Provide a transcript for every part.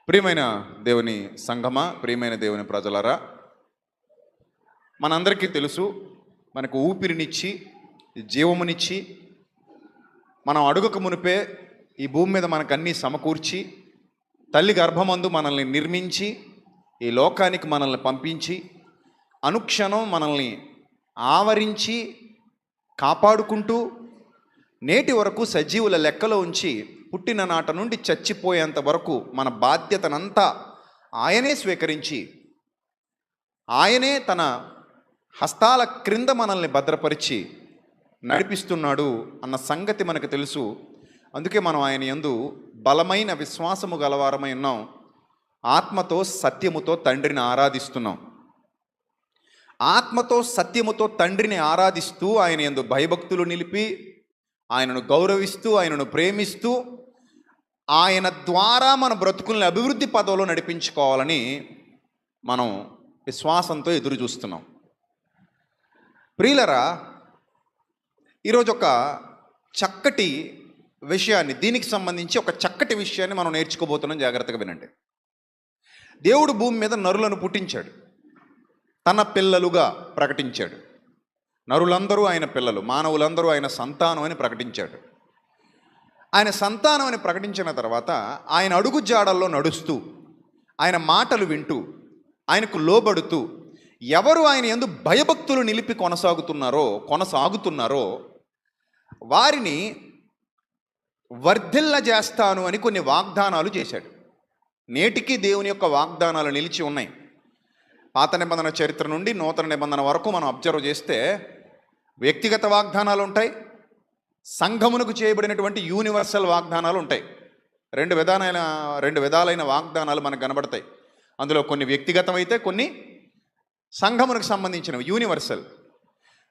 ప్రియమైన దేవుని సంఘమా, ప్రియమైన దేవుని ప్రజలరా, మనందరికీ తెలుసు, మనకు ఊపిరినిచ్చి జీవమునిచ్చి మనం అడుగక మునిపే ఈ భూమి మీద మనకు అన్నీ సమకూర్చి తల్లి గర్భమందు మనల్ని నిర్మించి ఈ లోకానికి మనల్ని పంపించి అనుక్షణం మనల్ని ఆవరించి కాపాడుకుంటూ నేటి వరకు సజీవుల లెక్కలో ఉంచి పుట్టిన నాట నుండి చచ్చిపోయేంత వరకు మన బాధ్యతనంతా ఆయనే స్వీకరించి ఆయనే తన హస్తాల క్రింద మనల్ని భద్రపరిచి నడిపిస్తున్నాడు అన్న సంగతి మనకు తెలుసు. అందుకే మనం ఆయన యందు బలమైన విశ్వాసము గలవారమై ఉన్నాం. ఆత్మతో సత్యముతో తండ్రిని ఆరాధిస్తున్నాం. ఆత్మతో సత్యముతో తండ్రిని ఆరాధిస్తూ ఆయన యందు భయభక్తులు నిలిపి ఆయనను గౌరవిస్తూ ఆయనను ప్రేమిస్తూ ఆయన ద్వారా మన బ్రతుకుల్ని అభివృద్ధి పదవిలో నడిపించుకోవాలని మనం విశ్వాసంతో ఎదురు చూస్తున్నాం. ప్రియులరా, ఈరోజు ఒక చక్కటి విషయాన్ని, దీనికి సంబంధించి ఒక చక్కటి విషయాన్ని మనం నేర్చుకోబోతున్నాం. జాగ్రత్తగా వినండి. దేవుడు భూమి మీద నరులను పుట్టించాడు, తన పిల్లలుగా ప్రకటించాడు. నరులందరూ ఆయన పిల్లలు, మానవులందరూ ఆయన సంతానం అని ప్రకటించాడు. ఆయన సంతానం అని ప్రకటించిన తర్వాత ఆయన అడుగు జాడల్లో నడుస్తూ, ఆయన మాటలు వింటూ, ఆయనకు లోబడుతూ ఎవరు ఆయన యందు భయభక్తులు నిలిపి కొనసాగుతున్నారో వారిని వర్ధిల్ల చేస్తాను అని కొన్ని వాగ్దానాలు చేశాడు. నేటికి దేవుని యొక్క వాగ్దానాలు నిలిచి ఉన్నాయి. పాత నిబంధన చరిత్ర నుండి నూతన నిబంధన వరకు మనం అబ్జర్వ్ చేస్తే వ్యక్తిగత వాగ్దానాలు ఉంటాయి, సంఘమునకు చేయబడినటువంటి యూనివర్సల్ వాగ్దానాలు ఉంటాయి. రెండు విధాలైన వాగ్దానాలు మనకు కనబడతాయి. అందులో కొన్ని వ్యక్తిగతమైతే, కొన్ని సంఘమునకు సంబంధించినవి, యూనివర్సల్.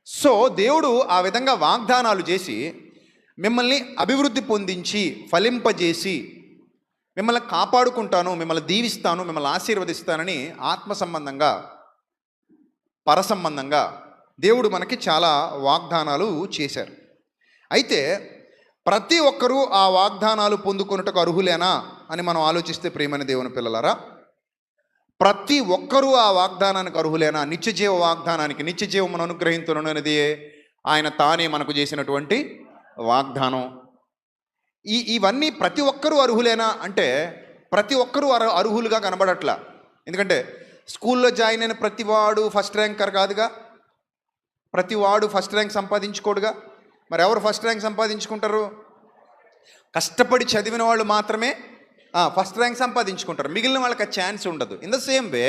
సో దేవుడు ఆ విధంగా వాగ్దానాలు చేసి మిమ్మల్ని అభివృద్ధి పొందించి ఫలింపజేసి మిమ్మల్ని కాపాడుకుంటాను, మిమ్మల్ని దీవిస్తాను, మిమ్మల్ని ఆశీర్వదిస్తానని ఆత్మ సంబంధంగా పరసంబంధంగా దేవుడు మనకి చాలా వాగ్దానాలు చేశారు. అయితే ప్రతి ఒక్కరూ ఆ వాగ్దానాలు పొందుకొనుటకు అర్హులేనా అని మనం ఆలోచిస్తే, ప్రియమైన దేవుని పిల్లలారా, ప్రతి ఒక్కరూ ఆ వాగ్దానానికి అర్హులేనా? నిత్యజీవ వాగ్దానానికి, నిత్యజీవమును అనుగ్రహించును అనేది ఆయన తానే మనకు చేసినటువంటి వాగ్దానం. ఇవన్నీ ప్రతి ఒక్కరూ అర్హులేనా అంటే ప్రతి ఒక్కరూ అర్హులుగా కనబడట్లా. ఎందుకంటే స్కూల్లో జాయిన్ అయిన ప్రతివాడు ఫస్ట్ ర్యాంకర్ కాదుగా, ప్రతివాడు ఫస్ట్ ర్యాంక్ సంపాదించుకోడుగా. మరి ఎవరు ఫస్ట్ ర్యాంక్ సంపాదించుకుంటారు? కష్టపడి చదివిన వాళ్ళు మాత్రమే ఫస్ట్ ర్యాంక్ సంపాదించుకుంటారు. మిగిలిన వాళ్ళకి ఆ ఛాన్స్ ఉండదు. ఇన్ ద సేమ్ వే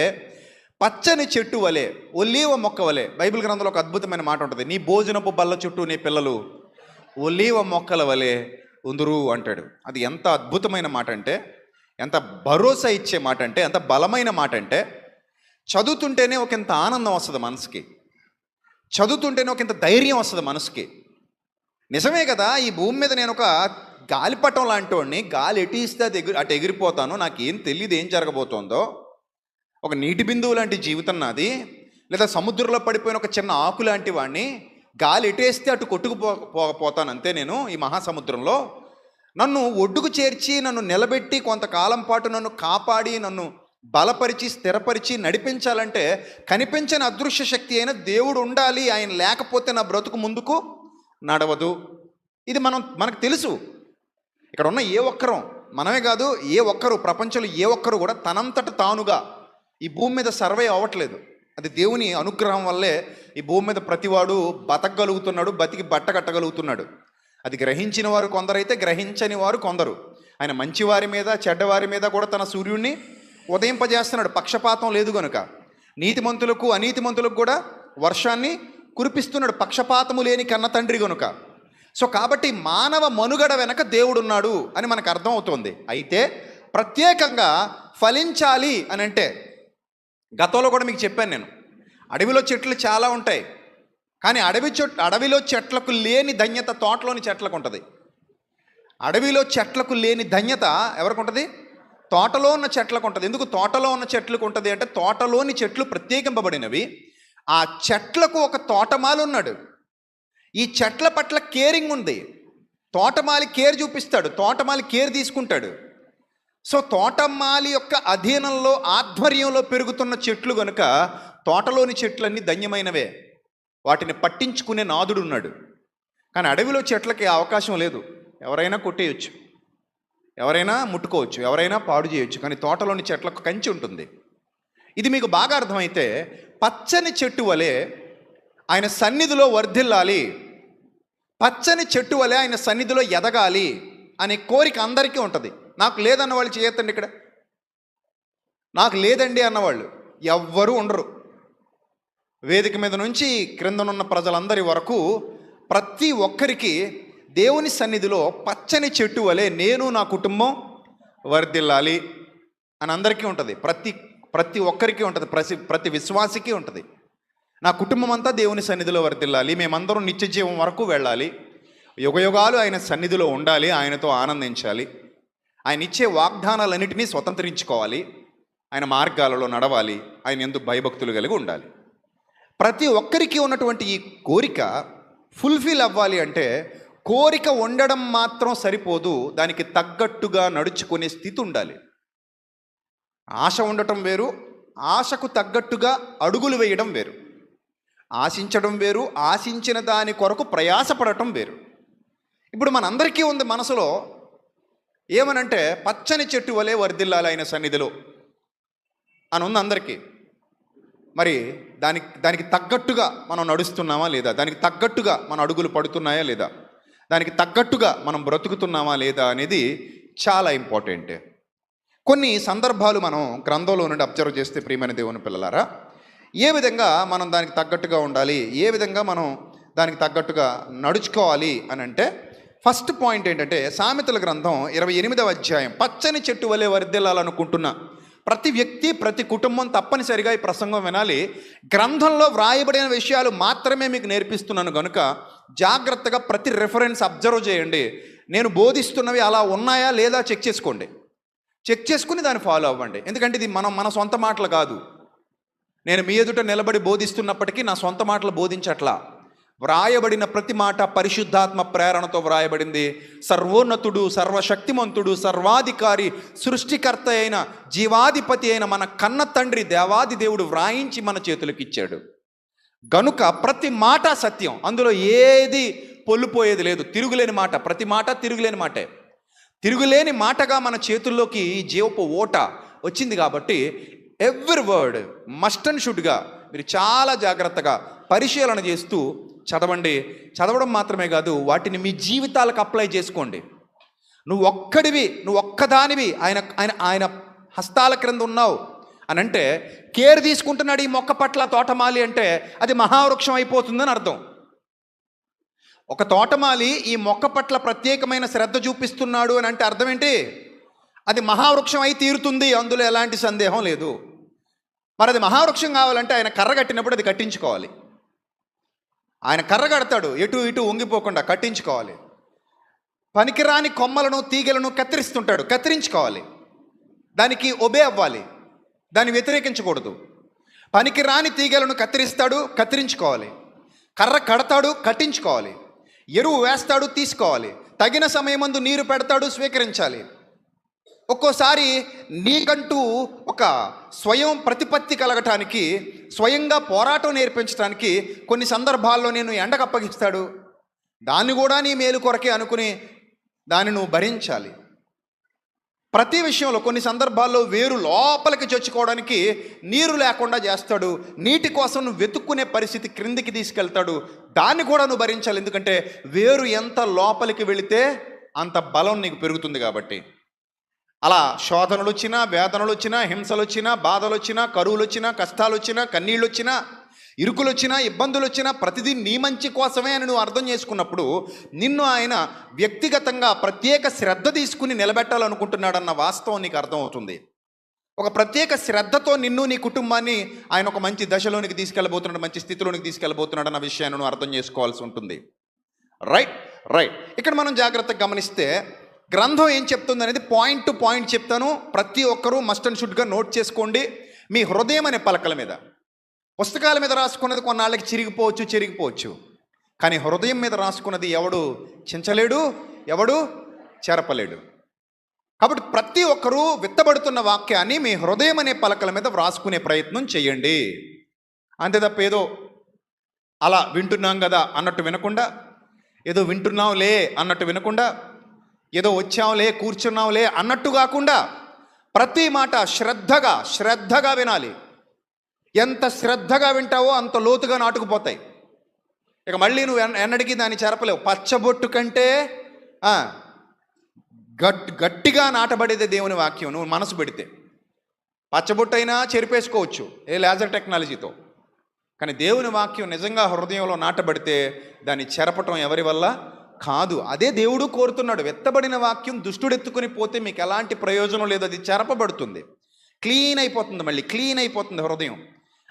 పచ్చని చెట్టు వలె, ఒలీవ మొక్క వలె, బైబిల్ గ్రంథంలో ఒక అద్భుతమైన మాట ఉంటుంది, నీ భోజనపు బల్ల చుట్టూ నీ పిల్లలు ఒలీవ మొక్కల వలె ఉందురు అంటాడు. అది ఎంత అద్భుతమైన మాట అంటే, ఎంత భరోసా ఇచ్చే మాట అంటే, ఎంత బలమైన మాట అంటే, చదువుతుంటేనే ఒక ఇంత ఆనందం వస్తుంది మనసుకి, చదువుతుంటేనే ఒక ఇంత ధైర్యం వస్తుంది మనసుకి. నిజమే కదా, ఈ భూమి మీద నేను ఒక గాలిపటం లాంటి వాడిని, గాలి ఎటు ఇస్తే అటు ఎగిరిపోతాను, నాకేం తెలియదు ఏం జరగబోతోందో. ఒక నీటి బిందువు లాంటి జీవితం నాది, లేదా సముద్రంలో పడిపోయిన ఒక చిన్న ఆకు లాంటి వాడిని, గాలి ఎటేస్తే అటు కొట్టుకుపోతాను అంతే. నేను ఈ మహాసముద్రంలో నన్ను ఒడ్డుకు చేర్చి నన్ను నిలబెట్టి కొంతకాలం పాటు నన్ను కాపాడి నన్ను బలపరిచి స్థిరపరిచి నడిపించాలంటే కనిపించని అదృశ్య శక్తి అయిన దేవుడు ఉండాలి. ఆయన లేకపోతే నా బ్రతుకు ముందుకు నడవదు. ఇది మనకు తెలుసు. ఇక్కడ ఉన్న ఏ ఒక్కరం, మనమే కాదు, ఏ ఒక్కరు, ప్రపంచంలో ఏ ఒక్కరు కూడా తనంతట తానుగా ఈ భూమి మీద సర్వే అవ్వట్లేదు. అది దేవుని అనుగ్రహం వల్లే ఈ భూమి మీద ప్రతివాడు బతకగలుగుతున్నాడు, బతికి బట్ట కట్టగలుగుతున్నాడు. అది గ్రహించిన వారు కొందరైతే, గ్రహించని వారు కొందరు. ఆయన మంచివారి మీద చెడ్డవారి మీద కూడా తన సూర్యుడిని ఉదయింపజేస్తున్నాడు. పక్షపాతం లేదు కనుక నీతిమంతులకు అనీతిమంతులకు కూడా వర్షాన్ని కురిపిస్తున్నాడు, పక్షపాతము లేని కన్న తండ్రి కనుక. సో కాబట్టి మానవ మనుగడ వెనక దేవుడున్నాడు అని మనకు అర్థం అవుతుంది. అయితే ప్రత్యేకంగా ఫలించాలి అని అంటే, గతంలో కూడా మీకు చెప్పాను నేను, అడవిలో చెట్లు చాలా ఉంటాయి, కానీ అడవిలో చెట్లకు లేని ధన్యత తోటలోని చెట్లకు ఉంటుంది. అడవిలో చెట్లకు లేని ధన్యత ఎవరికి ఉంటుంది? తోటలో ఉన్న చెట్లకు ఉంటుంది. ఎందుకు తోటలో ఉన్న చెట్లకు ఉంటుంది అంటే, తోటలోని చెట్లు ప్రత్యేకింపబడినవి. ఆ చెట్లకు ఒక తోటమాలి ఉన్నాడు. ఈ చెట్ల పట్ల కేరింగ్ ఉంది. తోటమాలి కేర్ చూపిస్తాడు, తోటమాలి కేర్ తీసుకుంటాడు. సో తోటమాలి యొక్క అధీనంలో ఆధ్వర్యంలో పెరుగుతున్న చెట్లు గనుక తోటలోని చెట్లన్నీ ధన్యమైనవే, వాటిని పట్టించుకునే నాదుడు ఉన్నాడు. కానీ అడవిలో చెట్లకి అవకాశం లేదు, ఎవరైనా కొట్టేయచ్చు, ఎవరైనా ముట్టుకోవచ్చు, ఎవరైనా పాడు చేయొచ్చు. కానీ తోటలోని చెట్లకు కంచి ఉంటుంది. ఇది మీకు బాగా అర్థమైతే పచ్చని చెట్టు వలె ఆయన సన్నిధిలో వర్ధిల్లాలి, పచ్చని చెట్టు వలె ఆయన సన్నిధిలో ఎదగాలి అనే కోరిక అందరికీ ఉంటుంది. నాకు లేదన్న వాళ్ళు చేయొద్దండి, ఇక్కడ నాకు లేదండి అన్నవాళ్ళు ఎవ్వరూ ఉండరు. వేదిక మీద నుంచి క్రిందనున్న ప్రజలందరి వరకు ప్రతి ఒక్కరికి దేవుని సన్నిధిలో పచ్చని చెట్టు వలె నేను నా కుటుంబం వర్ధిల్లాలి అని అందరికీ ఉంటుంది. ప్రతి ఒక్కరికి ఉంటుంది, ప్రతి విశ్వాసికి ఉంటుంది. నా కుటుంబం అంతా దేవుని సన్నిధిలో వర్ధిల్లాలి, మేమందరం నిత్య జీవం వరకు వెళ్ళాలి, యుగయుగాలు ఆయన సన్నిధిలో ఉండాలి, ఆయనతో ఆనందించాలి, ఆయన ఇచ్చే వాగ్దానాలన్నిటినీ స్వతంత్రించుకోవాలి, ఆయన మార్గాలలో నడవాలి, ఆయన యందు భయభక్తులు కలిగి ఉండాలి. ప్రతి ఒక్కరికి ఉన్నటువంటి ఈ కోరిక ఫుల్ఫిల్ అవ్వాలి అంటే కోరిక ఉండడం మాత్రం సరిపోదు, దానికి తగ్గట్టుగా నడుచుకునే స్థితి ఉండాలి. ఆశ ఉండటం వేరు, ఆశకు తగ్గట్టుగా అడుగులు వేయడం వేరు. ఆశించడం వేరు, ఆశించిన దాని కొరకు ప్రయాసపడటం వేరు. ఇప్పుడు మనందరికీ ఉంది మనసులో ఏమనంటే పచ్చని చెట్టు వలె వర్ధిల్లాలి ఆయన సన్నిధిలో అని ఉంది అందరికీ. మరి దానికి తగ్గట్టుగా మనం నడుస్తున్నామా లేదా, దానికి తగ్గట్టుగా మన అడుగులు పడుతున్నాయా లేదా, దానికి తగ్గట్టుగా మనం బ్రతుకుతున్నామా లేదా అనేది చాలా ఇంపార్టెంట్. కొన్ని సందర్భాలు మనం గ్రంథంలో నుండి అబ్జర్వ్ చేస్తే ప్రియమైన దేవుని పిల్లలారా, ఏ విధంగా మనం దానికి తగ్గట్టుగా ఉండాలి, ఏ విధంగా మనం దానికి తగ్గట్టుగా నడుచుకోవాలి అని అంటే ఫస్ట్ పాయింట్ ఏంటంటే సామెతల గ్రంథం 28వ అధ్యాయం. పచ్చని చెట్టు వలె వర్ధిల్లాలనుకుంటున్న ప్రతి వ్యక్తి, ప్రతి కుటుంబం తప్పనిసరిగా ఈ ప్రసంగం వినాలి. గ్రంథంలో వ్రాయబడిన విషయాలు మాత్రమే మీకు నేర్పిస్తున్నాను కనుక జాగ్రత్తగా ప్రతి రెఫరెన్స్ అబ్జర్వ్ చేయండి. నేను బోధిస్తున్నవి అలా ఉన్నాయా లేదా చెక్ చేసుకోండి, చెక్ చేసుకుని దాన్ని ఫాలో అవ్వండి. ఎందుకంటే ఇది మన సొంత మాటలు కాదు. నేను మీ ఎదుట నిలబడి బోధిస్తున్నప్పటికీ నా సొంత మాటలు బోధించట్లా. వ్రాయబడిన ప్రతి మాట పరిశుద్ధాత్మ ప్రేరణతో వ్రాయబడింది. సర్వోన్నతుడు, సర్వశక్తిమంతుడు, సర్వాధికారి, సృష్టికర్త అయిన, జీవాధిపతి అయిన మన కన్న తండ్రి దేవాది దేవుడు వ్రాయించి మన చేతులకు ఇచ్చాడు గనుక ప్రతి మాట సత్యం, అందులో ఏది పొల్లుపోయేది లేదు. తిరుగులేని మాట, ప్రతి మాట తిరుగులేని మాటే. తిరుగులేని మాటగా మన చేతుల్లోకి జీవపు ఓట వచ్చింది కాబట్టి ఎవ్రీ వర్డ్ మస్ట్ అండ్ షుడ్గా మీరు చాలా జాగ్రత్తగా పరిశీలన చేస్తూ చదవండి. చదవడం మాత్రమే కాదు, వాటిని మీ జీవితాలకు అప్లై చేసుకోండి. నువ్వు ఒక్కదానివి ఆయన ఆయన ఆయన హస్తాల క్రింద ఉన్నావు అని అంటే కేర్ తీసుకుంటున్నాడు ఈ మొక్క పట్ల తోటమాలి అంటే అది మహావృక్షం అయిపోతుందని అర్థం. ఒక తోటమాలి ఈ మొక్క పట్ల ప్రత్యేకమైన శ్రద్ధ చూపిస్తున్నాడు అని అంటే అర్థం ఏంటి? అది మహావృక్షం అయి తీరుతుంది, అందులో ఎలాంటి సందేహం లేదు. మరి అది మహావృక్షం కావాలంటే ఆయన కర్ర కట్టినప్పుడు అది కట్టించుకోవాలి. ఆయన కర్ర కడతాడు, ఎటు ఇటు వంగిపోకుండా కట్టించుకోవాలి. పనికిరాని కొమ్మలను, తీగలను కత్తిరిస్తుంటాడు, కత్తిరించుకోవాలి. దానికి ఒబే అవ్వాలి, దాన్ని వ్యతిరేకించకూడదు. పనికిరాని తీగలను కత్తిరిస్తాడు, కత్తిరించుకోవాలి. కర్ర కడతాడు, కట్టించుకోవాలి. ఎరువు వేస్తాడు, తీసుకోవాలి. తగిన సమయమందు నీరు పెడతాడు, స్వీకరించాలి. ఒక్కోసారి నీకంటూ ఒక స్వయం ప్రతిపత్తి కలగటానికి, స్వయంగా పోరాటం నేర్పించడానికి కొన్ని సందర్భాల్లో నేను ఎండకు అప్పగిస్తాడు. దాన్ని కూడా నీ మేలు కొరకే అనుకుని దాన్ని నువ్వు భరించాలి. ప్రతి విషయంలో కొన్ని సందర్భాల్లో వేరు లోపలికి చొచ్చుకోవడానికి నీరు లేకుండా చేస్తాడు. నీటి కోసం నువ్వు వెతుక్కునే పరిస్థితి క్రిందికి తీసుకెళ్తాడు. దాన్ని కూడా నువ్వు భరించాలి. ఎందుకంటే వేరు ఎంత లోపలికి వెళితే అంత బలం నీకు పెరుగుతుంది కాబట్టి. అలా శోధనలు వచ్చినా, వేదనలు వచ్చినా, హింసలు వచ్చినా, బాధలు వచ్చినా, కరువులు వచ్చినా, కష్టాలు వచ్చినా, కన్నీళ్ళు వచ్చినా, ఇరుకులు వచ్చినా, ఇబ్బందులు వచ్చినా ప్రతిదీ నీ మంచి కోసమే అని నువ్వు అర్థం చేసుకున్నప్పుడు నిన్ను ఆయన వ్యక్తిగతంగా ప్రత్యేక శ్రద్ధ తీసుకుని నిలబెట్టాలనుకుంటున్నాడన్న వాస్తవం నీకు అర్థమవుతుంది. ఒక ప్రత్యేక శ్రద్ధతో నిన్ను, నీ కుటుంబాన్ని ఆయన ఒక మంచి దశలోనికి తీసుకెళ్ళబోతున్నాడు, మంచి స్థితిలోనికి తీసుకెళ్ళబోతున్నాడు అన్న విషయాన్ని నువ్వు అర్థం చేసుకోవాల్సి ఉంటుంది. రైట్. ఇక్కడ మనం జాగ్రత్తగా గమనిస్తే గ్రంథం ఏం చెప్తుంది అనేది పాయింట్ టు పాయింట్ చెప్తాను. ప్రతి ఒక్కరూ మస్ట్ అండ్ షుడ్గా నోట్ చేసుకోండి. మీ హృదయం అనే పలకల మీద, పుస్తకాల మీద రాసుకున్నది కొన్నాళ్ళకి చెరిగిపోవచ్చు. కానీ హృదయం మీద రాసుకున్నది ఎవడు చించలేడు, ఎవడు చెరపలేడు. కాబట్టి ప్రతి ఒక్కరూ విత్తబడుతున్న వాక్యాన్ని మీ హృదయం అనే పలకల మీద వ్రాసుకునే ప్రయత్నం చేయండి. అంతే తప్ప ఏదో అలా వింటున్నాం కదా అన్నట్టు వినకుండా, ఏదో వింటున్నాంలే అన్నట్టు వినకుండా, ఏదో వచ్చాంలే కూర్చున్నాంలే అన్నట్టు కాకుండా ప్రతి మాట శ్రద్ధగా వినాలి. ఎంత శ్రద్ధగా వింటావో అంత లోతుగా నాటుకుపోతాయి. ఇక మళ్ళీ నువ్వు ఎన్నటికీ దాన్ని చెరపలేవు. పచ్చబొట్టు కంటే గట్టిగా నాటబడేదే దేవుని వాక్యం. నువ్వు మనసు పెడితే పచ్చబొట్టు అయినా చెరిపేసుకోవచ్చు లేజర్ టెక్నాలజీతో. కానీ దేవుని వాక్యం నిజంగా హృదయంలో నాటబడితే దాన్ని చెరపటం ఎవరి వల్ల కాదు. అదే దేవుడు కోరుతున్నాడు. వెత్తబడిన వాక్యం దుష్టుడెత్తుకుని పోతే మీకు ఎలాంటి ప్రయోజనం లేదు. అది చెరపబడుతుంది, క్లీన్ అయిపోతుంది, మళ్ళీ క్లీన్ అయిపోతుంది హృదయం.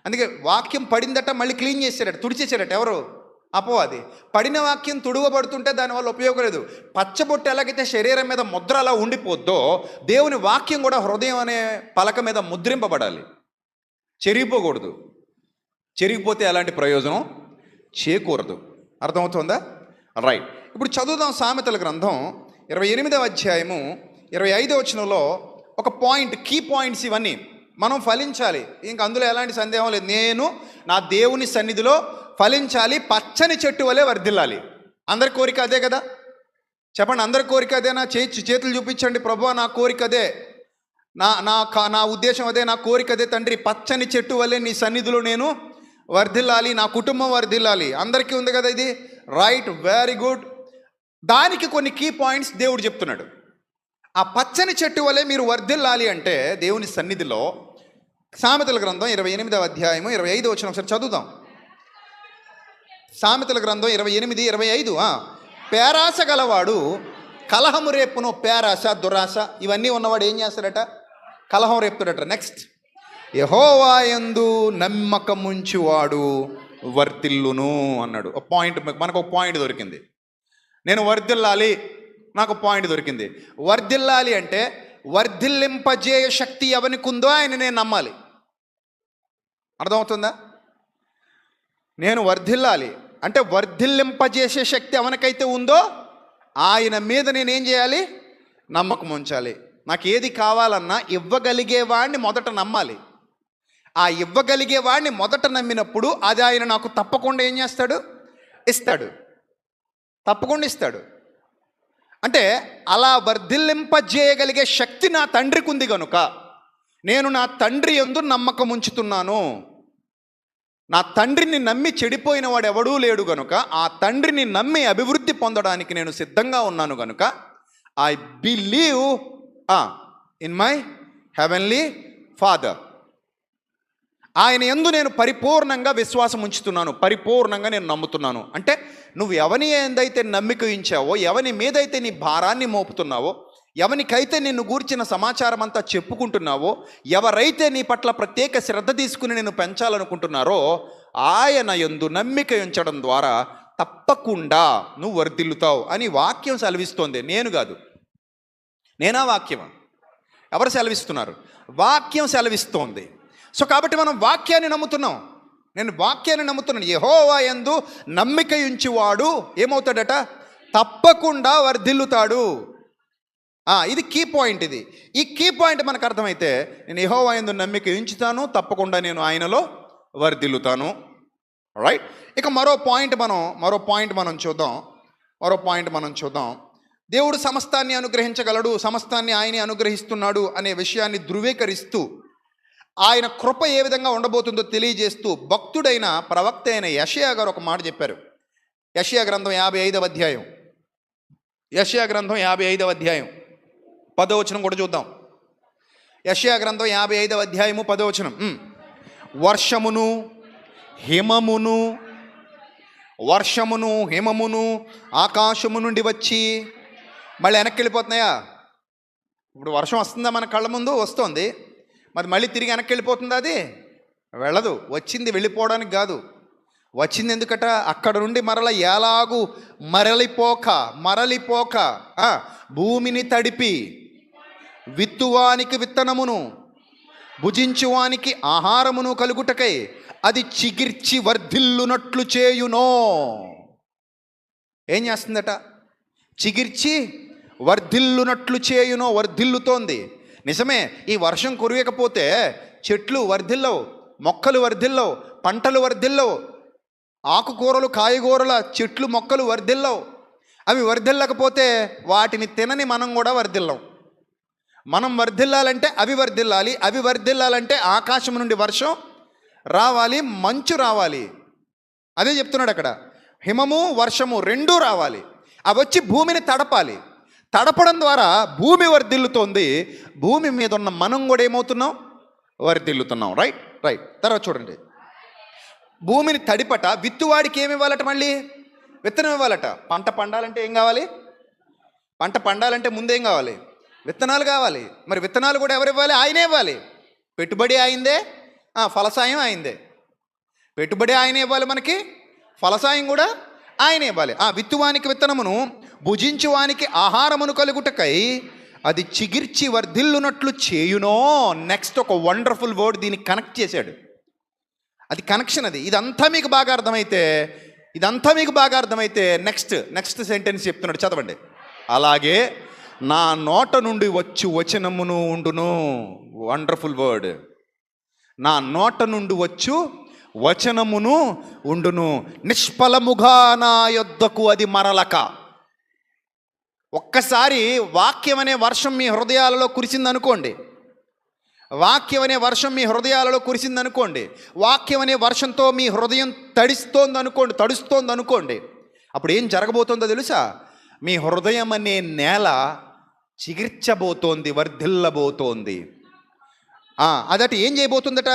అందుకే వాక్యం పడిందట మళ్ళీ క్లీన్ చేశాడట, తుడిచేసాడట ఎవరు? అపవాది. పడిన వాక్యం తుడవబడుతుంటే దానివల్ల ఉపయోగం లేదు. పచ్చబొట్టు ఎలాగైతే శరీరం మీద ముద్ర అలా ఉండిపోద్దో దేవుని వాక్యం కూడా హృదయం అనే పలక మీద ముద్రింపబడాలి, చెరిగిపోకూడదు. చెరిగిపోతే ఎలాంటి ప్రయోజనం చేకూరదు. అర్థమవుతుందా? రైట్. ఇప్పుడు చదువుదాం సామెతల గ్రంథం 28వ అధ్యాయము 25వ వచనంలో ఒక పాయింట్, కీ పాయింట్స్ ఇవన్నీ. మనం ఫలించాలి, ఇంక అందులో ఎలాంటి సందేహం లేదు. నేను నా దేవుని సన్నిధిలో ఫలించాలి, పచ్చని చెట్టు వలె వర్ధిల్లాలి. అందరి కోరిక అదే కదా? చెప్పండి, అందరి కోరిక అదేనా? చేతులు చూపించండి. ప్రభువా నా కోరిక అదే, నా ఉద్దేశం అదే, నా కోరిక అదే తండ్రి. పచ్చని చెట్టు వలె నీ సన్నిధిలో నేను వర్ధిల్లాలి, నా కుటుంబం వర్ధిల్లాలి. అందరికీ ఉంది కదా ఇది? Right, very good. దానికి కొన్ని కీ పాయింట్స్ దేవుడు చెప్తున్నాడు. ఆ పచ్చని చెట్టు వలె మీరు వర్ధిల్లాలి అంటే దేవుని సన్నిధిలో సామెతల గ్రంథం 28వ అధ్యాయము 25వ వచనం ఒకసారి చదువుదాం. సామెతల గ్రంథం 28:25. పేరాశ గలవాడు కలహము రేపును. పేరాశ, దురాశ ఇవన్నీ ఉన్నవాడు ఏం చేస్తాడట? కలహం రేపుతాడట. నెక్స్ట్, యెహోవా యందు నమ్మకముంచువాడు వర్ధిల్లును అన్నాడు. ఒక పాయింట్, మనకు ఒక పాయింట్ దొరికింది. నేను వర్ధిల్లాలి, నాకు పాయింట్ దొరికింది. వర్ధిల్లాలి అంటే వర్ధిల్లింపజేయ శక్తి ఎవరికి ఉందో ఆయన నేను నమ్మాలి. అర్థమవుతుందా? నేను వర్ధిల్లాలి అంటే వర్ధిల్లింపజేసే శక్తి ఎవరికైతే ఉందో ఆయన మీద నేనేం చేయాలి? నమ్మకం ఉంచాలి. నాకు ఏది కావాలన్నా ఇవ్వగలిగేవాడిని మొదట నమ్మాలి. ఆ ఇవ్వగలిగేవాడిని మొదట నమ్మినప్పుడు అది ఆయన నాకు తప్పకుండా ఏం చేస్తాడు? ఇస్తాడు, తప్పకుండా ఇస్తాడు. అంటే అలా వర్ధిల్లింపజేయగలిగే శక్తి నా తండ్రికి ఉంది కనుక నేను నా తండ్రి యందు నమ్మకం ఉంచుతున్నాను. నా తండ్రిని నమ్మి చెడిపోయిన వాడు ఎవడూ లేడు కనుక ఆ తండ్రిని నమ్మి అభివృద్ధి పొందడానికి నేను సిద్ధంగా ఉన్నాను కనుక I believe in my heavenly father. ఆయన యందు నేను పరిపూర్ణంగా విశ్వాసం ఉంచుతున్నాను, పరిపూర్ణంగా నేను నమ్ముతున్నాను. అంటే నువ్వు ఎవని ఏందైతే నమ్మిక ఉంచావో, ఎవని మీదైతే నీ భారాన్ని మోపుతున్నావో, ఎవనికైతే నిన్ను గూర్చిన సమాచారం అంతా చెప్పుకుంటున్నావో, ఎవరైతే నీ పట్ల ప్రత్యేక శ్రద్ధ తీసుకుని నేను పెంచాలనుకుంటున్నారో ఆయన యందు నమ్మిక ఉంచడం ద్వారా తప్పకుండా నువ్వు వర్ధిల్లుతావు అని వాక్యం సెలవిస్తోంది. నేను కాదు, నేనా వాక్యమా? ఎవరు సెలవిస్తున్నారు? వాక్యం సెలవిస్తోంది. సో కాబట్టి మనం వాక్యాన్ని నమ్ముతున్నాం. నేను వాక్యాన్ని నమ్ముతున్నాను. యెహోవా యందు నమ్మిక ఉంచువాడు ఏమవుతాడట? తప్పకుండా వర్ధిల్లుతాడు. ఇది కీ పాయింట్. ఈ కీ పాయింట్ మనకు అర్థమైతే నేను యెహోవా యందు నమ్మిక ఉంచుతాను, తప్పకుండా నేను ఆయనలో వర్ధిల్లుతాను. రైట్. ఇక మరో పాయింట్ మనం చూద్దాం. దేవుడు సమస్తాన్ని అనుగ్రహించగలడు, సమస్తాన్ని ఆయనే అనుగ్రహిస్తున్నాడు అనే విషయాన్ని ధృవీకరిస్తూ ఆయన కృప ఏ విధంగా ఉండబోతుందో తెలియజేస్తూ భక్తుడైన ప్రవక్త అయిన యెషయా గారు ఒక మాట చెప్పారు. యెషయా గ్రంథం 55వ అధ్యాయం, యెషయా గ్రంథం 55వ అధ్యాయం 10వ వచనం కూడా చూద్దాం. యెషయా గ్రంథం 55వ అధ్యాయము 10వ వచనం. వర్షమును హిమమును ఆకాశము నుండి వచ్చి మళ్ళీ వెనక్కి వెళ్ళిపోతున్నాయా? ఇప్పుడు వర్షం వస్తుందా? మన కళ్ళ ముందు వస్తుంది, మరి మళ్ళీ తిరిగి వెనక్కి వెళ్ళిపోతుందా? అది వెళ్ళదు. వచ్చింది వెళ్ళిపోవడానికి కాదు, వచ్చింది ఎందుకట? అక్కడ నుండి మరల ఎలాగూ మరలిపోక భూమిని తడిపి విత్తువానికి విత్తనమును భుజించువానికి ఆహారమును కలుగుటకై అది చిగిర్చి వర్ధిల్లునట్లు చేయునో. ఏం చేస్తుందట? చిగిర్చి వర్ధిల్లునట్లు చేయునో, వర్ధిల్లుతోంది. నిజమే, ఈ వర్షం కురియకపోతే చెట్లు వర్ధిల్లవు, మొక్కలు వర్ధిల్లవు, పంటలు వర్ధిల్లవు, ఆకుకూరలు కాయగూరల చెట్లు మొక్కలు వర్ధిల్లవు. అవి వర్ధిల్లకపోతే వాటిని తినని మనం కూడా వర్ధిల్లం. మనం వర్ధిల్లాలంటే అవి వర్ధిల్లాలి, అవి వర్ధిల్లాలంటే ఆకాశం నుండి వర్షం రావాలి, మంచు రావాలి. అదే చెప్తున్నాడు అక్కడ, హిమము వర్షము రెండూ రావాలి. అవి వచ్చి భూమిని తడపాలి. తడపడం ద్వారా భూమి వర్ధిల్లుతోంది. భూమి మీద ఉన్న మనం కూడా ఏమవుతున్నాం? వర్ధిల్లుతున్నాం. రైట్. తర్వాత చూడండి, భూమిని తడిపట విత్తువాడికి ఏమి ఇవ్వాలట? మళ్ళీ విత్తనం ఇవ్వాలట. పంట పండాలంటే ఏం కావాలి? పంట పండాలంటే ముందేం కావాలి? విత్తనాలు కావాలి. మరి విత్తనాలు కూడా ఎవరు ఇవ్వాలి? ఆయనే ఇవ్వాలి. పెట్టుబడి ఆయిందే, ఫలసాయం ఆయిందే. పెట్టుబడి ఆయనే ఇవ్వాలి మనకి, ఫలసాయం కూడా ఆయనే ఇవ్వాలి. విత్తువానికి విత్తనమును, భుజించువానికి ఆహారమును కలుగుటకై అది చిగిర్చి వర్ధిల్లునట్లు చేయునో. నెక్స్ట్ ఒక వండర్ఫుల్ వర్డ్ దీన్ని కనెక్ట్ చేశాడు. అది కనెక్షన్. అది ఇదంతా మీకు బాగా అర్థమైతే నెక్స్ట్ సెంటెన్స్ చెప్తున్నాడు, చదవండి. అలాగే నా నోట నుండి వచ్చు వచనమును ఉండును. Wonderful word. నా నోట నుండి వచ్చు వచనమును ఉండును, నిష్ఫలముగా నా యొద్దకు అది మరలక. ఒక్కసారి వాక్యం అనే వర్షం మీ హృదయాలలో కురిసిందనుకోండి, వాక్యం అనే వర్షం మీ హృదయాలలో కురిసిందనుకోండి, వాక్యం అనే వర్షంతో మీ హృదయం తడుస్తోందనుకోండి, అప్పుడు ఏం జరగబోతోందో తెలుసా? మీ హృదయం అనే నేల చిగిర్చబోతోంది, వర్ధిల్లబోతోంది. అదట ఏం చేయబోతుందట?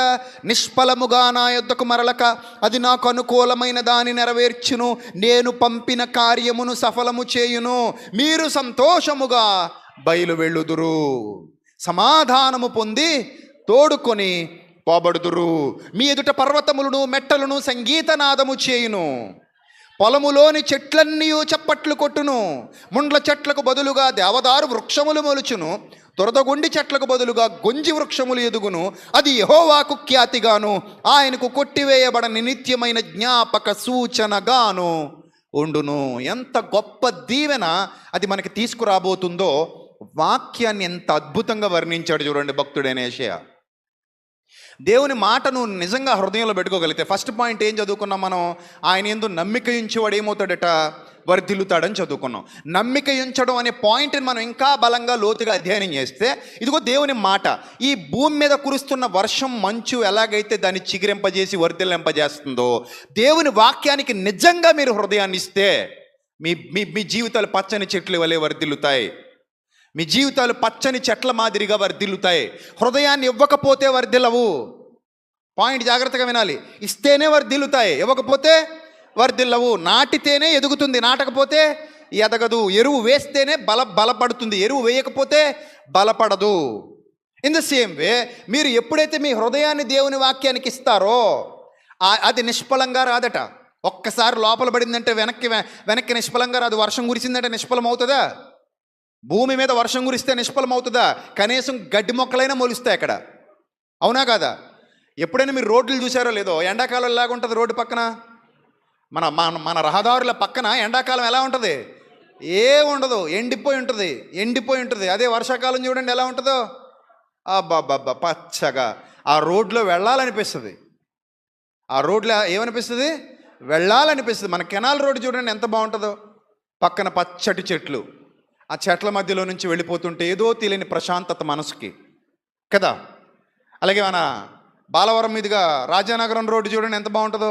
నిష్ఫలముగా నా యొద్దకు మరలక అది నాకు అనుకూలమైన దాన్ని నెరవేర్చును, నేను పంపిన కార్యమును సఫలము చేయును, మీరు సంతోషముగా బయలు వెళ్ళుదురు, సమాధానము పొంది తోడుకొని పోబడుదురు. మీ ఎదుట పర్వతములను మెట్టలను సంగీతనాదము చేయును, పొలములోని చెట్లన్నీ చప్పట్లు కొట్టును, ముండ్ల చెట్లకు బదులుగా దేవదారు వృక్షములు మొలుచును, దురదగొండి చెట్లకు బదులుగా గొంజి వృక్షములు ఎదుగును. అది యెహోవాకు ఖ్యాతిగాను, ఆయనకు కొట్టివేయబడని నిత్యమైన జ్ఞాపక సూచనగాను ఉండును. ఎంత గొప్ప దీవెన అది మనకి తీసుకురాబోతుందో వాక్యాన్ని ఎంత అద్భుతంగా వర్ణించాడు చూడండి భక్తుడైన యెషయా. దేవుని మాటను నిజంగా హృదయంలో పెట్టుకోగలిగితే, ఫస్ట్ పాయింట్ ఏం చదువుకున్నాం మనం? ఆయన యందు నమ్మిక ఉంచేవాడు ఏమవుతాడట? వర్ధిల్లుతాడని చదువుకున్నాం. నమ్మిక ఉంచడం అనే పాయింట్ని మనం ఇంకా బలంగా లోతుగా అధ్యయనం చేస్తే, ఇదిగో దేవుని మాట ఈ భూమి మీద కురుస్తున్న వర్షం మంచు ఎలాగైతే దాన్ని చిగిరింపజేసి వర్ధిల్లింపజేస్తుందో, దేవుని వాక్యానికి నిజంగా మీరు హృదయాన్ని ఇస్తే మీ మీ జీవితాలు పచ్చని చెట్లు వలె వర్ధిల్లుతాయి. మీ జీవితాలు పచ్చని చెట్ల మాదిరిగా వర్ధిల్లుతాయి. హృదయాన్ని ఇవ్వకపోతే వర్ధిల్లవు. పాయింట్ జాగ్రత్తగా వినాలి. ఇస్తేనే వర్ధిల్లుతాయి, ఇవ్వకపోతే వర్ధిల్లవు. నాటితేనే ఎదుగుతుంది, నాటకపోతే ఎదగదు. ఎరువు వేస్తేనే బలపడుతుంది, ఎరువు వేయకపోతే బలపడదు. ఇన్ ద సేమ్ వే మీరు ఎప్పుడైతే మీ హృదయాన్ని దేవుని వాక్యానికి ఇస్తారో అది నిష్ఫలంగా రాదట. ఒక్కసారి లోపల పడిందంటే వెనక్కి నిష్ఫలంగా రాదు. వర్షం కురిసిందంటే నిష్ఫలం అవుతుందా? భూమి మీద వర్షం కురిస్తే నిష్ఫలం అవుతుందా? కనీసం గడ్డి మొక్కలైనా మొలుస్తాయి అక్కడ, అవునా కాదా? ఎప్పుడైనా మీరు రోడ్లు చూసారో లేదో, ఎండాకాలం ఎలాగ ఉంటుంది రోడ్డు పక్కన? మన మన రహదారుల పక్కన ఎండాకాలం ఎలా ఉంటుంది? ఉండదు, ఎండిపోయి ఉంటుంది. అదే వర్షాకాలం చూడండి ఎలా ఉంటుందో, అబ్బా పచ్చగా. ఆ రోడ్లో వెళ్ళాలనిపిస్తుంది, ఆ రోడ్లో ఏమనిపిస్తుంది? వెళ్ళాలనిపిస్తుంది. మన కెనాల్ రోడ్డు చూడండి ఎంత బాగుంటుందో, పక్కన పచ్చటి చెట్లు, ఆ చెట్ల మధ్యలో నుంచి వెళ్ళిపోతుంటే ఏదో తెలియని ప్రశాంతత మనసుకి కదా. అలాగే మన బాలవరం మీదుగా రాజానగరం రోడ్డు చూడండి ఎంత బాగుంటుందో,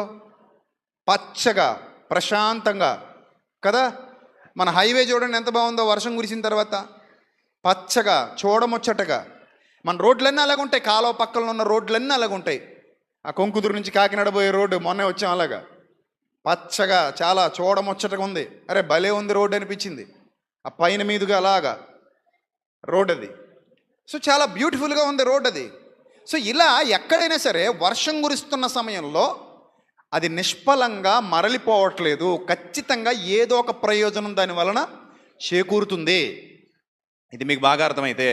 పచ్చగా ప్రశాంతంగా కదా. మన హైవే చూడండి ఎంత బాగుందో వర్షం కురిసిన తర్వాత, పచ్చగా చూడముచ్చటగా. మన రోడ్లన్నీ అలాగుంటాయి, కాలువ పక్కన ఉన్న రోడ్లన్నీ అలాగుంటాయి. ఆ కొంకుదురు నుంచి కాకినాడ పోయే రోడ్డు మొన్నే వచ్చాం, అలాగా పచ్చగా చాలా చూడముచ్చటగా ఉంది. అరే భలే ఉంది రోడ్డు అనిపించింది. ఆ పైన మీదుగా అలాగా రోడ్ అది. సో చాలా బ్యూటిఫుల్గా ఉంది రోడ్ అది. సో ఇలా ఎక్కడైనా సరే వర్షం కురుస్తున్న సమయంలో అది నిష్ఫలంగా మరలిపోవట్లేదు, ఖచ్చితంగా ఏదో ఒక ప్రయోజనం దాని వలన చేకూరుతుంది. ఇది మీకు బాగా అర్థమైతే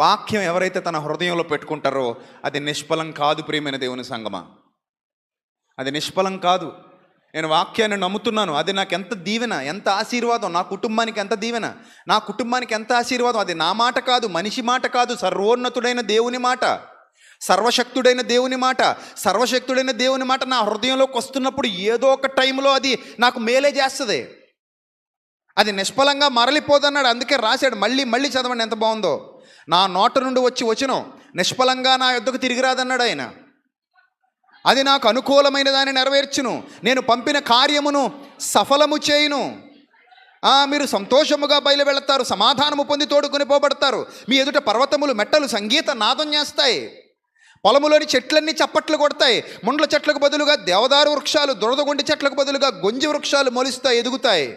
వాక్యం ఎవరైతే తన హృదయంలో పెట్టుకుంటారో అది నిష్ఫలం కాదు. ప్రియమైన దేవుని సంగమా, అది నిష్ఫలం కాదు. నేను వాక్యాన్ని నమ్ముతున్నాను, అది నాకు ఎంత దీవెన, ఎంత ఆశీర్వాదం, నా కుటుంబానికి ఎంత దీవెన, నా కుటుంబానికి ఎంత ఆశీర్వాదం. అది నా మాట కాదు, మనిషి మాట కాదు, సర్వోన్నతుడైన దేవుని మాట, సర్వశక్తుడైన దేవుని మాట. సర్వశక్తుడైన దేవుని మాట నా హృదయంలోకి వస్తున్నప్పుడు ఏదో ఒక టైంలో అది నాకు మేలే చేస్తుంది. అది నిష్ఫలంగా మరలిపోదన్నాడు. అందుకే రాశాడు. మళ్ళీ మళ్ళీ చదవండి, ఎంత బాగుందో. నా నోట నుండి వచ్చి వచనం నిష్ఫలంగా నా యొద్దకు తిరిగి రాదన్నాడు ఆయన. అది నాకు అనుకూలమైన దాన్ని నెరవేర్చును, నేను పంపిన కార్యమును సఫలము చేయును. మీరు సంతోషముగా బయలు వెళతారు, సమాధానము పొంది తోడుకొని పోబడతారు. మీ ఎదుట పర్వతములు మెట్టలు సంగీత నాదం చేస్తాయి, పొలములోని చెట్లన్నీ చప్పట్లు కొడతాయి. ముండ్ల చెట్లకు బదులుగా దేవదారు వృక్షాలు, దురదగొండి చెట్లకు బదులుగా గొంజి వృక్షాలు మొలుస్తాయి, ఎదుగుతాయి.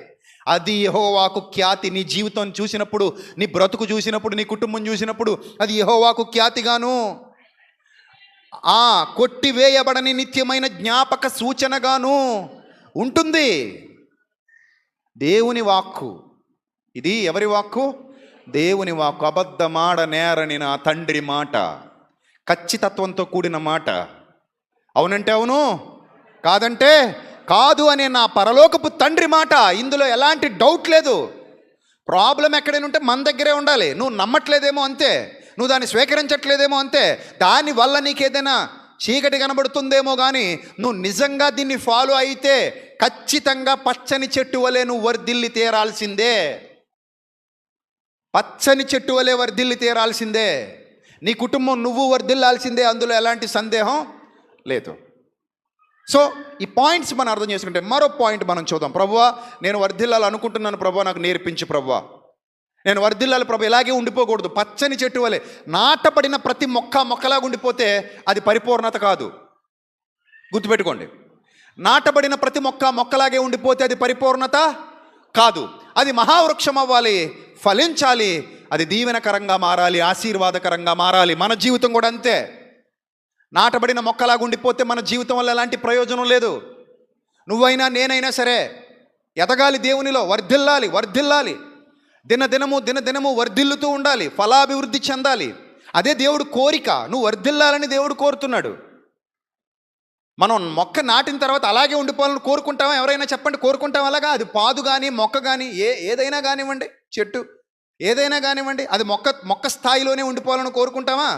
అది యెహోవాకు ఖ్యాతి. నీ జీవితం చూసినప్పుడు, నీ బ్రతుకు చూసినప్పుడు, నీ కుటుంబం చూసినప్పుడు అది యెహోవాకు ఖ్యాతిగాను, కొట్టివేయబడని నిత్యమైన జ్ఞాపక సూచనగాను ఉంటుంది. దేవుని వాక్కు ఇది. ఎవరి వాక్కు? దేవుని వాక్కు. అబద్ధమాడ నేరని నా తండ్రి మాట, ఖచ్చితత్వంతో కూడిన మాట. అవునంటే అవును, కాదంటే కాదు అనే నా పరలోకపు తండ్రి మాట. ఇందులో ఎలాంటి డౌట్ లేదు. ప్రాబ్లం ఎక్కడైనా ఉంటే మన దగ్గరే ఉండాలి. నువ్వు నమ్మట్లేదేమో అంతే, నువ్వు దాన్ని స్వీకరించట్లేదేమో అంతే, దానివల్ల నీకేదైనా చీకటి కనబడుతుందేమో, కానీ నువ్వు నిజంగా దీన్ని ఫాలో అయితే ఖచ్చితంగా పచ్చని చెట్టు వలె నువ్వు వర్ధిల్లి తీరాల్సిందే. పచ్చని చెట్టు వలె వర్ధిల్లి తీరాల్సిందే. నీ కుటుంబం నువ్వు వర్ధిల్లాల్సిందే, అందులో ఎలాంటి సందేహం లేదు. సో ఈ పాయింట్స్ మనం అర్థం చేసుకుంటే మరో పాయింట్ మనం చూద్దాం. ప్రభువా, నేను వర్ధిల్లాలి అనుకుంటున్నాను ప్రభువా, నాకు నేర్పించు ప్రభువా. నేను వర్ధిల్లాలి ప్రభు, ఇలాగే ఉండిపోకూడదు. పచ్చని చెట్టు వలె నాటబడిన ప్రతి మొక్కలాగా ఉండిపోతే అది పరిపూర్ణత కాదు. గుర్తుపెట్టుకోండి, నాటబడిన ప్రతి మొక్కలాగే ఉండిపోతే అది పరిపూర్ణత కాదు. అది మహావృక్షం అవ్వాలి, ఫలించాలి, అది దీవెనకరంగా మారాలి, ఆశీర్వాదకరంగా మారాలి. మన జీవితం కూడా అంతే. నాటబడిన మొక్కలాగా ఉండిపోతే మన జీవితం వల్ల ఎలాంటి ప్రయోజనం లేదు. నువ్వైనా నేనైనా సరే ఎదగాలి, దేవునిలో వర్ధిల్లాలి, దినదినము వర్ధిల్లుతూ ఉండాలి, ఫలాభివృద్ధి చెందాలి. అదే దేవుడు కోరిక. నువ్వు వర్ధిల్లాలని దేవుడు కోరుతున్నాడు. మనం మొక్క నాటిన తర్వాత అలాగే ఉండిపోవాలని కోరుకుంటామా? ఎవరైనా చెప్పండి, కోరుకుంటాం అలాగా? అది పాదు కానీ మొక్క కానీ ఏదైనా కానివ్వండి, చెట్టు ఏదైనా కానివ్వండి, అది మొక్క స్థాయిలోనే ఉండిపోవాలని కోరుకుంటామా?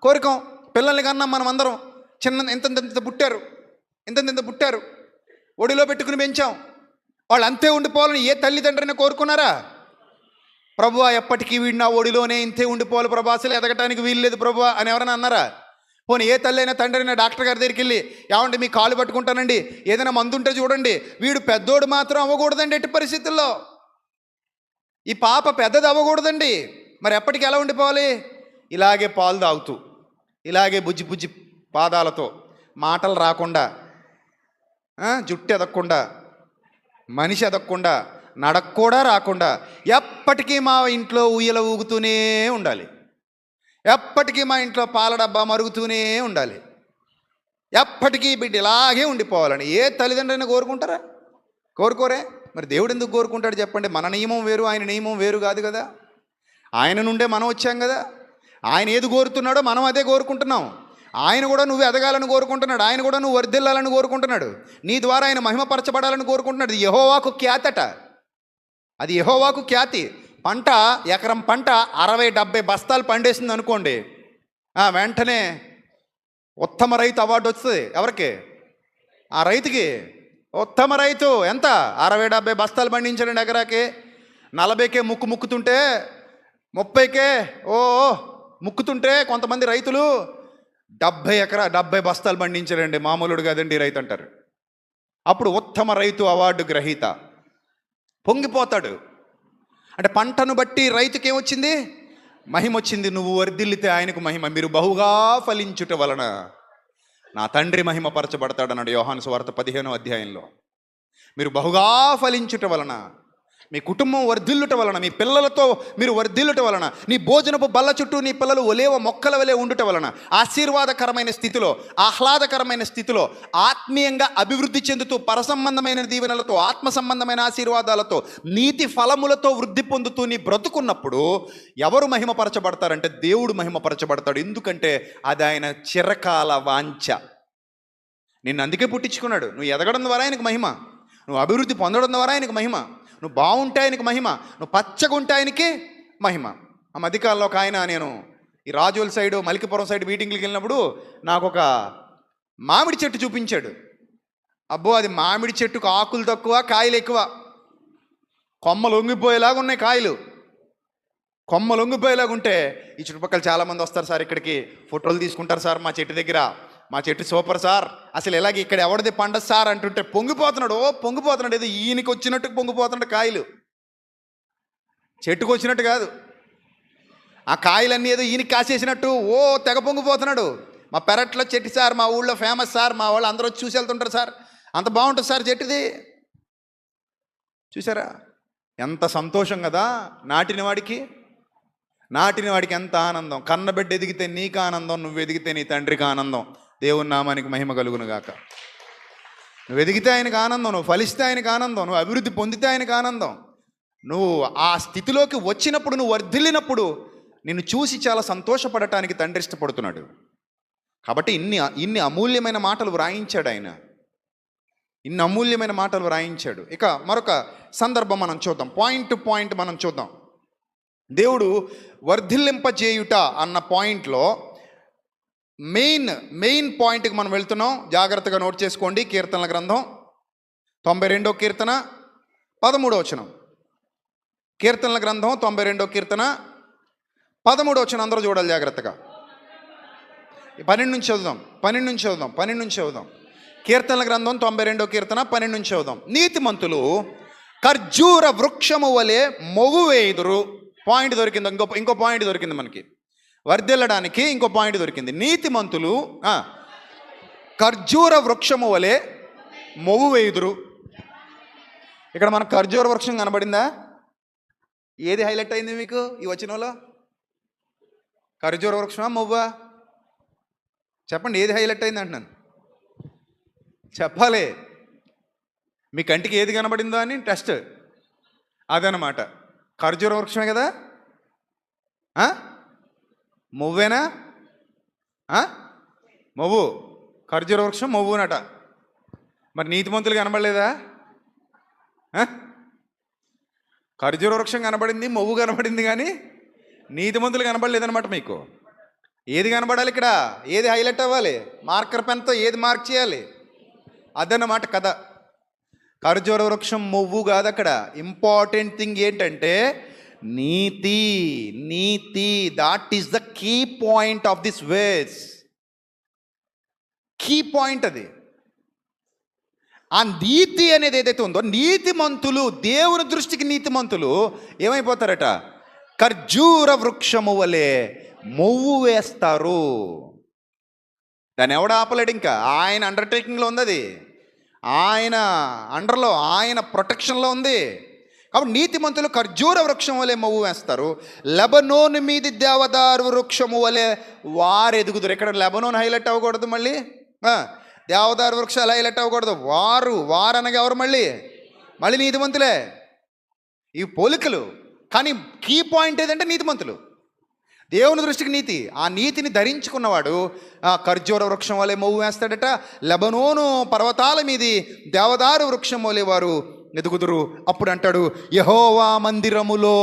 కోరుకోం. పిల్లల్ని కన్నాం మనం అందరం, ఇంత పుట్టారు, ఒడిలో పెట్టుకుని పెంచాం. వాళ్ళు అంతే ఉండిపోవాలని ఏ తల్లిదండ్రిని కోరుకున్నారా? ప్రభువా, ఎప్పటికీ వీడు నా ఒడిలోనే ఇంతే ఉండిపోవాలి ప్రభా, అసలు ఎదగటానికి వీలు లేదు ప్రభువా అని ఎవరైనా అన్నారా? పోనీ ఏ తల్లి అయినా తండ్రి అయినా డాక్టర్ గారి దగ్గరికి వెళ్ళి, ఏమంటే మీ కాలు పట్టుకుంటానండి, ఏదైనా మందు ఉంటే చూడండి, వీడు పెద్దోడు మాత్రం అవ్వకూడదండి ఎట్టి పరిస్థితుల్లో, ఈ పాప పెద్దది అవ్వకూడదండి. మరి ఎప్పటికీ ఎలా ఉండిపోవాలి? ఇలాగే పాలు తాగుతూ, ఇలాగే బుజ్జి పాదాలతో, మాటలు రాకుండా, జుట్టు ఎదగకుండా, మనిషి ఎదగకుండా, నడక కూడా రాకుండా, ఎప్పటికీ మా ఇంట్లో ఉయ్యల ఊగుతూనే ఉండాలి, ఎప్పటికీ మా ఇంట్లో పాల డబ్బా మరుగుతూనే ఉండాలి, ఎప్పటికీ బిడ్డ ఇలాగే ఉండిపోవాలని ఏ తల్లిదండ్రులని కోరుకుంటారా? కోరుకోరే. మరి దేవుడు ఎందుకు కోరుకుంటాడు చెప్పండి? మన నియమం వేరు, ఆయన నియమం వేరు కాదు కదా. ఆయన నుండే మనం వచ్చాం కదా. ఆయన ఏది కోరుతున్నాడో మనం అదే కోరుకుంటున్నాం. ఆయన కూడా నువ్వు ఎదగాలని కోరుకుంటున్నాడు, ఆయన కూడా నువ్వు వర్ధిల్లాలని కోరుకుంటున్నాడు, నీ ద్వారా ఆయన మహిమపరచబడాలని కోరుకుంటున్నాడు. ఇది యెహోవాకు ఖ్యాతట, అది యెహోవాకు ఖ్యాతి. పంట, ఎకరం పంట 60-70 బస్తాలు పండేసింది అనుకోండి, వెంటనే ఉత్తమ రైతు అవార్డు వస్తుంది. ఎవరికి? ఆ రైతుకి. ఉత్తమ రైతు ఎంత? 60-70 బస్తాలు పండించాడండి ఎకరాకి. 40కే ముక్కుతుంటే, 30కే ముక్కుతుంటే కొంతమంది రైతులు 70 బస్తాలు పండించారండి, మామూలుడు కాదండి రైతు అంటారు. అప్పుడు ఉత్తమ రైతు అవార్డు గ్రహీత పొంగిపోతాడు. అంటే పంటను బట్టి రైతుకి ఏమొచ్చింది? మహిమ వచ్చింది. నువ్వు వర్ధిల్లితే ఆయనకు మహిమ. మీరు బహుగా ఫలించుట వలన నా తండ్రి మహిమపరచబడతాడు అన్నాడు యోహాను సువార్త 15వ అధ్యాయంలో. మీరు బహుగా ఫలించుట వలన, మీ కుటుంబం వర్ధిల్లుట వలన, మీ పిల్లలతో మీరు వర్ధిల్లుట వలన, నీ భోజనపు బల్ల చుట్టూ నీ పిల్లలు ఒలేవ మొక్కల వలె ఉండుట వలన ఆశీర్వాదకరమైన స్థితిలో, ఆహ్లాదకరమైన స్థితిలో, ఆత్మీయంగా అభివృద్ధి చెందుతూ, పరసంబంధమైన దీవెనలతో, ఆత్మ సంబంధమైన ఆశీర్వాదాలతో, నీతి ఫలములతో వృద్ధి పొందుతూ నీ బ్రతుకున్నప్పుడు ఎవరు మహిమపరచబడతారంటే దేవుడు మహిమపరచబడతాడు. ఎందుకంటే అది ఆయన చిరకాల వాంఛ. నిన్ను అందుకే పుట్టించుకున్నాడు. నువ్వు ఎదగడం ద్వారా ఆయనకు మహిమ, నువ్వు అభివృద్ధి పొందడం ద్వారా ఆయనకు మహిమ, నువ్వు బాగుంటే ఆయనకు మహిమ, నువ్వు పచ్చగా ఉంటే ఆయనకి మహిమ. ఆ మధ్యకాలంలో ఒక ఆయన, నేను ఈ రాజోల్ సైడు మలికిపురం సైడ్ మీటింగ్కి వెళ్ళినప్పుడు నాకు ఒక మామిడి చెట్టు చూపించాడు. అబ్బో, అది మామిడి చెట్టుకు ఆకులు తక్కువ, కాయలు ఎక్కువ. కొమ్మలు వంగిపోయేలాగా ఉన్నాయి కాయలు. కొమ్మలు వంగిపోయేలాగా ఉంటే ఈ చుట్టుపక్కల చాలామంది వస్తారు సార్, ఇక్కడికి ఫోటోలు తీసుకుంటారు సార్ మా చెట్టు దగ్గర, మా చెట్టు సూపర్ సార్, అసలు ఇలాగే ఇక్కడ ఎవరిది పండదు సార్ అంటుంటే పొంగిపోతున్నాడు. పొంగిపోతున్నాడు, ఏదో ఈయనకి వచ్చినట్టు పొంగిపోతున్నాడు కాయలు. చెట్టుకు వచ్చినట్టు కాదు, ఆ కాయలన్నీ ఏదో ఈయనకి కాసేసినట్టు తెగ పొంగిపోతున్నాడు. మా పెరట్లో చెట్టు సార్, మా ఊళ్ళో ఫేమస్ సార్, మా వాళ్ళు అందరూ చూసి వెళ్తుంటారు సార్, అంత బాగుంటుంది సార్ చెట్టుది. చూసారా ఎంత సంతోషం కదా. నాటిన వాడికి ఎంత ఆనందం. కన్నబిడ్డ ఎదిగితే నీకు ఆనందం, నువ్వు ఎదిగితే నీ తండ్రికి ఆనందం. దేవుని నామానికి మహిమ కలుగును గాక. నువ్వు ఎదిగితే ఆయనకు ఆనందం, నువ్వు ఫలిస్తే ఆయనకు ఆనందం, నువ్వు అభివృద్ధి పొందితే ఆయనకు ఆనందం. నువ్వు ఆ స్థితిలోకి వచ్చినప్పుడు, నువ్వు వర్ధిల్లినప్పుడు నిన్ను చూసి చాలా సంతోషపడటానికి తండ్రి ఇష్టపడుతున్నాడు. కాబట్టి ఇన్ని అమూల్యమైన మాటలు వ్రాయించాడు ఆయన, ఇన్ని అమూల్యమైన మాటలు వ్రాయించాడు. ఇక మరొక సందర్భం మనం చూద్దాం, పాయింట్ టు పాయింట్ మనం చూద్దాం. దేవుడు వర్ధిల్లింపజేయుట అన్న పాయింట్లో మెయిన్ పాయింట్కి మనం వెళ్తున్నాం. జాగ్రత్తగా నోట్ చేసుకోండి. కీర్తనల గ్రంథం 92వ కీర్తన 13వ వచనం. కీర్తనల గ్రంథం 92వ కీర్తన 13వ వచనం అందరూ చూడాలి జాగ్రత్తగా. 12 నుంచి చదువుదాం. కీర్తనల గ్రంథం 92వ కీర్తన 12 నుంచి చదువుదాం. నీతిమంతులు ఖర్జూర వృక్షము వలె మొగువేయుదురు. పాయింట్ దొరికింది, ఇంకో పాయింట్ దొరికింది మనకి వర్ధిల్లడానికి. ఇంకో పాయింట్ దొరికింది. నీతిమంతులు ఖర్జూర వృక్షము వలె మొగువేయుదురు. ఇక్కడ మనకు ఖర్జూర వృక్షం కనబడిందా? ఏది హైలైట్ అయింది మీకు ఈ వచనంలో? ఖర్జూర వృక్షమా, మొవ్వా? చెప్పండి, ఏది హైలైట్ అయింది అంటున్నాను, చెప్పాలి. మీ కంటికి ఏది కనబడిందో అని టెస్ట్. అదనమాట, ఖర్జూర వృక్షమే కదా. మొవ్వేనా? మొవ్వు, ఖర్జూర వృక్షం మొవ్వునట. మరి నీతిమంతులు కనబడలేదా? ఖర్జూర వృక్షం కనబడింది, మొవ్వు కనబడింది, కానీ నీతిమంతులు కనబడలేదనమాట. మీకు ఏది కనబడాలి ఇక్కడ? ఏది హైలైట్ అవ్వాలి? మార్కర్ పెన్తో ఏది మార్క్ చేయాలి? అదన్నమాట కథ. ఖర్జూర వృక్షం మొవ్వు కాదు అక్కడ. ఇంపార్టెంట్ థింగ్ ఏంటంటే నీతి. That is the key point of this ways. Key point అది. ఆ నీతి అనేది ఏదైతే ఉందో, నీతిమంతులు, దేవుని దృష్టికి నీతిమంతులు ఏమైపోతారట? ఖర్జూర వృక్షము వలె మొవ్వు వేస్తారు. దాన్ని ఎవడ ఆపలేడు. ఇంకా ఆయన అండర్టేకింగ్లో ఉంది, అది ఆయన అండర్లో, ఆయన ప్రొటెక్షన్లో ఉంది. కాబట్టి నీతిమంతులు ఖర్జూర వృక్షం వలె మొవ్వు వేస్తారు. లెబనోను మీది దేవదారు వృక్షము వలె వారు ఎదుగుతారు. ఇక్కడ లెబనోన్ హైలైట్ అవ్వకూడదు, మళ్ళీ దేవదారు వృక్షాలు హైలైట్ అవ్వకూడదు. వారు అనగా ఎవరు? మళ్ళీ నీతిమంతులే. ఈ పోలికలు, కానీ కీ పాయింట్ ఏదంటే నీతిమంతులు, దేవుని దృష్టికి నీతి. ఆ నీతిని ధరించుకున్నవాడు ఖర్జూర వృక్షం వలె మొవ్వు వేస్తాడట. లెబనోను పర్వతాల మీది దేవదారు వృక్షం వలె వారు ఎదుగుదురు. అప్పుడు అంటాడు, యెహోవా మందిరములో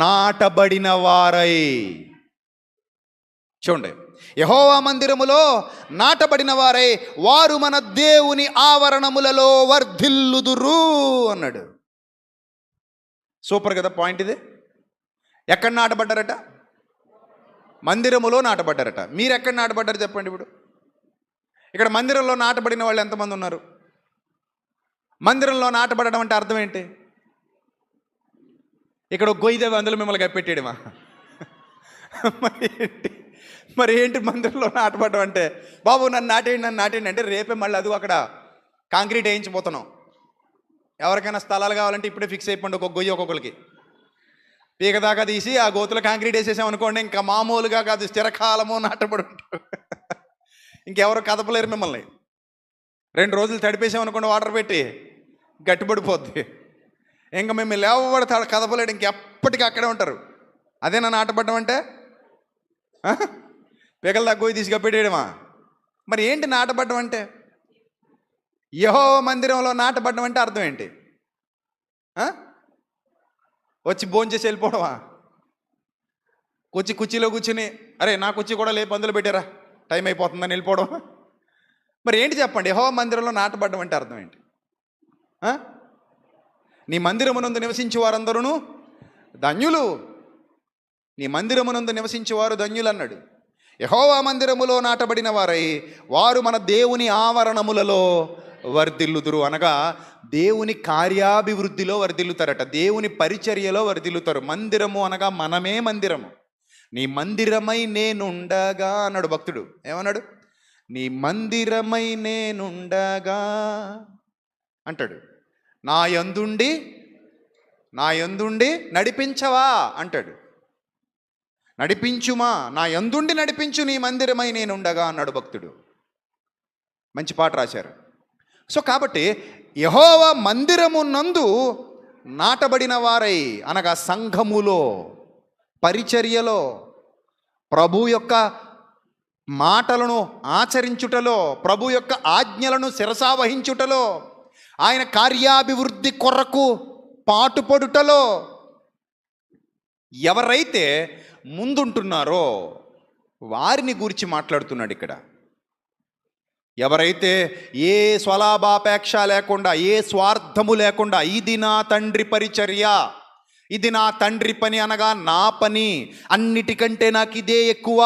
నాటబడిన వారై. చూడండి, యెహోవా మందిరములో నాటబడిన వారై వారు మన దేవుని ఆవరణములలో వర్ధిల్లుదురు అన్నాడు. సూపర్ కదా పాయింట్ ఇది. ఎక్కడ నాటబడ్డారట? మందిరములో నాటబడ్డారట. మీరు ఎక్కడ నాటబడ్డారు చెప్పండి. ఇప్పుడు ఇక్కడ మందిరంలో నాటబడిన వాళ్ళు ఎంతమంది ఉన్నారు? మందిరంలో నాటబడడం అంటే అర్థం ఏంటి? ఇక్కడ గొయ్యిదేవి అందులో మిమ్మల్ని కప్పెట్టేయడమా? మరి ఏంటి మందిరంలో నాటబడడం అంటే? బాబు నన్ను నాటేయండి అంటే రేపే మళ్ళీ అది అక్కడ కాంక్రీట్ వేయించిపోతున్నాం. ఎవరికైనా స్థలాలు కావాలంటే ఇప్పుడే ఫిక్స్ అయిపోండి, ఒక్కొక్క గొయ్యి ఒక్కొక్కరికి పీక దాకా తీసి ఆ గోతులో కాంక్రీట్ వేసేసామనుకోండి, ఇంకా మామూలుగా కాదు, స్థిరకాలము నాటబడి ఉంటారు. ఇంకెవరు కదపలేరు మిమ్మల్ని. 2 రోజులు తడిపేసామనుకోండి వాటర్ పెట్టి, గట్టిపడిపోద్ది. ఇంకా మిమ్మల్ని ఎవరు కదపలేడు, ఇంకెప్పటికీ అక్కడే ఉంటారు. అదేనా నాటబడ్డం అంటే? పీకల దాకా పోయి తీసుకెట్టేయడమా? మరి ఏంటి నాటబడ్డం అంటే? యెహోవా మందిరంలో నాటబడ్డం అంటే అర్థం ఏంటి? ఆ? వచ్చి భోంచేసి వెళ్ళిపోవడమా? కుర్చీలో కూర్చుని అరే నా కుర్చీ కూడా లేపు అందులో పెట్టారా టైం అయిపోతుందని వెళ్ళిపోవడం? మరి ఏంటి చెప్పండి, యెహోవా మందిరంలో నాటబడ్డం అంటే అర్థం ఏంటి? ఆ? నీ మందిరమునందు నివసించే వారందరూ ధన్యులు, నీ మందిరమునందు నివసించేవారు ధన్యులు అన్నాడు. యెహోవా మందిరములో నాటబడిన వారై వారు మన దేవుని ఆవరణములలో వర్ధిల్లుదురు. అనగా దేవుని కార్యాభివృద్ధిలో వర్ధిల్లుతారట, దేవుని పరిచర్యలో వర్ధిల్లుతారు. మందిరము అనగా మనమే మందిరము. నీ మందిరమై నేనుండగా అన్నాడు భక్తుడు. ఏమన్నాడు? నీ మందిరమై నేనుండగా అంటాడు. నా యందుండి నడిపించవా అంటాడు. నడిపించుమా, నా యందుండి నడిపించు నీ మందిరమై నేనుండగా అన్నాడు భక్తుడు. మంచి పాట రాశారు. సో కాబట్టి యెహోవా మందిరమునందు నాటబడిన వారై అనగా సంఘములో, పరిచర్యలో, ప్రభు యొక్క మాటలను ఆచరించుటలో, ప్రభు యొక్క ఆజ్ఞలను శిరసావహించుటలో, ఆయన కార్యాభివృద్ధి కొరకు పాటుపడుటలో ఎవరైతే ముందుంటున్నారో వారిని గురించి మాట్లాడుతున్నాడు ఇక్కడ. ఎవరైతే ఏ స్వలాభాపేక్ష లేకుండా, ఏ స్వార్థము లేకుండా, ఇది నా తండ్రి పరిచర్య, ఇది నా తండ్రి పని అనగా నా పని, అన్నిటికంటే నాకు ఇదే ఎక్కువ,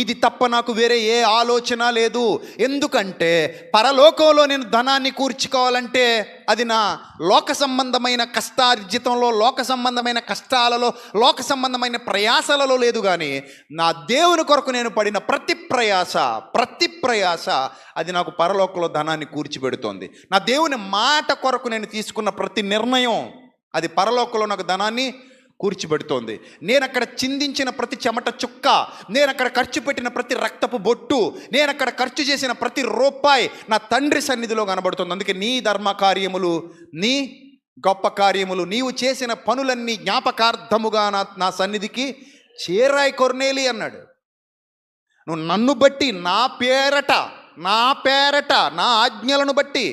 ఇది తప్ప నాకు వేరే ఏ ఆలోచన లేదు. ఎందుకంటే పరలోకంలో నేను ధనాన్ని కూర్చుకోవాలంటే అది నా లోక సంబంధమైన కష్టార్జితంలో, లోక సంబంధమైన కష్టాలలో, లోక సంబంధమైన ప్రయాసలలో లేదు. కానీ నా దేవుని కొరకు నేను పడిన ప్రతి ప్రయాస అది నాకు పరలోకంలో ధనాన్ని కూర్చిపెడుతోంది. నా దేవుని మాట కొరకు నేను తీసుకున్న ప్రతి నిర్ణయం అది పరలోకంలో నాకు ధనాన్ని కూర్చిపెడుతోంది. నేను అక్కడ చిందించిన ప్రతి చెమట చుక్క, నేను అక్కడ ఖర్చు పెట్టిన ప్రతి రక్తపు బొట్టు, నేను అక్కడ ఖర్చు చేసిన ప్రతి రూపాయి నా తండ్రి సన్నిధిలో కనబడుతుంది. అందుకే నీ ధర్మ కార్యములు, నీ గొప్ప కార్యములు, నీవు చేసిన పనులన్నీ జ్ఞాపకార్థముగా నా సన్నిధికి చేరాయి కొర్నేలి అన్నాడు. నువ్వు నన్ను బట్టి, నా పేరట, నా ఆజ్ఞలను బట్టి,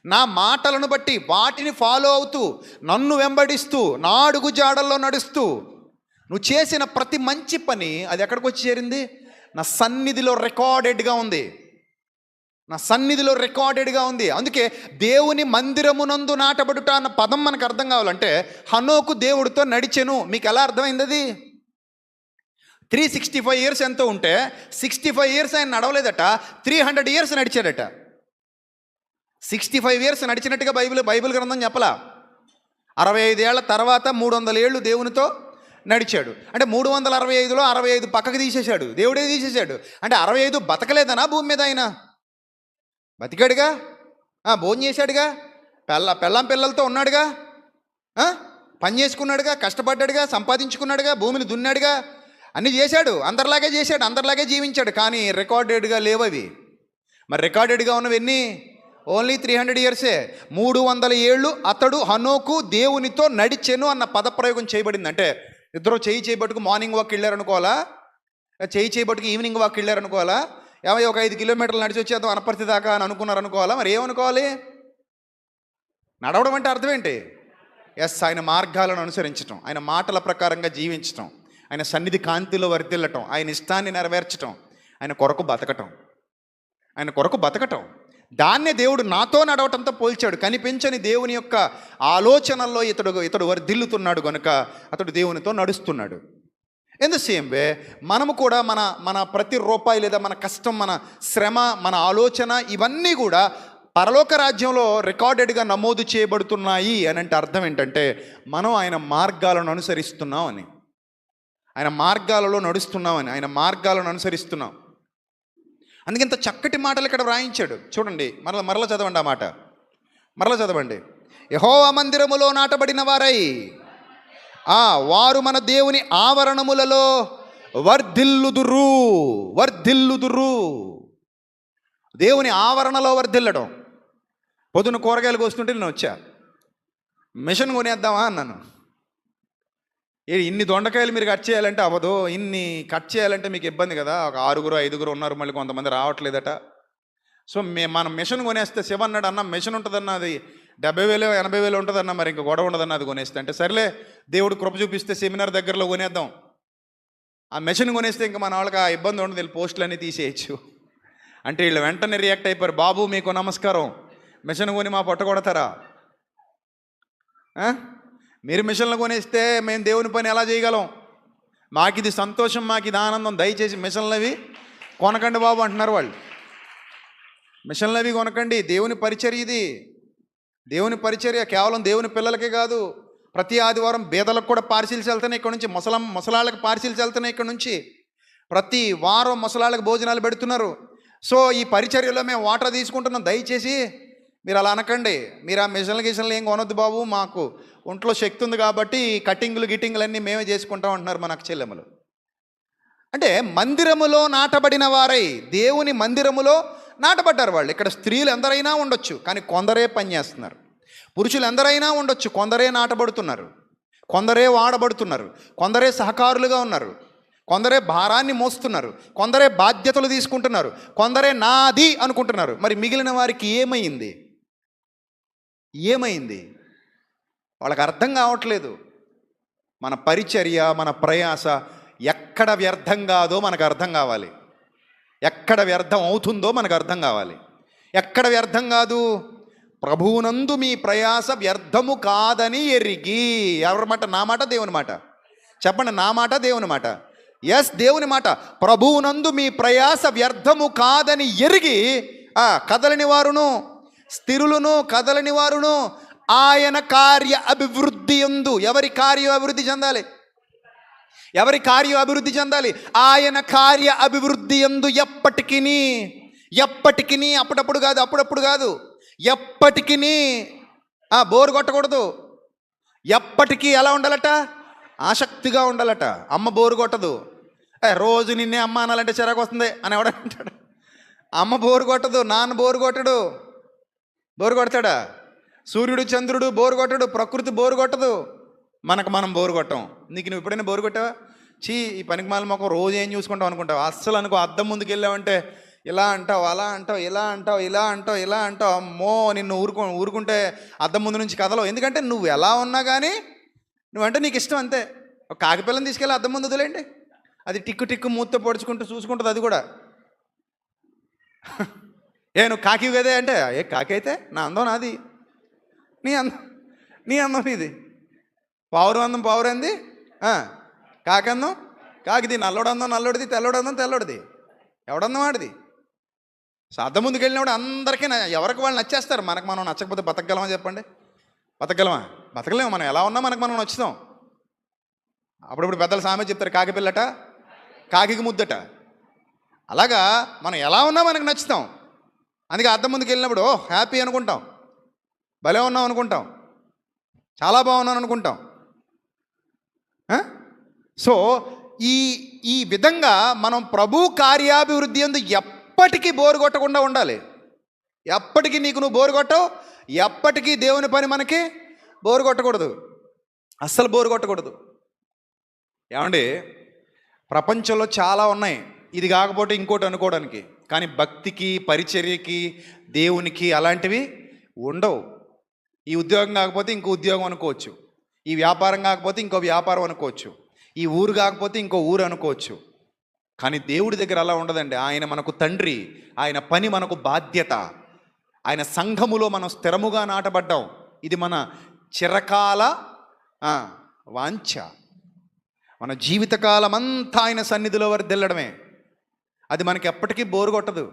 నా మాటలను బట్టి, వాటిని ఫాలో అవుతూ, నన్ను వెంబడిస్తూ, నా అడుగు జాడల్లో నడుస్తూ నువ్వు చేసిన ప్రతి మంచి పని అది ఎక్కడికి వచ్చి చేరింది? నా సన్నిధిలో రికార్డెడ్గా ఉంది. అందుకే దేవుని మందిరమునందు నాటబడుట అన్న పదం మనకు అర్థం కావాలంటే హనోకు దేవుడితో నడిచెను. మీకు ఎలా అర్థమైంది? అది 365 ఇయర్స్ ఎంతో ఉంటే 65 ఇయర్స్ ఆయన నడవలేదట, 300 ఇయర్స్ నడిచాడట. 65 ఇయర్స్ నడిచినట్టుగా బైబిల్ గ్రంథం చెప్పలా. 65 ఏళ్ల తర్వాత 300 ఏళ్ళు దేవునితో నడిచాడు. అంటే 365లో 65 పక్కకు తీసేశాడు, దేవుడే తీసేశాడు. అంటే 65 బతకలేదనా భూమి మీద? ఆయన బతికాడుగా, భోజనం చేశాడుగా, పెళ్ళాం పిల్లలతో ఉన్నాడుగా, పని చేసుకున్నాడుగా, కష్టపడ్డాడుగా, సంపాదించుకున్నాడుగా, భూమిని దున్నాడుగా, అన్నీ చేశాడు. అందరిలాగే జీవించాడు. కానీ రికార్డెడ్గా లేవు అవి. మరి రికార్డెడ్గా ఉన్నవి ఎన్ని? ఓన్లీ 300 ఇయర్సే. 300 ఏళ్ళు అతడు హనోకు దేవునితో నడిచెను అన్న పదప్రయోగం చేయబడింది. అంటే ఇద్దరు చేయబట్టుకు మార్నింగ్ వాక్ వెళ్ళారనుకోవాలా, చేయబట్టుకు ఈవినింగ్ వాక్ వెళ్ళారనుకోవాలా, ఒక 5 కిలోమీటర్లు నడిచి వచ్చేద్దాం అనపర్తి దాకా అని అనుకున్నారనుకోవాలా? మరి ఏమనుకోవాలి? నడవడం అంటే అర్థం ఏంటి? ఆయన మార్గాలను అనుసరించటం, ఆయన మాటల ప్రకారంగా జీవించటం, ఆయన సన్నిధి కాంతిలో వర్ధిల్లటం, ఆయన ఇష్టాన్ని నెరవేర్చటం, ఆయన కొరకు బతకటం. దాన్నే దేవుడు నాతో నడవటంతో పోల్చాడు. కనిపించని దేవుని యొక్క ఆలోచనల్లో ఇతడు వర్ధిల్లుతున్నాడు గనుక అతడు దేవునితో నడుస్తున్నాడు. ఇన్ ద సేమ్ వే మనము కూడా మన ప్రతి రూపాయి, లేదా మన కష్టం, మన శ్రమ, మన ఆలోచన, ఇవన్నీ కూడా పరలోక రాజ్యంలో రికార్డెడ్గా నమోదు చేయబడుతున్నాయి అని అంటే అర్థం ఏంటంటే మనం ఆయన మార్గాలను అనుసరిస్తున్నామని, ఆయన మార్గాలలో నడుస్తున్నామని, ఆయన మార్గాలను అనుసరిస్తున్నాం. అందుకే ఇంత చక్కటి మాటలు ఇక్కడ వ్రాయించాడు. చూడండి, మరల చదవండి, ఆ మాట మరల చదవండి. యెహోవా మందిరములో నాటబడిన వారై వారు మన దేవుని ఆవరణములలో వర్ధిల్లుదురు. దేవుని ఆవరణలో వర్ధిల్లడం. పొద్దున కూరగాయలు కోస్తుంటే నేను వచ్చా, మిషన్ కొనేద్దామా అన్నాను. ఇన్ని దొండకాయలు మీరు కట్ చేయాలంటే అవ్వదు, ఇన్ని కట్ చేయాలంటే మీకు ఇబ్బంది కదా, ఒక 6 5 ఉన్నారు, మళ్ళీ కొంతమంది రావట్లేదట, సో మనం మిషన్ కొనేస్తే శివ అన్నాడు, అన్న మిషన్ ఉంటుందన్న, అది 70,000 80,000 ఉంటుందన్న, మరి ఇంకా గొడవ ఉండదన్న అది కొనేస్తే. అంటే సరేలే దేవుడు కృప చూపిస్తే సెమినార్ దగ్గరలో కొనేద్దాం. ఆ మిషన్ కొనేస్తే ఇంకా మన వాళ్ళకి ఆ ఇబ్బంది ఉండదు, వీళ్ళు పోస్టులన్నీ తీసేయచ్చు. అంటే వీళ్ళు వెంటనే రియాక్ట్ అయిపోయారు, బాబు మీకు నమస్కారం, మిషన్ కొని మా పొట్ట కొడతారా? మీరు మిషన్లు కొనేస్తే మేము దేవుని పని ఎలా చేయగలం? మాకు ఇది సంతోషం, మాకు ఇది ఆనందం, దయచేసి మిషన్లు అవి కొనకండి బాబు అంటున్నారు వాళ్ళు. మిషన్లు అవి కొనకండి, దేవుని పరిచర్య ఇది. దేవుని పరిచర్య కేవలం దేవుని పిల్లలకే కాదు, ప్రతి ఆదివారం బేదలకు కూడా పార్సిల్స్ వెళ్తున్నాయి ఇక్కడ నుంచి, ముసలాళ్ళకి పార్సిల్స్ వెళ్తున్నాయి ఇక్కడ నుంచి, ప్రతి వారం ముసలాళ్ళకి భోజనాలు పెడుతున్నారు. సో ఈ పరిచర్యలో మేము వాటర్ తీసుకుంటున్నాం, దయచేసి మీరు అలా అనకండి. మీరు ఆ మిషన్లు ఏం కొనొద్దు బాబు, మాకు ఒంట్లో శక్తి ఉంది కాబట్టి గిట్టింగులు అన్నీ మేమే చేసుకుంటాం అంటున్నారు మన చెల్లెమ్మలు. అంటే మందిరములో నాటబడిన వారై, దేవుని మందిరములో నాటబడ్డారు వాళ్ళు. ఇక్కడ స్త్రీలు ఎందరైనా ఉండొచ్చు, కానీ కొందరే పనిచేస్తున్నారు. పురుషులు ఎందరైనా ఉండొచ్చు, కొందరే నాటబడుతున్నారు, కొందరే వాడబడుతున్నారు, కొందరే సహకారులుగా ఉన్నారు, కొందరే భారాన్ని మోస్తున్నారు, కొందరే బాధ్యతలు తీసుకుంటున్నారు, కొందరే నాది అనుకుంటున్నారు. మరి మిగిలిన వారికి ఏమైంది? వాళ్ళకి అర్థం కావట్లేదు. మన పరిచర్య, మన ప్రయాస ఎక్కడ వ్యర్థం కాదో మనకు అర్థం కావాలి, ఎక్కడ వ్యర్థం అవుతుందో మనకు అర్థం కావాలి. ఎక్కడ వ్యర్థం కాదు? ప్రభువునందు మీ ప్రయాస వ్యర్థము కాదని ఎరిగి. ఎవరి మాట? నా మాట, దేవుని మాట? చెప్పండి, నా మాట, దేవుని మాట? ఎస్, దేవుని మాట. ప్రభువునందు మీ ప్రయాస వ్యర్థము కాదని ఎరిగి, కదలని వారును స్థిరులను కదలని వారును ఆయన కార్య అభివృద్ధి యందు. ఎవరి కార్యం అభివృద్ధి చెందాలి? ఎవరి కార్యం అభివృద్ధి చెందాలి? ఆయన కార్య అభివృద్ధి యందు ఎప్పటికిని, అప్పుడప్పుడు కాదు, ఎప్పటికిని బోరు కొట్టకూడదు. ఎప్పటికీ ఎలా ఉండాలట? ఆసక్తిగా ఉండాలట. అమ్మ బోరు కొట్టదు. రోజు నిన్నే అమ్మ అనాలంటే చిరాకు వస్తుంది అని ఎవడంటాడు? అమ్మ బోరు కొట్టదు, నాన్న బోరు కొట్టడు. బోరు కొడతాడా? సూర్యుడు చంద్రుడు బోరు కొట్టడు, ప్రకృతి బోరు కొట్టదు, మనం బోరు కొట్టాం. నువ్వు ఎప్పుడైనా బోరు కొట్టావా? ఈ పనికి మాల మొక్క రోజు ఏం చూసుకుంటావు అనుకుంటావు? అస్సలు అనుకో. అద్దం ముందుకు వెళ్ళావంటే ఇలా అంటావు, అలా అంటావు, ఇలా అంటావు. అమ్మో, నిన్ను ఊరుకుంటే అద్దం ముందు నుంచి కదలవు. ఎందుకంటే నువ్వు ఎలా ఉన్నా కానీ నువ్వంటే నీకు ఇష్టం, అంతే. ఒక కాకిపిల్లని తీసుకెళ్ళి అద్దం ముందు వదిలేండి, అది టిక్కు మూత్తో పొడుచుకుంటూ చూసుకుంటుంది. అది కూడా నువ్వు కాకి కదే అంటే, కాకి అయితే నా అందం నాది, నీ అందం నీది. పావురంది, కాకందం కాకిది, నల్లోడందం నల్లోడిది, తెల్లోడందం తెల్లోడిది. ఎవడందం వాడిది. అద్దం ముందుకు వెళ్ళినప్పుడు అందరికీ ఎవరికి వాళ్ళు నచ్చేస్తారు. మనం నచ్చకపోతే బతకగలమా? చెప్పండి, బతకలేము. మనం ఎలా ఉన్నా మనం నచ్చుతాం. అప్పుడప్పుడు పెద్దల సామెత చెప్తారు, కాకి పిల్లట కాకికి ముద్దట. అలాగా మనం ఎలా ఉన్నా మనకు నచ్చుతాం. అందుకే అద్దం ముందుకు వెళ్ళినప్పుడు హ్యాపీ అనుకుంటాం, భలే ఉన్నాం అనుకుంటాం, చాలా బాగున్నాను అనుకుంటాం. సో ఈ విధంగా మనం ప్రభు కార్యాభివృద్ధి యందు ఎప్పటికీ బోరు కొట్టకుండా ఉండాలి. ఎప్పటికీ నువ్వు బోరు కొట్టవు, ఎప్పటికీ దేవుని పని మనకి బోరు కొట్టకూడదు, అస్సలు బోరు కొట్టకూడదు. ఏమండి, ప్రపంచంలో చాలా ఉన్నాయి, ఇది కాకపోతే ఇంకోటి అనుకోవడానికి. కానీ భక్తికి, పరిచర్యకి, దేవునికి అలాంటివి ఉండవు. ఈ ఉద్యోగం కాకపోతే ఇంకో ఉద్యోగం అనుకోవచ్చు, ఈ వ్యాపారం కాకపోతే ఇంకో వ్యాపారం అనుకోవచ్చు, ఈ ఊరు కాకపోతే ఇంకో ఊరు అనుకోవచ్చు. కానీ దేవుడి దగ్గర అలా ఉండదండి. ఆయన మనకు తండ్రి, ఆయన పని మనకు బాధ్యత, ఆయన సంఘములో మనం స్థిరముగా నాటబడ్డాం. ఇది మన చిరకాల వాంఛ. మన జీవితకాలం అంతా ఆయన సన్నిధిలో వర్ధిల్లడమే. అది మనకి ఎప్పటికీ బోరు కొట్టదు.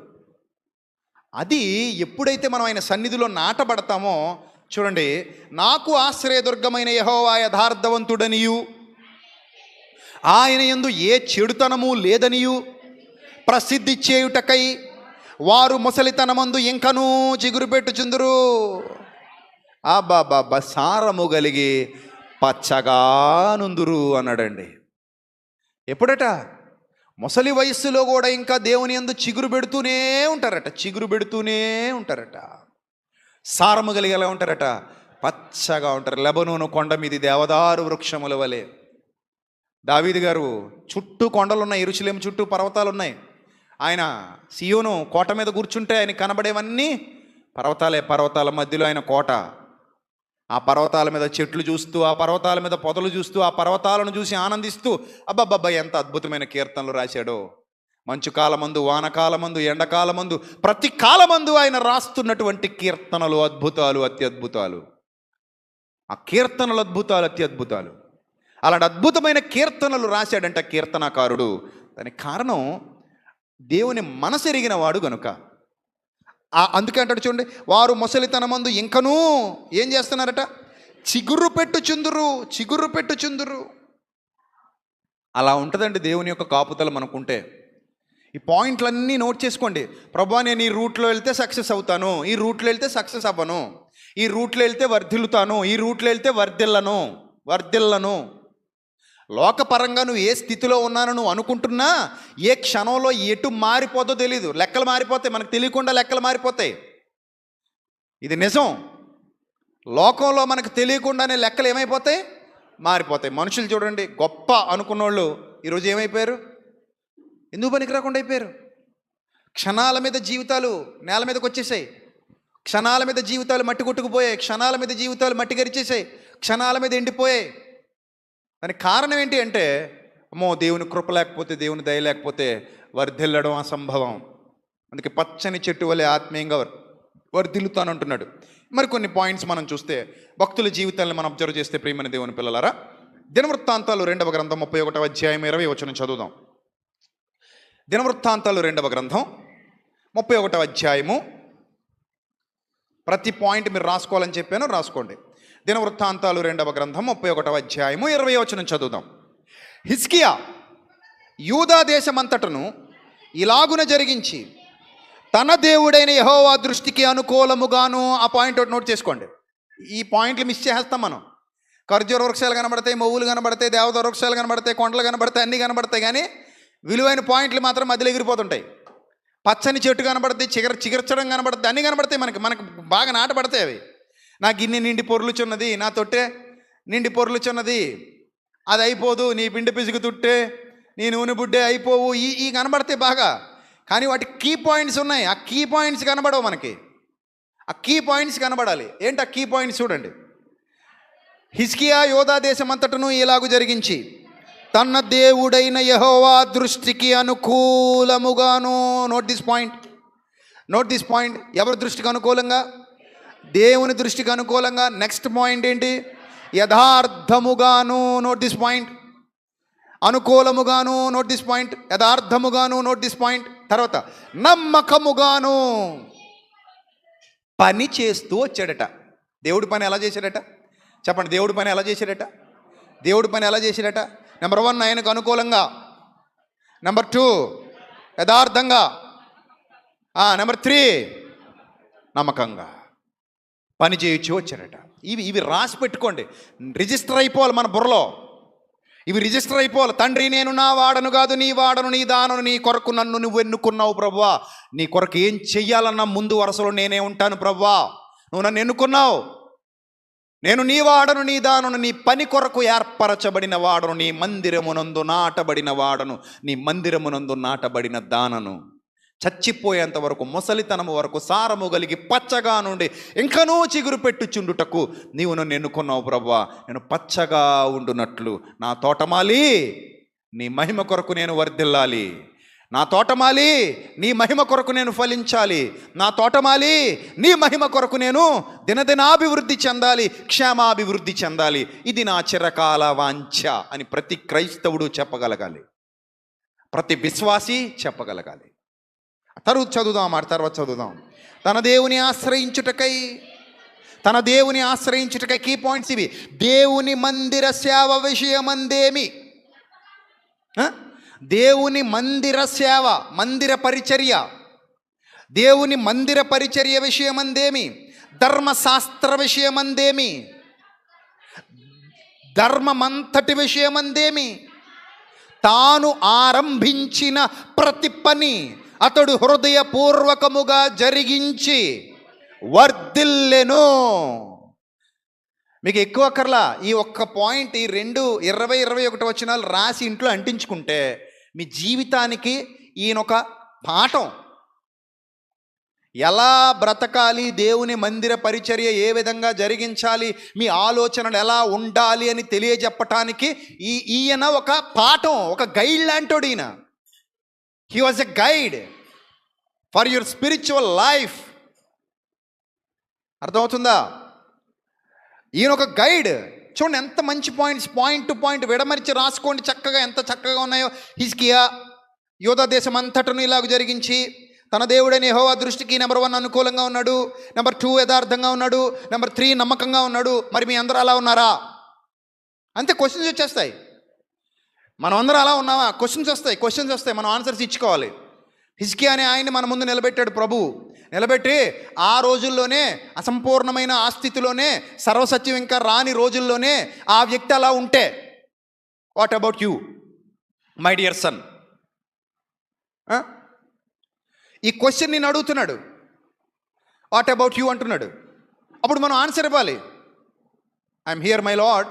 అది ఎప్పుడైతే మనం ఆయన సన్నిధిలో నాటబడతామో, చూడండి, నాకు ఆశ్రయదుర్గమైన యెహోవా యథార్థవంతుడనియు ఆయన యందు ఏ చెడుతనము లేదనియు ప్రసిద్ధి చేయుటకై వారు ముసలితనమందు ఇంకనూ చిగురు పెట్టుచుందురు. బాబా సారము కలిగి పచ్చగా నుందురు అన్నాడండి. ఎప్పుడట? ముసలి వయస్సులో కూడా ఇంకా దేవుని యందు చిగురు పెడుతూనే ఉంటారట. సారము కలిగి ఎలా ఉంటారట? పచ్చగా ఉంటారు. లెబనోను కొండ మీది దేవదారు వృక్షముల వలె. దావీదు గారు చుట్టూ కొండలు ఉన్నాయి, యెరూషలేము చుట్టూ పర్వతాలు ఉన్నాయి. ఆయన సియోను కోట మీద కూర్చుంటే ఆయన కనబడేవన్నీ పర్వతాలే, పర్వతాల మధ్యలో ఆయన కోట. ఆ పర్వతాల మీద చెట్లు చూస్తూ, ఆ పర్వతాల మీద పొదలు చూస్తూ, ఆ పర్వతాలను చూసి ఆనందిస్తూ, అబ్బబ్బబ్బా ఎంత అద్భుతమైన కీర్తనలు రాశాడో. మంచు కాలమందు, వానకాలమందు, ఎండకాలమందు, ప్రతి కాలమందు ఆయన రాస్తున్నటువంటి కీర్తనలు అద్భుతాలు, అత్యద్భుతాలు. ఆ కీర్తనలు అద్భుతాలు, అత్యద్భుతాలు. అలాంటి అద్భుతమైన కీర్తనలు రాశాడంట కీర్తనాకారుడు. దానికి కారణం దేవుని మనసు ఎరిగిన వాడు గనుక. అందుకే అంటాడు చూడండి, వారు ముసలితనమందు ఇంకనూ ఏం చేస్తున్నారట? చిగురు పెట్టుచుందురు, చిగురు పెట్టుచుందురు. అలా ఉంటుందండి దేవుని యొక్క కాపుదల మనకుంటే. ఈ పాయింట్లన్నీ నోట్ చేసుకోండి. ప్రభువా నేను ఈ రూట్లో వెళ్తే సక్సెస్ అవుతాను, ఈ రూట్లో వెళ్తే సక్సెస్ అవ్వను, ఈ రూట్లో వెళ్తే వర్ధిల్లుతాను, ఈ రూట్లో వెళ్తే వర్ధిల్లను. లోకపరంగా నువ్వు ఏ స్థితిలో ఉన్నానో నువ్వు అనుకుంటున్నా, ఏ క్షణంలో ఎటు మారిపోతో తెలీదు. లెక్కలు మారిపోతాయి, మనకు తెలియకుండా లెక్కలు మారిపోతాయి. ఇది నిజం. లోకంలో మనకు తెలియకుండానే లెక్కలు ఏమైపోతాయి? మారిపోతాయి. మనుషులు చూడండి, గొప్ప అనుకున్నోళ్ళు ఈరోజు ఏమైపోయారు? ఎందుకు పనికి రాకుండా అయిపోయారు? క్షణాల మీద జీవితాలు నేల మీదకి వచ్చేసాయి, క్షణాల మీద జీవితాలు మట్టి కొట్టుకుపోయాయి, క్షణాల మీద జీవితాలు మట్టి గరిచేసాయి, క్షణాల మీద ఎండిపోయాయి. దానికి కారణం ఏంటి అంటే, అమ్మో దేవుని కృప లేకపోతే, దేవుని దయ లేకపోతే వర్ధిల్లడం అసంభవం. అందుకే పచ్చని చెట్టు వలె ఆత్మీయంగా వర్ధిల్లుతానంటున్నాడు. మరి కొన్ని పాయింట్స్ మనం చూస్తే, భక్తుల జీవితాలను మనం అబ్జర్వ్ చేస్తే ప్రియమైన దేవుని పిల్లలారా, దినవృత్తాంతాలు 2వ గ్రంథం 31వ అధ్యాయం 20వ వచనం చదువుదాం. దినవృత్తాంతాలు 2వ గ్రంథం 31వ అధ్యాయము. ప్రతి పాయింట్ మీరు రాసుకోవాలని చెప్పాను, రాసుకోండి. దినవృత్తాంతాలు 2వ గ్రంథం 31వ అధ్యాయము 20వ వచనం చదువుదాం. హిజ్కియా యూదా దేశమంతటను ఇలాగున జరిగించి తన దేవుడైన యెహోవా దృష్టికి అనుకూలముగాను. ఆ పాయింట్ ఒకటి నోట్ చేసుకోండి. ఈ పాయింట్లు మిస్ చేస్తాం మనం. ఖర్జూర వృక్షాలు కనబడతాయి, మొవ్వులు కనబడతాయి, దేవదారు వృక్షాలు కనబడతాయి, కొండలు కనబడతాయి, అన్నీ కనబడతాయి, కానీ విలువైన పాయింట్లు మాత్రం మధ్యలో ఎగిరిపోతుంటాయి. పచ్చని చెట్టు కనబడతాయి, చిగర్చడం కనబడుతుంది, అన్నీ కనబడతాయి, మనకు బాగా నాటపడతాయి అవి. నా గిన్నె నిండి పొర్లుచున్నది, నా తొట్టె నిండి పొర్లుచున్నది, అది అయిపోదు, నీ పిండి పిసుగు తుట్టే, నీ నూనె బుడ్డే అయిపోవు, ఈ కనబడతాయి బాగా. కానీ వాటి కీ పాయింట్స్ ఉన్నాయి. ఆ కీ పాయింట్స్ కనబడవు మనకి. ఆ కీ పాయింట్స్ కనబడాలి. ఏంటి ఆ కీ పాయింట్స్ చూడండి. హిజ్కియా యూదా దేశమంతటను ఇలాగు జరిగించి తన దేవుడైన యెహోవా దృష్టికి అనుకూలముగాను. Note this point. ఎవరి దృష్టికి అనుకూలంగా? దేవుని దృష్టికి అనుకూలంగా. నెక్స్ట్ పాయింట్ ఏంటి? యథార్థముగాను. Note this point. అనుకూలముగాను. Note this point. యథార్థముగాను. Note this point. తర్వాత నమ్మకముగాను పని చేస్తూ వచ్చాడట. దేవుడి పని ఎలా చేశాడట? చెప్పండి, దేవుడి పని ఎలా చేశాడట? నెంబర్ 1 ఆయనకు అనుకూలంగా, నెంబర్ 2 యథార్థంగా, నెంబర్ 3 నమ్మకంగా పని చేయొచ్చు వచ్చారట. ఇవి రాసి పెట్టుకోండి, రిజిస్టర్ అయిపోవాలి మన బుర్రలో. ఇవి రిజిస్టర్ అయిపోవాలి. తండ్రి, నేను నా వాడను కాదు, నీ వాడను, నీ దానను, నీ కొరకు నన్ను నువ్వు ఎన్నుకున్నావు ప్రభువా. నీ కొరకు ఏం చెయ్యాలన్నా ముందు వరుసలో నేనే ఉంటాను ప్రభువా. నువ్వు నన్ను ఎన్నుకున్నావు, నేను నీ వాడను, నీ దానను, నీ పని కొరకు ఏర్పరచబడిన వాడను, నీ మందిరమునందు నాటబడిన దానను. చచ్చిపోయేంత వరకు, ముసలితనము వరకు సారము కలిగి పచ్చగా నుండి ఇంకనూ చిగురు పెట్టుచుండుటకు నీవు నన్ను ఎన్నుకున్నావు ప్రభువా. నేను పచ్చగా ఉండునట్లు నా తోటమాలి నీ మహిమ కొరకు నేను వర్ధిల్లాలి. నా తోటమాలి నీ మహిమ కొరకు నేను ఫలించాలి. నా తోటమాలి నీ మహిమ కొరకు నేను దినదినాభివృద్ధి చెందాలి, క్షేమాభివృద్ధి చెందాలి. ఇది నా చిరకాల వాంఛ అని ప్రతి క్రైస్తవుడు చెప్పగలగాలి, ప్రతి విశ్వాసి చెప్పగలగాలి. తర్వాత చదువుదాం. తన దేవుని ఆశ్రయించుటకై కీ పాయింట్స్ ఇవి. దేవుని మందిర సేవ విషయమందేమి, దేవుని మందిర సేవ, మందిర పరిచర్య, దేవుని మందిర పరిచర్య విషయమందేమి, ధర్మశాస్త్ర విషయమందేమి, ధర్మమంతటి విషయమందేమి, తాను ఆరంభించిన ప్రతి పని అతడు హృదయపూర్వకముగా జరిగించి వర్ధిల్లెను. మీకు ఎక్కువ అక్కర్లా, ఈ ఒక్క పాయింట్, ఈ 20-21 వచనాలు రాసి ఇంట్లో అంటించుకుంటే మీ జీవితానికి ఈయనొక పాఠం. ఎలా బ్రతకాలి, దేవుని మందిర పరిచర్య ఏ విధంగా జరిగించాలి, మీ ఆలోచనలు ఎలా ఉండాలి అని తెలియజెప్పటానికి ఈయన ఒక పాఠం, ఒక గైడ్ లాంటోడు ఈయన. He was a guide for your spiritual life. అర్థమవుతుందా? ఈయన ఒక గైడ్. చూడండి ఎంత మంచి పాయింట్స్, పాయింట్ టు పాయింట్ విడమరిచి రాసుకోండి చక్కగా, ఎంత చక్కగా ఉన్నాయో. హిజ్కియా యూదా దేశం అంతటను ఇలాగ జరిగించి తన దేవుడైన యెహోవా దృష్టికి నెంబర్ 1 అనుకూలంగా ఉన్నాడు, నెంబర్ 2 యథార్థంగా ఉన్నాడు, నెంబర్ 3 నమ్మకంగా ఉన్నాడు. మరి మీ అందరూ అలా ఉన్నారా? అంతే, క్వశ్చన్స్ వచ్చేస్తాయి. మనం అందరూ అలా ఉన్నావా? క్వశ్చన్స్ వస్తాయి, మనం ఆన్సర్స్ ఇచ్చుకోవాలి. హిజ్కియా అనే ఆయన్ని మన ముందు నిలబెట్టాడు ప్రభు. నిలబెట్టి ఆ రోజుల్లోనే, అసంపూర్ణమైన ఆ స్థితిలోనే, సర్వసత్యం ఇంకా రాని రోజుల్లోనే ఆ వ్యక్తి అలా ఉంటే, what about you my dear son? ఈ క్వశ్చన్ నేను అడుగుతున్నాడు, వాట్ అబౌట్ యూ అంటున్నాడు. అప్పుడు మనం ఆన్సర్ ఇవ్వాలి. ఐఎమ్ హియర్ మై లార్డ్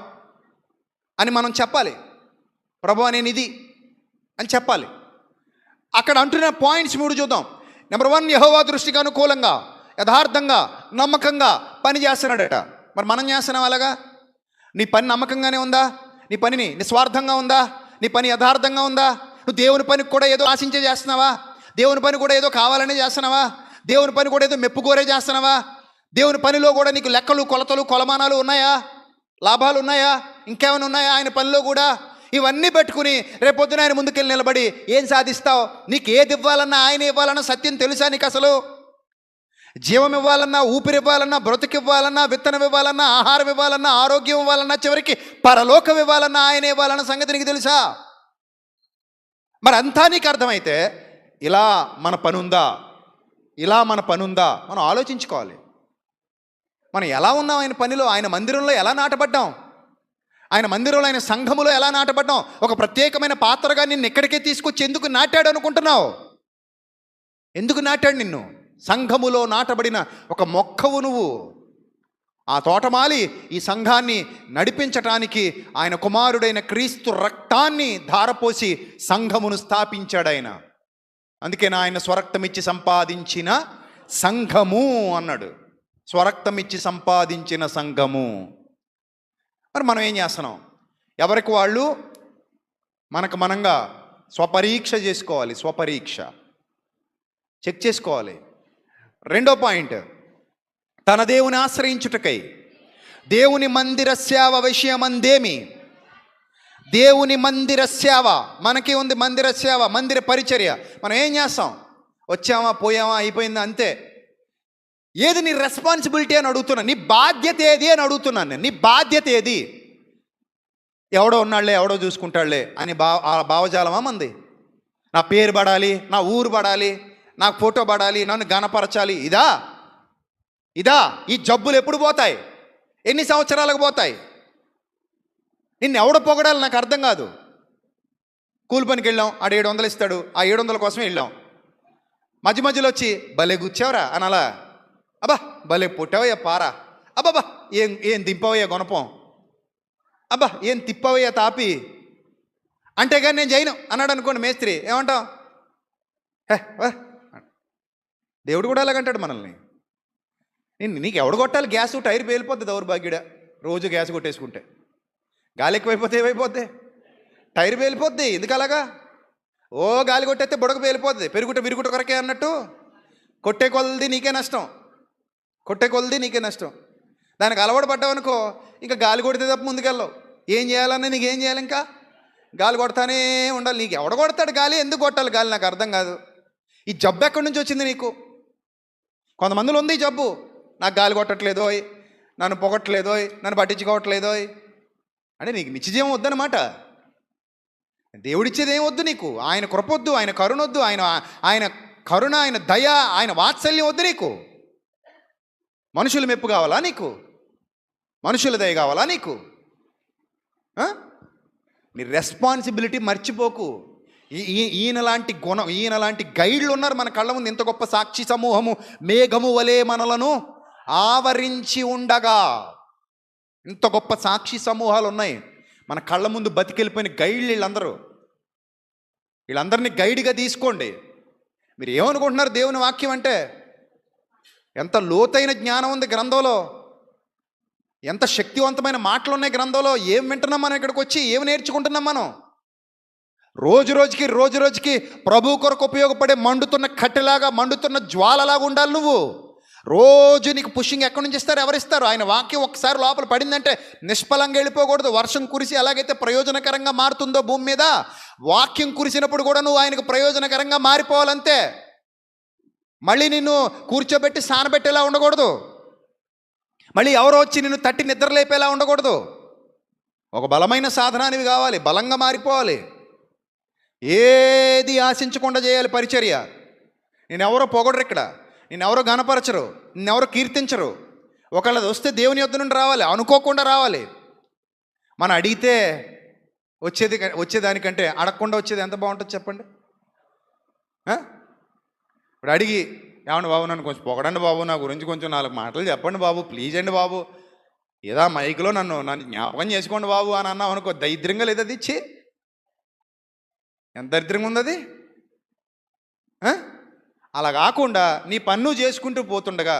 అని మనం చెప్పాలి. ప్రభు నేను ఇది అని చెప్పాలి. అక్కడ అంటున్న పాయింట్స్ 3 చూద్దాం. నెంబర్ 1, యెహోవా దృష్టికి అనుకూలంగా, యథార్థంగా, నమ్మకంగా పని చేస్తున్నాడట. మరి మనం చేస్తున్నాం అలాగా? నీ పని నమ్మకంగానే ఉందా? నీ పనిని నిస్వార్థంగా ఉందా? నీ పని యథార్థంగా ఉందా? నువ్వు దేవుని పనికి కూడా ఏదో ఆశించే చేస్తున్నావా? దేవుని పని కూడా ఏదో కావాలనే చేస్తున్నావా? దేవుని పని కూడా ఏదో మెప్పుకోరే చేస్తున్నావా? దేవుని పనిలో కూడా నీకు లెక్కలు, కొలతలు, కొలమానాలు ఉన్నాయా? లాభాలు ఉన్నాయా? ఇంకేమైనా ఉన్నాయా ఆయన పనిలో కూడా? ఇవన్నీ పెట్టుకుని రేపొద్దున ఆయన ముందుకెళ్ళి నిలబడి ఏం సాధిస్తావు? నీకు ఏది ఇవ్వాలన్నా, ఆయన ఇవ్వాలన్నా సత్యం తెలుసా నీకు? అసలు జీవం ఇవ్వాలన్నా, ఊపిరి ఇవ్వాలన్నా, బ్రతుకు ఇవ్వాలన్నా, విత్తనం ఇవ్వాలన్నా, ఆహారం ఇవ్వాలన్నా, ఆరోగ్యం ఇవ్వాలన్నా, చివరికి పరలోకం ఇవ్వాలన్నా ఆయన ఇవ్వాలన్న సంగతి నీకు తెలుసా? మరి అంతా నీకు అర్థమైతే ఇలా మన పని ఉందా? మనం ఆలోచించుకోవాలి. మనం ఎలా ఉన్నాం ఆయన పనిలో, ఆయన మందిరంలో ఎలా నాటబడ్డాం, ఆయన మందిరంలో, ఆయన సంఘములో ఎలా నాటబడ్డాం? ఒక ప్రత్యేకమైన పాత్రగా నిన్ను ఎక్కడికే తీసుకొచ్చి ఎందుకు నాటాడు అనుకుంటున్నావు? ఎందుకు నాటాడు నిన్ను? సంఘములో నాటబడిన ఒక మొక్కవు నువ్వు. ఆ తోటమాలి ఈ సంఘాన్ని నడిపించటానికి ఆయన కుమారుడైన క్రీస్తు రక్తాన్ని ధారపోసి సంఘమును స్థాపించాడు ఆయన. అందుకే ఆయన స్వరక్తమిచ్చి సంపాదించిన సంఘము అన్నాడు. స్వరక్తమిచ్చి సంపాదించిన సంఘము. మరి మనం ఏం చేస్తున్నాం? ఎవరికి వాళ్ళు మనకు మనంగా స్వపరీక్ష చేసుకోవాలి. స్వపరీక్ష చెక్ చేసుకోవాలి. 2వ పాయింట్, తన దేవుని ఆశ్రయించుటకై దేవుని మందిర సేవ విషయమందేమి. దేవుని మందిర సేవ మనకి ఉంది. మందిర సేవ, మందిర పరిచర్య. మనం ఏం చేస్తాం? వచ్చామా, పోయామా, అయిపోయిందా, అంతే. ఏది నీ రెస్పాన్సిబిలిటీ అని అడుగుతున్నాను. నీ బాధ్యత ఏది అని అడుగుతున్నాను నేను. నీ బాధ్యత ఏది? ఎవడో ఉన్నాడులే, ఎవడో చూసుకుంటాడులే అని భావజాలమా మంది? నా పేరు పడాలి, నా ఊరు పడాలి, నాకు ఫోటో పడాలి, నన్ను గణపరచాలి, ఇదా? ఈ జబ్బులు ఎప్పుడు పోతాయి? ఎన్ని సంవత్సరాలకు పోతాయి? నిన్ను ఎవడ పొగడాలి నాకు అర్థం కాదు. కూలి పనికి వెళ్ళాం, ఆడు 700 ఇస్తాడు, ఆ 700 కోసమే వెళ్ళాం. మధ్యలో వచ్చి భలే గుచ్చావురా అని అలా, అబ్బా భలే పుట్టావయ్యా పారా, అబ్బాబా ఏం దింపవయ్యా గుణపం, అబ్బా ఏం తిప్పవయ్యా తాపి అంటే కానీ నేను చేయను అన్నాడు అనుకోండి మేస్త్రి, ఏమంటాం? దేవుడు కూడా అలాగంటాడు మనల్ని. నీకు ఎవడు కొట్టాలి? గ్యాసు టైర్ పేలిపోద్ది దౌర్భాగ్యుడా. రోజు గ్యాస్ కొట్టేసుకుంటే గాలి ఎక్కువైపోతే ఏమైపోద్ది? టైర్ పేలిపోద్ది. ఎందుకు అలాగా? ఓ గాలి కొట్టేస్తే బుడగ పేలిపోద్ది. విరుగుట కొరకే అన్నట్టు కొట్టే కొలది నీకే నష్టం. దానికి అలవాటు పడ్డావనుకో ఇంకా గాలి కొడితే తప్ప ముందుకెళ్ళవు. ఏం చేయాలన్నా నీకేం చేయాలి? ఇంకా గాలి కొడతానే ఉండాలి. నీకు ఎవడ కొడతాడు గాలి? ఎందుకు కొట్టాలి గాలి? నాకు అర్థం కాదు. ఈ జబ్బు ఎక్కడి నుంచి వచ్చింది నీకు? కొంతమందిలో ఉంది ఈ జబ్బు. నాకు గాలి కొట్టట్లేదోయ్, నన్ను పొగట్లేదోయ్, నన్ను పట్టించుకోవట్లేదోయ్ అంటే నీకు నిత్యజీవం వద్దనమాట. దేవుడిచ్చేది ఏం వద్దు నీకు. ఆయన కృపొద్దు, ఆయన కరుణొద్దు, ఆయన కరుణ, ఆయన దయ, ఆయన వాత్సల్యం వద్దు నీకు. మనుషుల మెప్పు కావాలా నీకు? మనుషుల దయ కావాలా నీకు? నీ రెస్పాన్సిబిలిటీ మర్చిపోకు. ఈయనలాంటి గైడ్లు ఉన్నారు మన కళ్ళ ముందు. ఇంత గొప్ప సాక్షి సమూహము మేఘము వలె మనలను ఆవరించి ఉండగా, ఇంత గొప్ప సాక్షి సమూహాలు ఉన్నాయి మన కళ్ళ ముందు. బతికెళ్ళిపోయిన గైడ్లు వీళ్ళందరినీ గైడ్గా తీసుకోండి. మీరు ఏమనుకుంటున్నారు దేవుని వాక్యం అంటే? ఎంత లోతైన జ్ఞానం ఉంది గ్రంథంలో, ఎంత శక్తివంతమైన మాటలు ఉన్నాయి గ్రంథంలో. ఏం వింటున్నాం మనం ఇక్కడికి వచ్చి? ఏం నేర్చుకుంటున్నాం మనం? రోజు రోజుకి ప్రభు కొరకు ఉపయోగపడే మండుతున్న కట్టెలాగా, మండుతున్న జ్వాలలాగా ఉండాలి నువ్వు. రోజు నీకు పుషింగ్ ఎక్కడి నుంచి ఇస్తారు? ఎవరిస్తారు? ఆయన వాక్యం ఒక్కసారి లోపల పడిందంటే నిష్ఫలంగా వెళ్ళిపోకూడదు. వర్షం కురిసి ఎలాగైతే ప్రయోజనకరంగా మారుతుందో భూమి మీద, వాక్యం కురిసినప్పుడు కూడా నువ్వు ఆయనకు ప్రయోజనకరంగా మారిపోవాలంతే. మళ్ళీ నిన్ను కూర్చోబెట్టి సానబెట్టేలా ఉండకూడదు. మళ్ళీ ఎవరో వచ్చి నిన్ను తట్టి నిద్రలేపేలా ఉండకూడదు. ఒక బలమైన సాధనానివి కావాలి, బలంగా మారిపోవాలి. ఏది ఆశించకుండా చేయాలి పరిచర్య. నేనెవరో పొగడరు, ఇక్కడ నేనెవరో గణపరచరు, నిన్నెవరో కీర్తించరు. ఒకళ్ళది వస్తే దేవుని యొద్ద నుండి రావాలి, అనుకోకుండా రావాలి. మనం అడిగితే వచ్చేదానికంటే అడగకుండా వచ్చేది ఎంత బాగుంటుంది చెప్పండి? ఇప్పుడు అడిగి, ఏమండి బాబు నన్ను కొంచెం పొగడండి బాబు, నా గురించి కొంచెం 4 మాటలు చెప్పండి బాబు, ప్లీజ్ అండి బాబు, ఏదో మైక్లో నన్ను జ్ఞాపకం చేసుకోండి బాబు అని అన్నాం అనుకో, దరిద్రంగా లేదు అది. ఇచ్చి ఎంత దరిద్రంగా ఉంది అది. అలా కాకుండా నీ పన్ను చేసుకుంటూ పోతుండగా,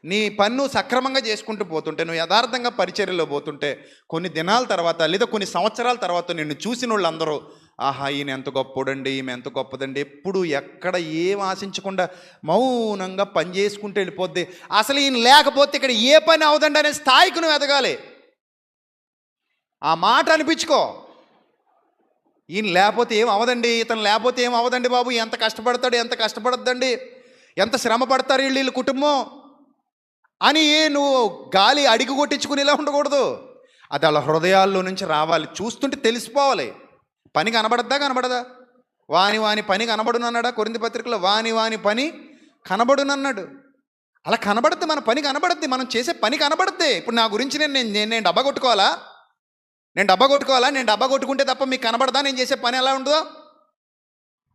నీ పన్ను సక్రమంగా చేసుకుంటూ పోతుంటే, నువ్వు యథార్థంగా పరిచర్యలో పోతుంటే, కొన్ని దినాల తర్వాత లేదా కొన్ని సంవత్సరాల తర్వాత నిన్ను చూసిన వాళ్ళందరూ, ఆహా ఈయన ఎంత గొప్పడండి, ఈమె ఎంత గొప్పదండి, ఎప్పుడు ఎక్కడ ఏం ఆశించకుండా మౌనంగా పని చేసుకుంటూ వెళ్ళిపోద్ది, అసలు ఈయన లేకపోతే ఇక్కడ ఏ పని అవదండి అనే స్థాయికి నువ్వు ఎదగాలి. ఆ మాట అనిపించుకో. ఈయన లేకపోతే ఏం అవదండి, ఇతను లేకపోతే ఏం అవదండి బాబు, ఎంత కష్టపడతాడు, ఎంత కష్టపడద్దండి, ఎంత శ్రమ పడతారు వీళ్ళు కుటుంబం అని నువ్వు గాలి అడిగి కొట్టించుకునేలా ఉండకూడదు. అది వాళ్ళ హృదయాల్లో నుంచి రావాలి, చూస్తుంటే తెలిసిపోవాలి. పని కనబడదా? వాని పని కనబడునన్నాడా కొరింథీ పత్రికలో? వాని పని కనబడునన్నాడు. అలా కనబడుద్ది, మన పని కనబడుద్ది, మనం చేసే పని కనబడుద్ది. ఇప్పుడు నా గురించి నేను డబ్బా కొట్టుకోవాలా? నేను డబ్బా కొట్టుకుంటే తప్ప మీకు కనబడదా నేను చేసే పని ఎలా ఉంటుందో?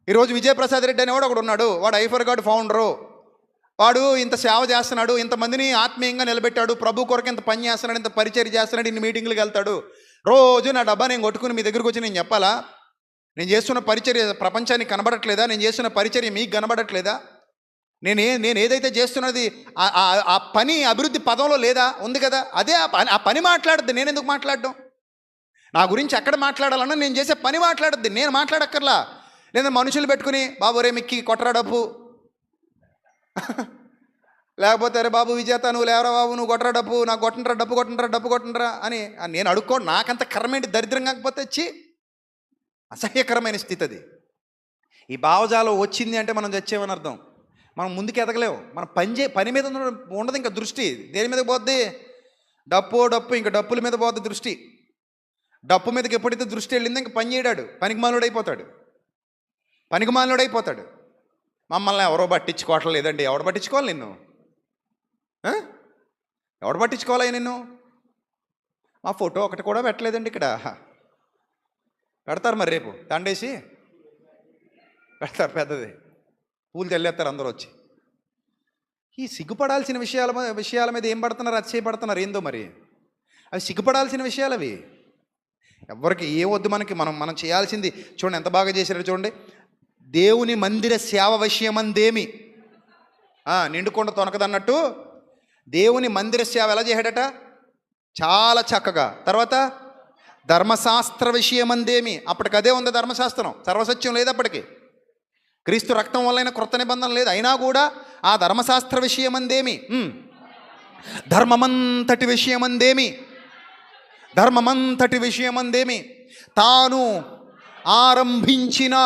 ఈరోజు విజయప్రసాద్ రెడ్డి అనేవాడు ఒకడు ఉన్నాడు. వాడు ఐఫర్ గార్డ్ ఫౌండరు. వాడు ఇంత సేవ చేస్తున్నాడు, ఇంతమందిని ఆత్మీయంగా నిలబెట్టాడు, ప్రభు కొరకు ఇంత పని చేస్తున్నాడు, ఇంత పరిచర్య చేస్తున్నాడు, ఇన్ని మీటింగ్లకు వెళ్తాడు. రోజు నా డబ్బా నేను కొట్టుకుని మీ దగ్గరకు వచ్చి నేను చెప్పాలా? నేను చేస్తున్న పరిచర్య ప్రపంచానికి కనబడట్లేదా? నేను చేస్తున్న పరిచర్య మీకు కనబడట్లేదా? నేను ఏదైతే చేస్తున్నది ఆ పని అభివృద్ధి పదంలో లేదా? ఉంది కదా. అదే ఆ పని మాట్లాడద్దు. నేను ఎందుకు మాట్లాడడం? నా గురించి ఎక్కడ మాట్లాడాలన్నా నేను చేసే పని మాట్లాడద్దు, నేను మాట్లాడక్కర్లా. లేదా మనుషులు పెట్టుకుని, బాబు రే మిక్కి కొట్టరా డబ్బు, లేకపోతే అరే బాబు విజేత నువ్వు లేవరా బాబు, నువ్వు కొట్టరా డబ్బు, నాకు డబ్బు కొట్టండిరా అని నేను అడుక్కోండి. నాకంత కర్మేంటి, దరిద్రం కాకపోతే వచ్చి అసహ్యకరమైన స్థితి అది. ఈ భావజాలం వచ్చింది అంటే మనం చచ్చేమని అర్థం. మనం ముందుకు ఎదగలేము. మనం పని మీద ఉండదు, ఇంకా దృష్టి దేని మీద పోద్ది? డప్పు ఇంకా డప్పుల మీద పోద్ది దృష్టి. డప్పు మీదకి ఎప్పుడైతే దృష్టి వెళ్ళిందో ఇంక పని చేయడాడు, పనికిమాలుడైపోతాడు. మమ్మల్ని ఎవరో పట్టించుకోవటం లేదండి. ఎవడు పట్టించుకోవాలి నిన్ను? ఎవడు పట్టించుకోవాలి నిన్ను? మా ఫోటో ఒకటి కూడా పెట్టలేదండి ఇక్కడ. పెడతారు మరి, రేపు దండేసి పెడతారు పెద్దది, పూలు చల్లేస్తారు అందరూ వచ్చి. ఈ సిగ్గుపడాల్సిన విషయాల మీద ఏం పడుతున్నారు, అతిశయపడుతున్నారు ఏందో మరి. అవి సిగ్గుపడాల్సిన విషయాలు అవి. ఎవరికి ఏం వద్దు మనకి. మనం చేయాల్సింది చూడండి, ఎంత బాగా చేశారో చూడండి. దేవుని మందిర సేవ విషయమందేమి నిండుకొండ తొనకదన్నట్టు దేవుని మందిర సేవ ఎలా చేశాడట? చాలా చక్కగా. తర్వాత ధర్మశాస్త్ర విషయమందేమి, అప్పటికదే ఉంది ధర్మశాస్త్రం, సర్వసత్యం లేదు అప్పటికి. క్రీస్తు రక్తం వల్లైన క్రొత్త నిబంధన లేదు, అయినా కూడా ఆ ధర్మశాస్త్ర విషయమందేమి, ధర్మమంతటి విషయమందేమి తాను ఆరంభించిన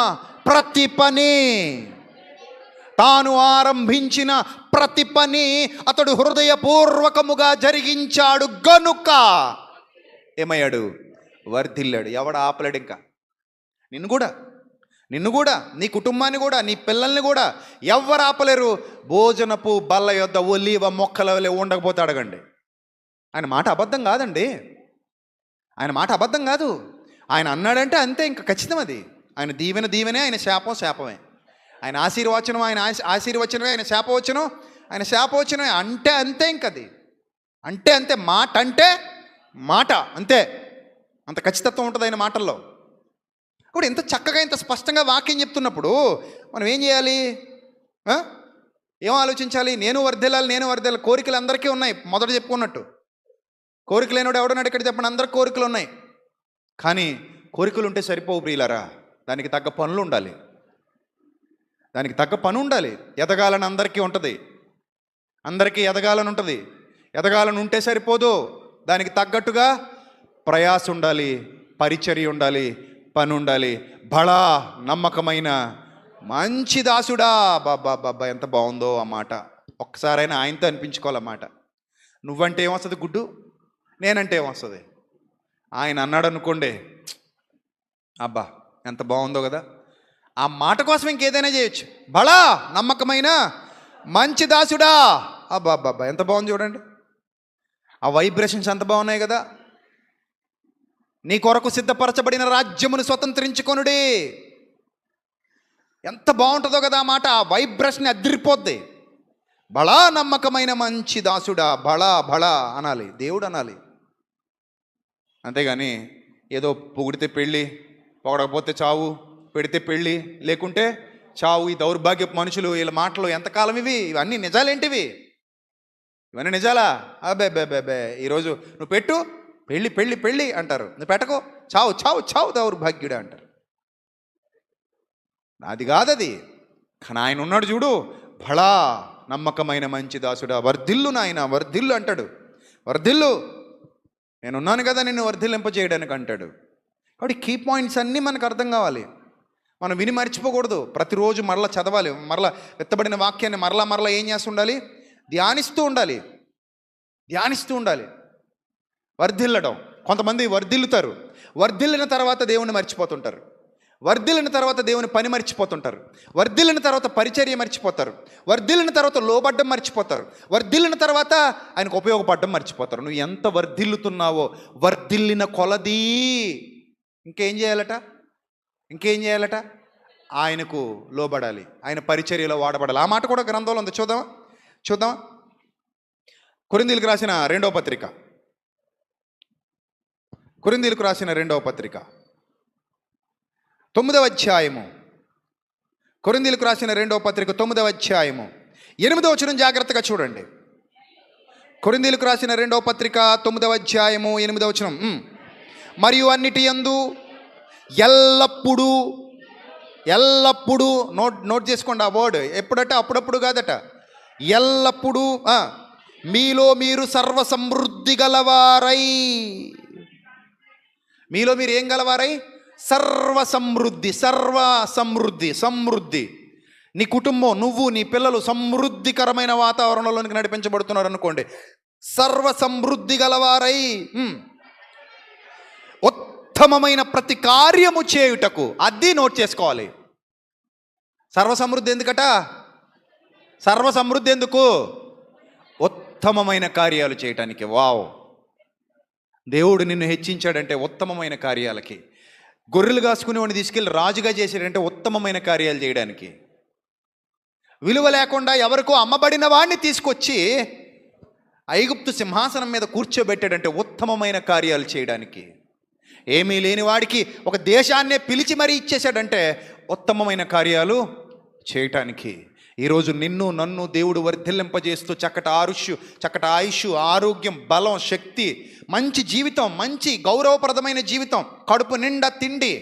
ప్రతి పని అతడు హృదయపూర్వకముగా జరిగించాడు గనుక ఏమయ్యాడు? వర్ధిల్లాడు. ఎవడు ఆపలేడు ఇంకా. నిన్ను కూడా నీ కుటుంబాన్ని కూడా నీ పిల్లల్ని కూడా ఎవరు ఆపలేరు. భోజనపు బల్ల యొద్ద ఒలీవ మొక్కల వలె ఉండకపోతే అడగండి. ఆయన మాట అబద్ధం కాదండి. ఆయన మాట అబద్ధం కాదు. ఆయన అన్నాడంటే అంతే, ఇంకా ఖచ్చితం అది. ఆయన దీవెనే, ఆయన శాపమే. ఆయన ఆశీర్వచనం ఆశీర్వచనమే, ఆయన శాపవచనమే. అంటే అంతే, ఇంకది అంటే అంతే. మాట అంతే. అంత ఖచ్చితత్వం ఉంటుంది ఆయన మాటల్లో. ఇప్పుడు ఇంత చక్కగా ఇంత స్పష్టంగా వాక్యం చెప్తున్నప్పుడు మనం ఏం చేయాలి? ఆ? ఏం ఆలోచించాలి? నేను వర్ధిల్లాలి. కోరికలు అందరికీ ఉన్నాయి, మొదట చెప్పుకున్నట్టు. కోరిక లేనివాడు ఎవడన్నాడు ఇక్కడ చెప్పండి? అందరికి కోరికలు ఉన్నాయి. కానీ కోరికలు ఉంటే సరిపోవు ప్రియులారా, దానికి తగ్గ పనులు ఉండాలి. దానికి తగ్గ పని ఉండాలి. ఎదగాలని అందరికీ ఉంటుంది, అందరికీ ఎదగాలని ఉంటుంది. ఎదగాలని ఉంటే సరిపోదు, దానికి తగ్గట్టుగా ప్రయాస ఉండాలి, పరిచర్య ఉండాలి, పని ఉండాలి. బడా నమ్మకమైన మంచి దాసుడా. బాబా ఎంత బాగుందో ఆ మాట. ఒక్కసారైనా ఆయనతో అనిపించుకోవాలన్నమాట. నువ్వంటే ఏమొస్తుంది గుడ్డు, నేనంటే ఏమొస్తుంది? ఆయన అన్నాడు అనుకోండి, అబ్బా ఎంత బాగుందో కదా. ఆ మాట కోసం ఇంకేదైనా చేయొచ్చు. బడా నమ్మకమైన మంచి దాసుడా. అబ్బా ఎంత బాగుంది చూడండి. ఆ వైబ్రేషన్స్ ఎంత బాగున్నాయి కదా. నీ కొరకు సిద్ధపరచబడిన రాజ్యమును స్వతంత్రించుకొనుడి. ఎంత బాగుంటుందో కదా ఆ మాట. ఆ వైబ్రేషన్ అదిరిపోద్ది. బడా నమ్మకమైన మంచి దాసుడా. బడా అనాలి, దేవుడు అనాలి. అంతేగాని ఏదో పొగిడితే పెళ్ళి, పొగడకపోతే చావు, పెడితే పెళ్ళి, లేకుంటే చావు. ఈ దౌర్భాగ్యపు మనుషులు, వీళ్ళ మాటలు ఎంతకాలం ఇవన్నీ నిజాలేంటివి? ఇవన్నీ నిజాలా? అబ్బే ఈరోజు నువ్వు పెట్టు, పెళ్ళి అంటారు. నువ్వు పెట్టకో, చావు దౌర్భాగ్యుడే అంటారు. అది కాదది. కానీ ఆయన ఉన్నాడు చూడు, బడా నమ్మకమైన మంచి దాసుడా. వర్ధిల్లు నాయన, వర్ధిల్లు అంటాడు. వర్ధిల్లు, నేనున్నాను కదా నిన్ను వర్ధిల్లింపజేయడానికి అంటాడు. కాబట్టి కీ పాయింట్స్ అన్నీ మనకు అర్థం కావాలి. మనం విని మర్చిపోకూడదు. ప్రతిరోజు మరలా చదవాలి. మరలా ఎత్తబడిన వాక్యాన్ని మరలా ఏం చేస్తూ ఉండాలి? ధ్యానిస్తూ ఉండాలి. వర్ధిల్లడం. కొంతమంది వర్ధిల్లుతారు, వర్ధిల్లిన తర్వాత దేవుని మర్చిపోతుంటారు, వర్ధిల్లిన తర్వాత దేవుని పని మర్చిపోతుంటారు, వర్ధిల్లిన తర్వాత పరిచర్య మర్చిపోతారు, వర్ధిల్లిన తర్వాత లోబడ్డం మర్చిపోతారు, వర్ధిల్లిన తర్వాత ఆయనకు ఉపయోగపడడం మర్చిపోతారు. నువ్వు ఎంత వర్ధిల్లుతున్నావో, వర్ధిల్లిన కొలదీ ఇంకేం చేయాలట? ఆయనకు లోబడాలి, ఆయన పరిచర్యలో వాడబడాలి. ఆ మాట కూడా గ్రంథంలో ఉంది. చూద్దామా? కొరింథీయులకు రాసిన రెండవ పత్రిక, కొరింథీయులకు రాసిన రెండవ పత్రిక 9వ అధ్యాయము. కొరింథీయులకు రాసిన రెండవ పత్రిక 9వ అధ్యాయము 8వ వచనం జాగ్రత్తగా చూడండి. కొరింథీయులకు రాసిన రెండవ పత్రిక 9వ అధ్యాయము 8వ వచనం. మరియు అన్నిటి యందు ఎల్లప్పుడూ నోట్ చేసుకోండి ఆ వర్డ్. ఎప్పుడట? అప్పుడప్పుడు కాదట, ఎల్లప్పుడూ మీలో మీరు సర్వసమృద్ధి గలవారై. మీలో మీరు ఏం గలవారై? సమృద్ధి. నీ కుటుంబం, నువ్వు, నీ పిల్లలు సమృద్ధికరమైన వాతావరణంలోనికి నడిపించబడుతున్నారు అనుకోండి. సర్వసమృద్ధి గలవారై ఉత్తమమైన ప్రతి కార్యము చేయుటకు. అది నోట్ చేసుకోవాలి. సర్వసమృద్ధి ఎందుకు? ఉత్తమమైన కార్యాలు చేయటానికి. వావ్! దేవుడు నిన్ను హెచ్చించాడంటే ఉత్తమమైన కార్యాలకి. గొర్రెలు కాసుకునేవాడిని తీసుకెళ్ళి రాజుగా చేశాడంటే ఉత్తమమైన కార్యాలు చేయడానికి. విలువ లేకుండా ఎవరికో అమ్మబడిన వాడిని తీసుకొచ్చి ఐగుప్తు సింహాసనం మీద కూర్చోబెట్టాడంటే ఉత్తమమైన కార్యాలు చేయడానికి. ఏమీ లేని వాడికి ఒక దేశాన్నే పిలిచి మరీ ఇచ్చేశాడంటే ఉత్తమమైన కార్యాలు చేయటానికి. ఈరోజు నిన్ను నన్ను దేవుడు వర్ధిల్లింపజేస్తూ చక్కటి ఆయుష్, ఆరోగ్యం, బలం, శక్తి, మంచి జీవితం, మంచి గౌరవప్రదమైన జీవితం, కడుపు నిండా తిండి,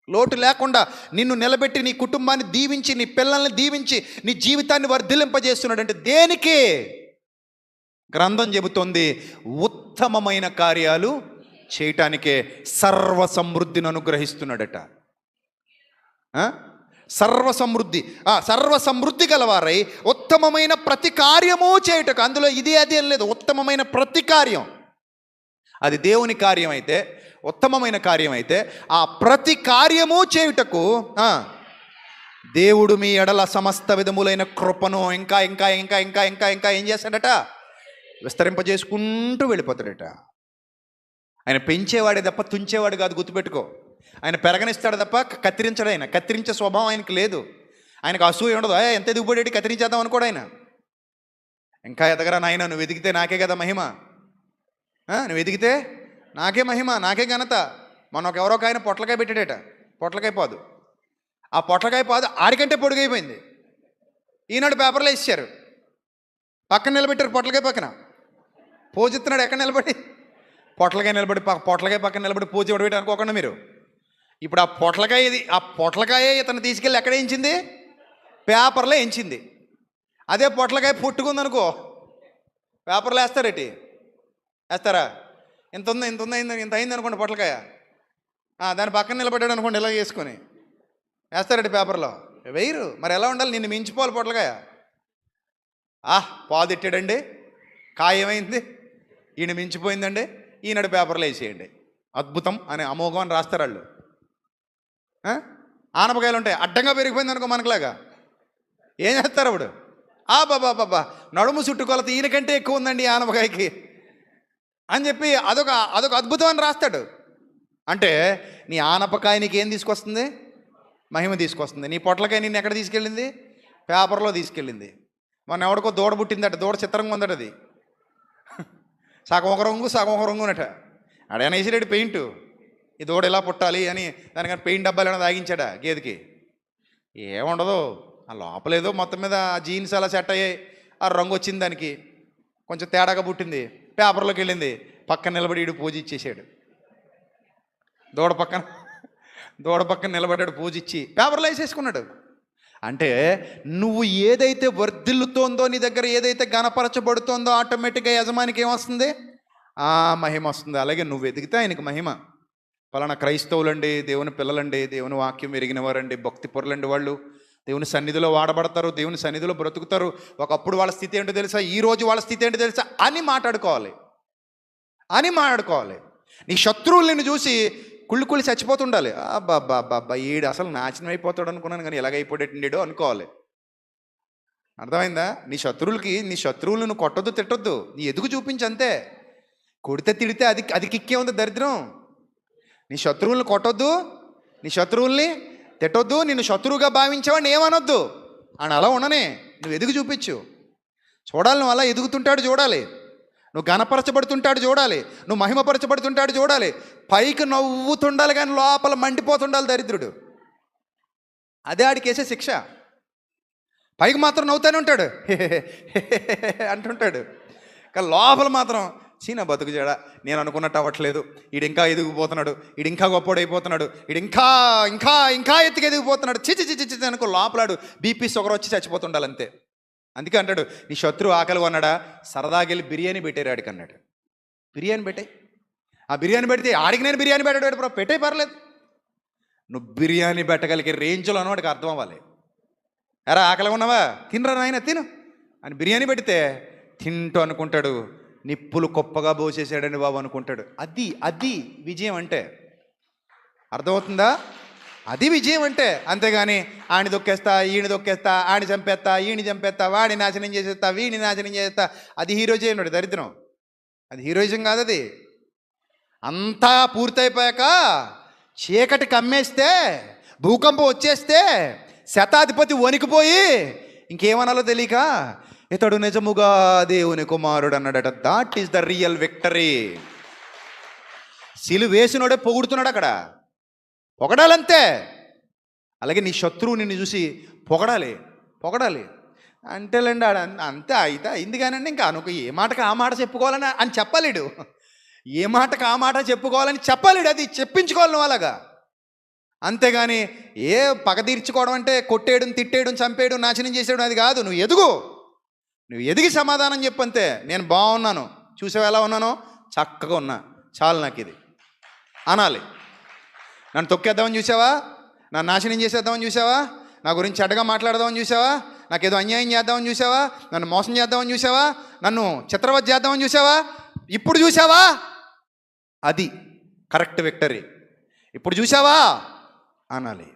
లోటు లేకుండా నిన్ను నిలబెట్టి నీ కుటుంబాన్ని దీవించి, నీ పిల్లల్ని దీవించి, నీ జీవితాన్ని వర్ధిల్లింపజేస్తున్నాడంటే దేనికి? గ్రంథం చెబుతోంది ఉత్తమమైన కార్యాలు చేయటానికే సర్వ సమృద్ధిని అనుగ్రహిస్తున్నాడట. సర్వ సమృద్ధి గలవారై ఉత్తమమైన ప్రతి కార్యము చేయుటకు. అందులో ఇది అది ఏం లేదు. ఉత్తమమైన ప్రతి కార్యం, అది దేవుని కార్యం అయితే, ఉత్తమమైన కార్యం అయితే, ఆ ప్రతి కార్యము చేయుటకు దేవుడు మీ ఎడల సమస్త విధములైన కృపను ఇంకా ఇంకా ఇంకా ఇంకా ఇంకా ఇంకా ఏం చేస్తాడట? విస్తరింపజేసుకుంటూ వెళ్ళిపోతాడట. ఆయన పెంచేవాడే తప్ప తుంచేవాడు కాదు, గుర్తుపెట్టుకో. ఆయన పెరగనిస్తాడు తప్ప కత్తిరించడు. ఆయన కత్తిరించే స్వభావం ఆయనకు లేదు. ఆయనకు అసూయ ఉండదు. ఎంత ఎదిగిపోయాడు, కత్తిరించేద్దాం అనుకోడు ఆయన. ఇంకా ఎదగరా నాయన, నువ్వు ఎదిగితే నాకే కదా మహిమ, నువ్వు ఎదిగితే నాకే మహిమ, నాకే ఘనత. మన ఎవరో ఒక ఆయన పొట్లకాయ పెట్టాడట. పొట్లకాయ పాదు, ఆ పొట్లకాయ పాదు ఆడికంటే పొడుగైపోయింది. ఈనాడు పేపర్లో వేసారు, పక్కన నిలబెట్టారు, పొట్లకాయ పక్కన పోజిస్తున్నాడు. ఎక్కడ నిలబడి? పొట్లకాయ నిలబడి పొట్లకాయ పక్కన నిలబడి పూజ ఇవ్వడం అనుకోకుండా మీరు. ఇప్పుడు ఆ పొట్లకాయ ఇతను తీసుకెళ్ళి ఎక్కడ ఎంచింది? పేపర్లో ఎంచింది. అదే పొట్లకాయ పుట్టుకుందనుకో, పేపర్లో వేస్తారేటి? వేస్తారా? ఇంత అయింది అనుకోండి పొట్లకాయ, దాని పక్కన నిలబడ్డాడు అనుకోండి, ఇలా వేసుకొని వేస్తారటి పేపర్లో? వేయరు. మరి ఎలా ఉండాలి? నిన్ను మించిపోవాలి పొట్లకాయ. పాదెట్టాడండి, కాయ ఏమైంది, ఈయన మించిపోయిందండి, ఈనాడు పేపర్లో వేసేయండి, అద్భుతం అని అమోఘం అని రాస్తారు వాళ్ళు. ఆనపకాయలు ఉంటాయి, అడ్డంగా పెరిగిపోయింది అనుకో మనకులాగా, ఏం చేస్తారు అప్పుడు? బాబా నడుము చుట్టుకొలత ఈయనకంటే ఎక్కువ ఉందండి ఆనపకాయకి అని చెప్పి అదొక అద్భుతం అని రాస్తాడు. అంటే నీ ఆనపకాయ నీకు ఏం తీసుకొస్తుంది? మహిమ తీసుకొస్తుంది. నీ పొట్లకాయ నిన్ను ఎక్కడ తీసుకెళ్ళింది? పేపర్లో తీసుకెళ్ళింది. మొన్న ఎవడికో దూడ పుట్టిందట, దూడ చిత్రంగా ఉందట, అది సగం ఒక రంగు సగం ఒక రంగు అనట. ఆడైనా వేసిరెడ్డి పెయింట్, ఈ దూడ ఇలా పుట్టాలి అని దానికన్నా పెయింట్ డబ్బాలు ఏమైనా తాగించాడా గేదెకి? ఏముండదు, ఆ లోపలేదో మొత్తం మీద ఆ జీన్స్ అలా సెట్ అయ్యాయి, ఆ రంగు వచ్చింది, దానికి కొంచెం తేడాగా పుట్టింది, పేపర్లోకి వెళ్ళింది, పక్కన నిలబడి ఈడు పూజ ఇచ్చేసాడు. దూడ పక్కన నిలబడ్డాడు, పూజ ఇచ్చి పేపర్లో వేసేసుకున్నాడు. అంటే నువ్వు ఏదైతే వర్ధిల్లుతోందో, నీ దగ్గర ఏదైతే గణపరచబడుతోందో, ఆటోమేటిక్గా యజమానికి ఏమొస్తుంది? మహిమ వస్తుంది. అలాగే నువ్వు ఎదిగితే ఆయనకి మహిమ. పలానా క్రైస్తవులండి, దేవుని పిల్లలండి, దేవుని వాక్యం ఎరిగిన వారండి, భక్తి పొరలండి, వాళ్ళు దేవుని సన్నిధిలో వాడబడతారు, దేవుని సన్నిధిలో బ్రతుకుతారు. ఒకప్పుడు వాళ్ళ స్థితి ఏంటో తెలుసా, ఈరోజు వాళ్ళ స్థితి ఏంటో తెలుసా అని మాట్లాడుకోవాలి. నీ శత్రువుల్ని చూసి కుళ్ళి చచ్చిపోతుండాలి. బాబా ఈడు అసలు నాశనం అయిపోతాడు అనుకున్నాను, కానీ ఎలాగైపోయేటండేడో అనుకోవాలి. అర్థమైందా? నీ శత్రువులను కొట్టొద్దు, తిట్టొద్దు, నీ ఎదుగు చూపించి అంతే. కొడితే తిడితే అది కిక్కే ఉంది, దరిద్రం. నీ శత్రువులను కొట్టొద్దు, నీ శత్రువుల్ని తిట్టొద్దు, నిన్ను శత్రువుగా భావించేవాడిని ఏమనొద్దు అని అలా ఉండనే. నువ్వు ఎదుగు చూపించు, చూడాలి. నువ్వు అలా ఎదుగుతుంటాడు చూడాలి, నువ్వు ఘనపరచబడుతుంటాడు చూడాలి, నువ్వు మహిమపరచబడుతుంటాడు చూడాలి. పైకి నవ్వుతుండాలి కానీ లోపల మండిపోతుండాలి దరిద్రుడు. అదే ఆడికి వేసే శిక్ష. పైకి మాత్రం నవ్వుతానే ఉంటాడు, అంటుంటాడు, కానీ లోపల మాత్రం చీన బతుకు చేయడా, నేను అనుకున్నట్టు అవ్వట్లేదు, ఈడు ఇంకా ఎదిగిపోతున్నాడు, ఈడు ఇంకా గొప్పడైపోతున్నాడు, ఈడు ఇంకా ఇంకా ఇంకా ఎత్తుకు ఎదిగిపోతున్నాడు, చిచి అనుకో లోపలాడు బీపీ షుగర్ వచ్చి చచ్చిపోతుండాలి అంతే. అందుకే అంటాడు, నీ శత్రువు ఆకలి అన్నాడా, సరదాగెళ్ళి బిర్యానీ పెట్టారు ఆడికి అన్నాడు. బిర్యానీ పెట్టాయి, ఆ బిర్యానీ పెడితే ఆడికి నేను బిర్యానీ పెట్టాడు, పెట్టే పర్లేదు. నువ్వు బిర్యానీ పెట్టగలిగే రేంజ్లో అన్నవాడికి అర్థం అవ్వాలి. ఎరా ఆకలి ఉన్నావా, తినరా నాయన తిను అని బిర్యానీ పెడితే తింటూ అనుకుంటాడు, నిప్పులు కుప్పగా పోసేసాడని బాబు అనుకుంటాడు. అది విజయం అంటే. అర్థమవుతుందా? అది విజయం అంటే. అంతేగాని ఆడిని దొక్కేస్తా, ఈయన దొక్కేస్తా, ఆడిని చంపేస్తా, ఈయన చంపేస్తా, వాడిని నాశనం చేసేస్తా, వీడిని నాశనం చేసేస్తా, అది హీరోయిజం ఉన్నాడు, దరిద్రం. అది హీరోయిజం కాదు. అది అంతా పూర్తయిపోయాక చీకటి కమ్మేస్తే, భూకంపం వచ్చేస్తే, శతాధిపతి వణికిపోయి ఇంకేమనాలో తెలియక ఇతడు నిజముగా దేవుని కుమారుడు అన్నాడట. That is the real victory. సిలువేసినోడే పొగుడుతున్నాడు అక్కడ, పొగడాలంతే. అలాగే నీ శత్రువు నిన్ను చూసి పొగడాలి అంటేలేండి. అంతే అయితే అయింది కానండి, ఇంకా అనుకో ఏ మాటకు ఆ మాట చెప్పుకోవాలని అని చెప్పలేడు, ఏ మాటకు ఆ మాట చెప్పుకోవాలని చెప్పలేడు, అది చెప్పించుకోవాలి నువ్వు అలాగా. అంతేగాని ఏ పగ తీర్చుకోవడం అంటే కొట్టేయడం, తిట్టేయడం, చంపేయడం, నాశనం చేసేయడం అది కాదు. నువ్వు ఎదిగి సమాధానం చెప్పంతే. నేను బాగున్నాను, చూసావు ఎలా ఉన్నానో, చక్కగా ఉన్నా, చాలు నాకు ఇది అనాలి. నన్ను తొక్కేద్దామని చూసావా, నన్ను నాశనం చేసేద్దామని చూసావా, నా గురించి చెడ్డగా మాట్లాడదామని చూసావా, నాకేదో అన్యాయం చేద్దామని చూసావా, నన్ను మోసం చేద్దామని చూసావా, నన్ను చిత్రవధ చేద్దామని చూసావా, ఇప్పుడు చూసావా, అది కరెక్ట్ విక్టరీ. ఇప్పుడు చూసావా అనాలి.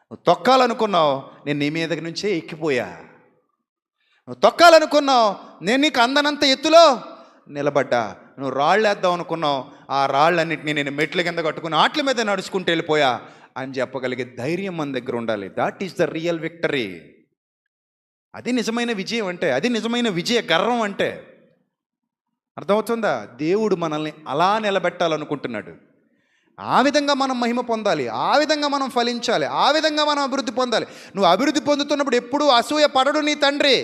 నువ్వు తొక్కాలనుకున్నావు, నేను నీ మీద నుంచే ఎక్కిపోయా. నువ్వు తొక్కాలనుకున్నావు, నేను నీకు అందనంత ఎత్తులో నిలబడ్డా. నువ్వు రాళ్ళు వేద్దాం అనుకున్నావు, ఆ రాళ్ళన్నింటినీ నేను మెట్ల కింద కట్టుకుని ఆటల మీద నడుచుకుంటూ వెళ్ళిపోయా అని చెప్పగలిగే ధైర్యం మన దగ్గర ఉండాలి. That is the real victory. అది నిజమైన విజయం అంటే, అది నిజమైన విజయ గర్వం అంటే. అర్థమవుతుందా? దేవుడు మనల్ని అలా నిలబెట్టాలనుకుంటున్నాడు. ఆ విధంగా మనం మహిమ పొందాలి, ఆ విధంగా మనం ఫలించాలి, ఆ విధంగా మనం అభివృద్ధి పొందాలి. నువ్వు అభివృద్ధి పొందుతున్నప్పుడు ఎప్పుడూ అసూయ పడడు నీ తండ్రి.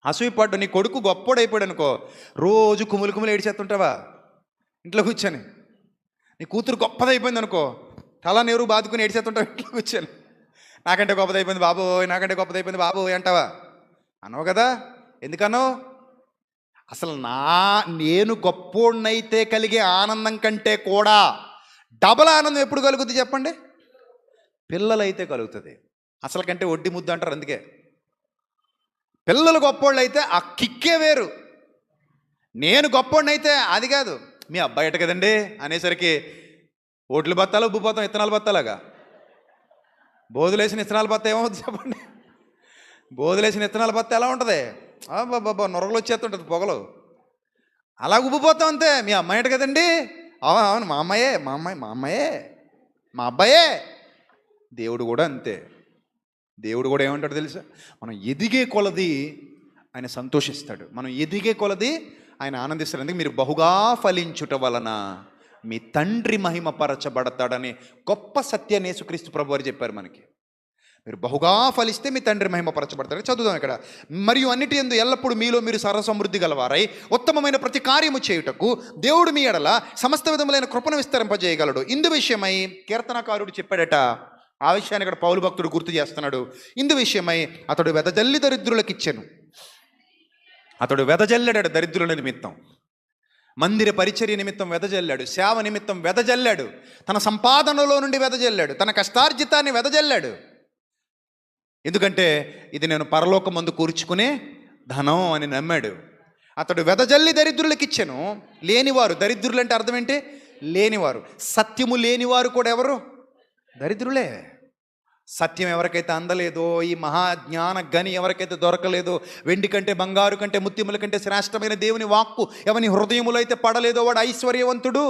అసూయ పడ్డు. నీ కొడుకు గొప్పోడైపోయాడు అనుకో, రోజు కుములు కుములు ఏడిచేస్తుంటావా ఇంట్లో కూర్చొని? నీ కూతురు గొప్పదైపోయింది అనుకో, తల నీరు బాదుకుని ఏడిచేస్తుంటావు ఇంట్లో కూర్చొని. నాకంటే గొప్పదైపోయింది బాబోయ్, నాకంటే గొప్పదైపోయింది బాబోయ్ అంటావా? అనవు కదా. ఎందుకన్నావు? అసలు నేను గొప్పోడినైతే కలిగే ఆనందం కంటే కూడా డబల్ ఆనందం ఎప్పుడు కలుగుతుంది చెప్పండి? పిల్లలైతే కలుగుతుంది. అసలు కంటే వడ్డీ ముద్దు అంటారు. అందుకే పిల్లలు గొప్పోళ్ళు అయితే ఆ కిక్కే వేరు. నేను గొప్పోడినైతే అది కాదు, మీ అబ్బాయి ఎట కదండి అనేసరికి ఓట్లు బత్తాలు ఉబ్బు పోతాం, ఇత్తనాలు బత్తాలాగా. బోధులేసిన ఇత్తనాలు బత్త ఏమవుతుంది చెప్పండి? బోధులేసిన ఇత్తనాల బత్త ఎలా ఉంటుంది? బాబా నొరగలు వచ్చేస్తుంటుంది, పొగలు. అలా ఉబ్బిపోతాం అంతే. మీ అమ్మాయి ఎట కదండి? అవును మా అమ్మాయే, మా అమ్మాయే, మా అబ్బాయే. దేవుడు కూడా అంతే. దేవుడు కూడా ఏమంటాడు తెలుసా? మనం ఎదిగే కొలది ఆయన సంతోషిస్తాడు, మనం ఎదిగే కొలది ఆయన ఆనందిస్తాడు. అందుకే మీరు బహుగా ఫలించుట వలన మీ తండ్రి మహిమపరచబడతాడని గొప్ప సత్యాన్ని యేసుక్రీస్తు ప్రభు వారు చెప్పారు మనకి. మీరు బహుగా ఫలిస్తే మీ తండ్రి మహిమపరచబడతాడు. చదువుదాం ఇక్కడ. మరియు అన్నిటి యందు ఎల్లప్పుడూ మీలో మీరు సర్వసమృద్ధి గలవారై ఉత్తమమైన ప్రతి కార్యము చేయుటకు దేవుడు మీ ఎడల సమస్త విధములైన కృపను విస్తరింపజేయగలడు. ఇందు విషయమై కీర్తనకారుడు చెప్పాడట. ఆ విషయాన్ని ఇక్కడ పౌలు భక్తుడు గుర్తు చేస్తున్నాడు. ఇందు విషయమై అతడు వెదజల్లి దరిద్రులకు ఇచ్చెను. అతడు వెదజల్లాడు దరిద్రుల నిమిత్తం, మందిర పరిచర్య నిమిత్తం వెదజల్లాడు, సేవ నిమిత్తం వెదజల్లాడు, తన సంపాదనలో నుండి వెదజల్లాడు, తన కష్టార్జితాన్ని వెదజల్లాడు. ఎందుకంటే ఇది నేను పరలోకమందు కూర్చుకునే ధనం అని నమ్మాడు. అతడు వెదజల్లి దరిద్రులకు ఇచ్చెను. లేనివారు, దరిద్రులు అంటే అర్థం ఏంటి? లేనివారు. సత్యము లేనివారు కూడా ఎవరు? దరిద్రులే. సత్యం ఎవరికైతే అందలేదో, ఈ మహాజ్ఞాన గని ఎవరికైతే దొరకలేదో, వెండి కంటే బంగారు కంటే ముత్యముల కంటే శ్రేష్టమైన దేవుని వాక్కు ఎవని హృదయములో అయితే పడలేదో వాడు ఐశ్వర్యవంతుడు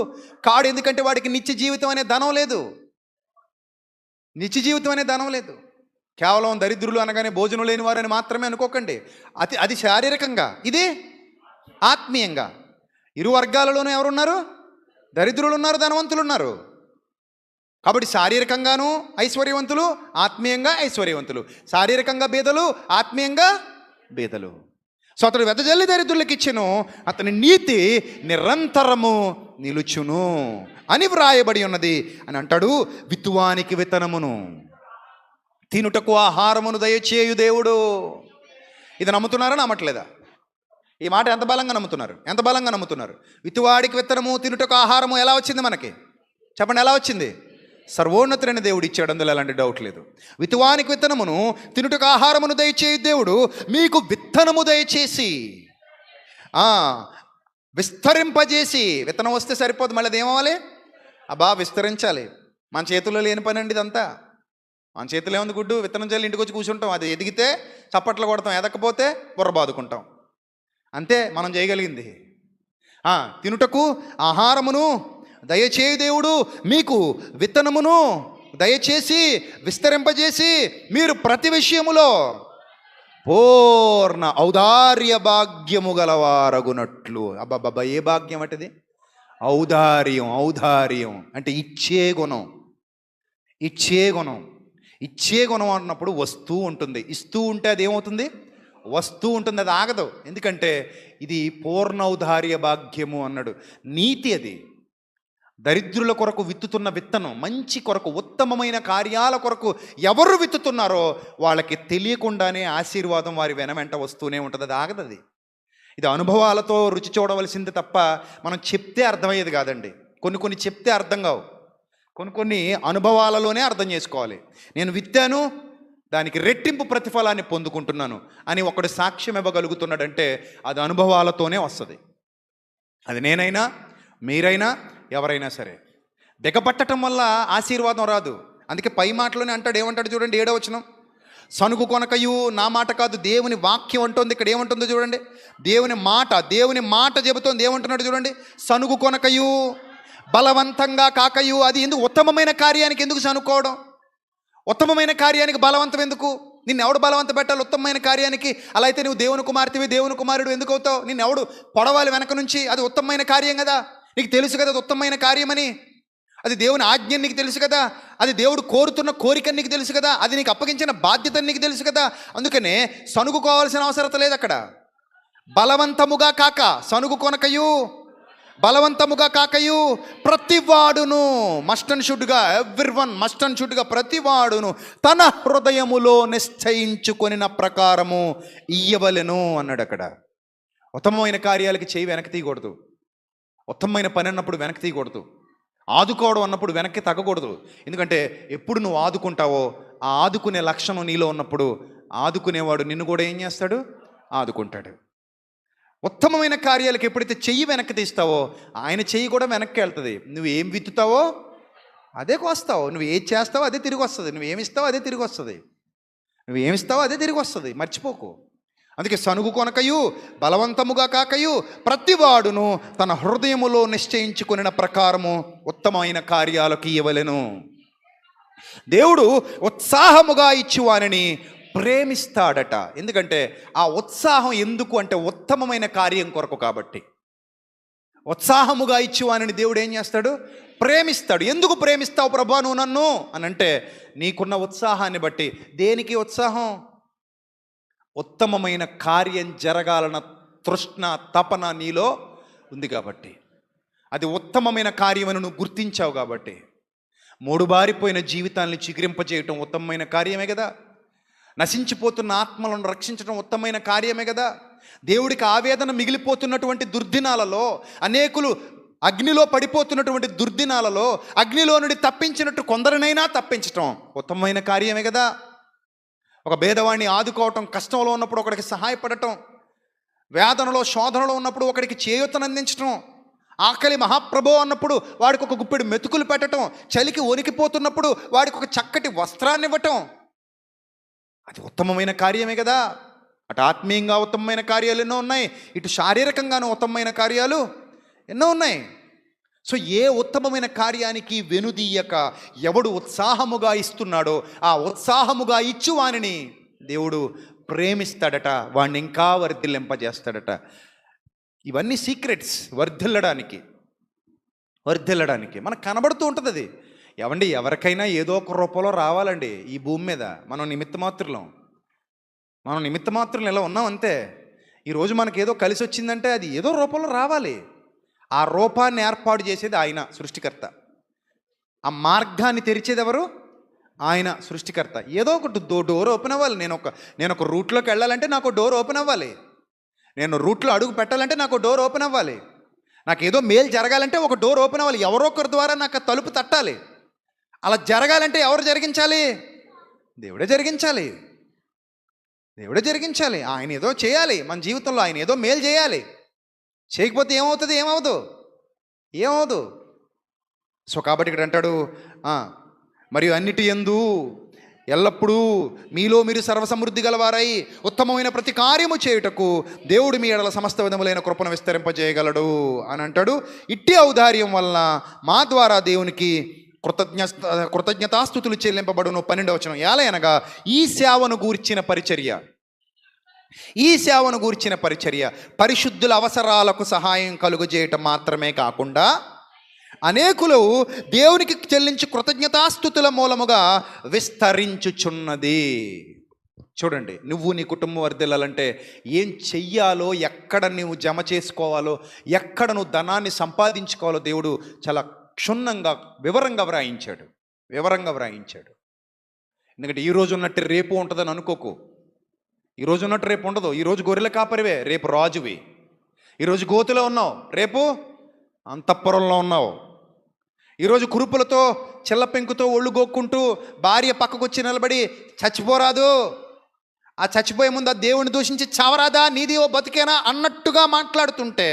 కాడు. ఎందుకంటే వాడికి నిత్య జీవితం అనే ధనం లేదు. నిత్య జీవితం అనే ధనం లేదు. కేవలం దరిద్రులు అనగానే భోజనం లేని వారని మాత్రమే అనుకోకండి. అది శారీరకంగా, ఇది ఆత్మీయంగా. ఇరు వర్గాలలోనూ ఎవరున్నారు? దరిద్రులు ఉన్నారు, ధనవంతులు ఉన్నారు. కాబట్టి శారీరకంగాను ఐశ్వర్యవంతులు, ఆత్మీయంగా ఐశ్వర్యవంతులు. శారీరకంగా బీదలు, ఆత్మీయంగా బీదలు. సో అతడు వెదజల్లి దరిద్రులకు ఇచ్చెను, అతని నీతి నిరంతరము నిలుచును అని వ్రాయబడి ఉన్నది అని అంటాడు. విత్తువానికి విత్తనమును, తినుటకు ఆహారమును దయచేయు దేవుడు. ఇది నమ్ముతున్నారా, నమ్మట్లేదా? ఈ మాట ఎంత బలంగా నమ్ముతున్నారు? ఎంత బలంగా నమ్ముతున్నారు? విత్తువాడికి విత్తనము, తినుటకు ఆహారము ఎలా వచ్చింది మనకి? చెప్పండి, ఎలా వచ్చింది? సర్వోన్నతుడైన దేవుడు ఇచ్చాడు, అందులో ఎలాంటి డౌట్ లేదు. విత్తువానికి విత్తనమును, తినుటకు ఆహారమును దయచేయు దేవుడు మీకు విత్తనము దయచేసి విస్తరింపజేసి. విత్తనం వస్తే సరిపోదు, మళ్ళీ అదేమవ్వాలి? విస్తరించాలి. మన చేతుల్లో లేని పని అండి ఇదంతా. మన చేతిలో ఏముంది? గుడ్డు విత్తనం చల్లి ఇంటికి వచ్చి కూర్చుంటాం. అది ఎదిగితే చప్పట్లు కొడతాం, ఎదకపోతే బుర్ర బాదుకుంటాం. అంతే మనం చేయగలిగింది. తినుటకు ఆహారమును దయచేయు దేవుడు మీకు విత్తనమును దయచేసి విస్తరింపజేసి మీరు ప్రతి విషయములో పూర్ణ ఔదార్య భాగ్యము గలవారగునట్లు. అబ్బాబ్బా, ఏ భాగ్యం అంటది? ఔదార్యం. ఔదార్యం అంటే ఇచ్చే గుణం. ఇచ్చే గుణం. ఇచ్చే గుణం అన్నప్పుడు వస్తూ ఉంటుంది. ఇస్తూ ఉంటే అది ఏమవుతుంది? వస్తూ ఉంటుంది, అది ఆగదు. ఎందుకంటే ఇది పూర్ణ ఔదార్య భాగ్యము అన్నాడు. నీతి అది. దరిద్రుల కొరకు విత్తుతున్న విత్తనం, మంచి కొరకు, ఉత్తమమైన కార్యాల కొరకు ఎవరు విత్తుతున్నారో వాళ్ళకి తెలియకుండానే ఆశీర్వాదం వారి వెంట వస్తూనే ఉంటుంది, అది ఆగదది. ఇది అనుభవాలతో రుచి చూడవలసింది తప్ప మనం చెప్తే అర్థమయ్యేది కాదండి. కొన్ని చెప్తే అర్థం కావు, కొన్ని అనుభవాలలోనే అర్థం చేసుకోవాలి. నేను విత్తాను, దానికి రెట్టింపు ప్రతిఫలాన్ని పొందుకుంటున్నాను అని ఒకడు సాక్ష్యం ఇవ్వగలుగుతున్నాడంటే అది అనుభవాలతోనే వస్తుంది. అది నేనైనా, మీరైనా, ఎవరైనా సరే. దిగబట్టడం వల్ల ఆశీర్వాదం రాదు. అందుకే పై మాటలోనే అంటాడు. ఏమంటాడు చూడండి, 7వ వచనం. సనుగు కొనకయు, నా మాట కాదు దేవుని వాక్యం అంటుంది. ఇక్కడ ఏమంటుందో చూడండి, దేవుని మాట చెబుతోంది. ఏమంటున్నాడు చూడండి, సనుగు కొనకయు, బలవంతంగా కాకయు. అది ఎందుకు? ఉత్తమమైన కార్యానికి ఎందుకు సనుకోవడం? ఉత్తమమైన కార్యానికి బలవంతం ఎందుకు? నిన్ను ఎవడు బలవంత పెట్టాలి ఉత్తమమైన కార్యానికి? అలా అయితే నువ్వు దేవుని కుమార్తెవి, దేవుని కుమారుడు ఎందుకు అవుతావు? నిన్ను ఎవడు పొడవాలి వెనక నుంచి? అది ఉత్తమమైన కార్యం కదా, నీకు తెలుసు కదా అది ఉత్తమమైన కార్యమని. అది దేవుని ఆజ్ఞ నీకు తెలుసు కదా, అది దేవుడు కోరుతున్న కోరిక నీకు తెలుసు కదా, అది నీకు అప్పగించిన బాధ్యత నీకు తెలుసు కదా. అందుకనే సణుగుకోవాల్సిన అవసరం లేదు అక్కడ. బలవంతముగా కాక, సణుగు కొనకయు బలవంతముగా కాకయు ప్రతివాడును, మస్ట్ అండ్ షుడ్గా, ఎవ్రీవన్ మస్ట్ అండ్ షుడ్గా, ప్రతివాడును తన హృదయములో నిశ్చయించుకొనిన ప్రకారము ఇయ్యవలెను అన్నాడు అక్కడ. ఉత్తమమైన కార్యాలకి చేయి వెనక్కి తీయకూడదు. ఉత్తమమైన పని అన్నప్పుడు వెనక్కి తీయకూడదు. ఆదుకోవడం అన్నప్పుడు వెనక్కి తగ్గకూడదు. ఎందుకంటే ఎప్పుడు నువ్వు ఆదుకుంటావో ఆ ఆదుకునే లక్షణం నీలో ఉన్నప్పుడు ఆదుకునేవాడు నిన్ను కూడా ఏం చేస్తాడు? ఆదుకుంటాడు. ఉత్తమమైన కార్యాలకు ఎప్పుడైతే చెయ్యి వెనక్కి తీస్తావో ఆయన చెయ్యి కూడా వెనక్కి వెళ్తుంది. నువ్వు ఏం విత్తుతావో అదే కోస్తావు. నువ్వు ఏది చేస్తావో అదే తిరిగి వస్తుంది. నువ్వేమిస్తావో అదే తిరిగి వస్తుంది. నువ్వేమిస్తావో అదే తిరిగి వస్తుంది, మర్చిపోకు. అందుకే సనుగు కొనకయు బలవంతముగా కాకయు ప్రతివాడును తన హృదయములో నిశ్చయించుకొనిన ప్రకారము ఉత్తమమైన కార్యాలకు ఇవ్వలెను. దేవుడు ఉత్సాహముగా ఇచ్చువానిని ప్రేమిస్తాడట. ఎందుకంటే ఆ ఉత్సాహం ఎందుకు అంటే ఉత్తమమైన కార్యం కొరకు కాబట్టి. ఉత్సాహముగా ఇచ్చువానిని దేవుడు ఏం చేస్తాడు? ప్రేమిస్తాడు. ఎందుకు ప్రేమిస్తావు ప్రభా నువ్వు నన్ను అని అంటే, నీకున్న ఉత్సాహాన్ని బట్టి. దేనికి ఉత్సాహం? ఉత్తమమైన కార్యం జరగాలన్న తృష్ణ, తపన నీలో ఉంది కాబట్టి. అది ఉత్తమమైన కార్యమని నువ్వు గుర్తించావు కాబట్టి. మూడుబారిపోయిన జీవితాన్ని చిగురింపజేయటం ఉత్తమమైన కార్యమే కదా. నశించిపోతున్న ఆత్మలను రక్షించడం ఉత్తమమైన కార్యమే కదా. దేవుడికి ఆవేదన మిగిలిపోతున్నటువంటి దుర్దినాలలో, అనేకులు అగ్నిలో పడిపోతున్నటువంటి దుర్దినాలలో అగ్నిలో నుండి తప్పించినట్టు కొందరినైనా తప్పించటం ఉత్తమమైన కార్యమే కదా. ఒక భేదవాడిని ఆదుకోవటం, కష్టంలో ఉన్నప్పుడు ఒకడికి సహాయపడటం, వేదనలో శోధనలో ఉన్నప్పుడు ఒకడికి చేయూతనందించటం, ఆకలి మహాప్రభో అన్నప్పుడు వాడికి ఒక గుప్పెడు మెతుకులు పెట్టడం, చలికి వణికిపోతున్నప్పుడు వాడికి ఒక చక్కటి వస్త్రాన్ని ఇవ్వటం, అది ఉత్తమమైన కార్యమే కదా. అటు ఆత్మీయంగా ఉత్తమమైన కార్యాలు ఎన్నో ఉన్నాయి, ఇటు శారీరకంగానూ ఉత్తమమైన కార్యాలు ఎన్నో ఉన్నాయి. సో ఏ ఉత్తమమైన కార్యానికి వెనుదీయక ఎవడు ఉత్సాహముగా ఇస్తున్నాడో ఆ ఉత్సాహముగా ఇచ్చు వానిని దేవుడు ప్రేమిస్తాడట, వాడిని ఇంకా వర్ధిల్లింపజేస్తాడట. ఇవన్నీ సీక్రెట్స్ వర్ధిల్లడానికి మనకు కనబడుతూ ఉంటుంది. అది ఎవండి, ఎవరికైనా ఏదో ఒక రూపంలో రావాలండి ఈ భూమి మీద. మనం నిమిత్త మాత్రులం ఇలా ఉన్నాం అంతే. ఈరోజు మనకి ఏదో కలిసి వచ్చిందంటే అది ఏదో రూపంలో రావాలి. ఆ రూపాన్ని ఏర్పాటు చేసేది ఆయన, సృష్టికర్త. ఆ మార్గాన్ని తెరిచేది ఎవరు? ఆయన, సృష్టికర్త. ఏదో ఒకటి డోర్ ఓపెన్ అవ్వాలి. నేను ఒక రూట్లోకి వెళ్ళాలంటే నాకు డోర్ ఓపెన్ అవ్వాలి. నేను రూట్లో అడుగు పెట్టాలంటే నాకు డోర్ ఓపెన్ అవ్వాలి. నాకు ఏదో మేలు జరగాలంటే ఒక డోర్ ఓపెన్ అవ్వాలి. ఎవరో ఒకరి ద్వారా నాకు తలుపు తట్టాలి. అలా జరగాలంటే ఎవరు జరిగించాలి? దేవుడే జరిగించాలి. ఆయన ఏదో చేయాలి మన జీవితంలో. ఆయన ఏదో మేలు చేయాలి. చేయకపోతే ఏమవుతుంది? సో కాబట్టి ఇక్కడ అంటాడు, మరియు అన్నిటి యందు ఎల్లప్పుడూ మీలో మీరు సర్వసమృద్ధి గలవారై ఉత్తమమైన ప్రతి కార్యము చేయుటకు దేవుడు మీ ఎడల సమస్త విధములైన కృపను విస్తరింపజేయగలడు అని అంటాడు. ఇట్టి ఔదార్యం వలన మా ద్వారా దేవునికి కృతజ్ఞతాస్తుతులు చెల్లింపబడును. 12వ వచనం, ఏలయనగా ఈ సేవను గూర్చిన పరిచర్య పరిశుద్ధుల అవసరాలకు సహాయం కలుగజేయటం మాత్రమే కాకుండా అనేకులు దేవునికి చెల్లించి కృతజ్ఞతాస్తుతుల మూలముగా విస్తరించుచున్నది. చూడండి, నువ్వు నీ కుటుంబం వర్ధిల్లాలంటే ఏం చెయ్యాలో, ఎక్కడ నువ్వు జమ చేసుకోవాలో, ఎక్కడ నువ్వు ధనాన్ని సంపాదించుకోవాలో దేవుడు చాలా క్షుణ్ణంగా వివరంగా వ్రాయించాడు. ఎందుకంటే ఈరోజు ఉన్నట్టు రేపు ఉంటుందని అనుకోకు. ఈరోజు ఉన్నట్టు రేపు ఉండదు. ఈరోజు గొర్రెల కాపరివే, రేపు రాజువి. ఈరోజు గోతులో ఉన్నావు, రేపు అంతఃపురంలో ఉన్నావు. ఈరోజు కురుపులతో చిల్లపెంకుతో ఒళ్ళు గోక్కుంటూ భార్య పక్కకొచ్చి నిలబడి చచ్చిపోరాదు, ఆ చచ్చిపోయే ముందు ఆ దేవుడిని దూషించి చావరాదా, నీది ఓ బతికేనా అన్నట్టుగా మాట్లాడుతుంటే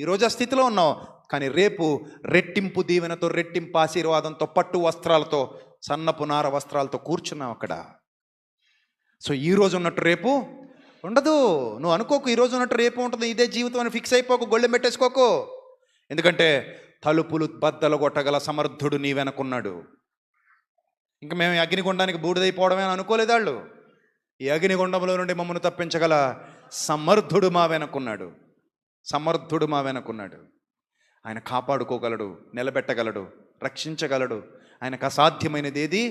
ఈరోజు ఆ స్థితిలో ఉన్నావు. కానీ రేపు రెట్టింపు దీవెనతో, రెట్టింపు ఆశీర్వాదంతో, పట్టు వస్త్రాలతో, సన్నపు నార వస్త్రాలతో కూర్చున్నావు అక్కడ. సో ఈరోజు ఉన్నట్టు రేపు ఉండదు. నువ్వు అనుకోకు ఈరోజు ఉన్నట్టు రేపు ఉంటుంది, ఇదే జీవితం అని ఫిక్స్ అయిపోకు, గొళ్ళెం పెట్టేసుకోకు. ఎందుకంటే తలుపులు బద్దలు కొట్టగల సమర్థుడు నీ వెనకున్నాడు. ఇంకా మేము అగ్నిగుండానికి బూడిదైపోవడమే అని అనుకోలేదు వాళ్ళు. ఈ అగ్నిగుండంలో నుండి మమ్మల్ని తప్పించగల సమర్థుడు మా వెనకున్నాడు. ఆయన కాపాడుకోగలడు, నిలబెట్టగలడు, రక్షించగలడు. ఆయనకు అసాధ్యమైనది ఏది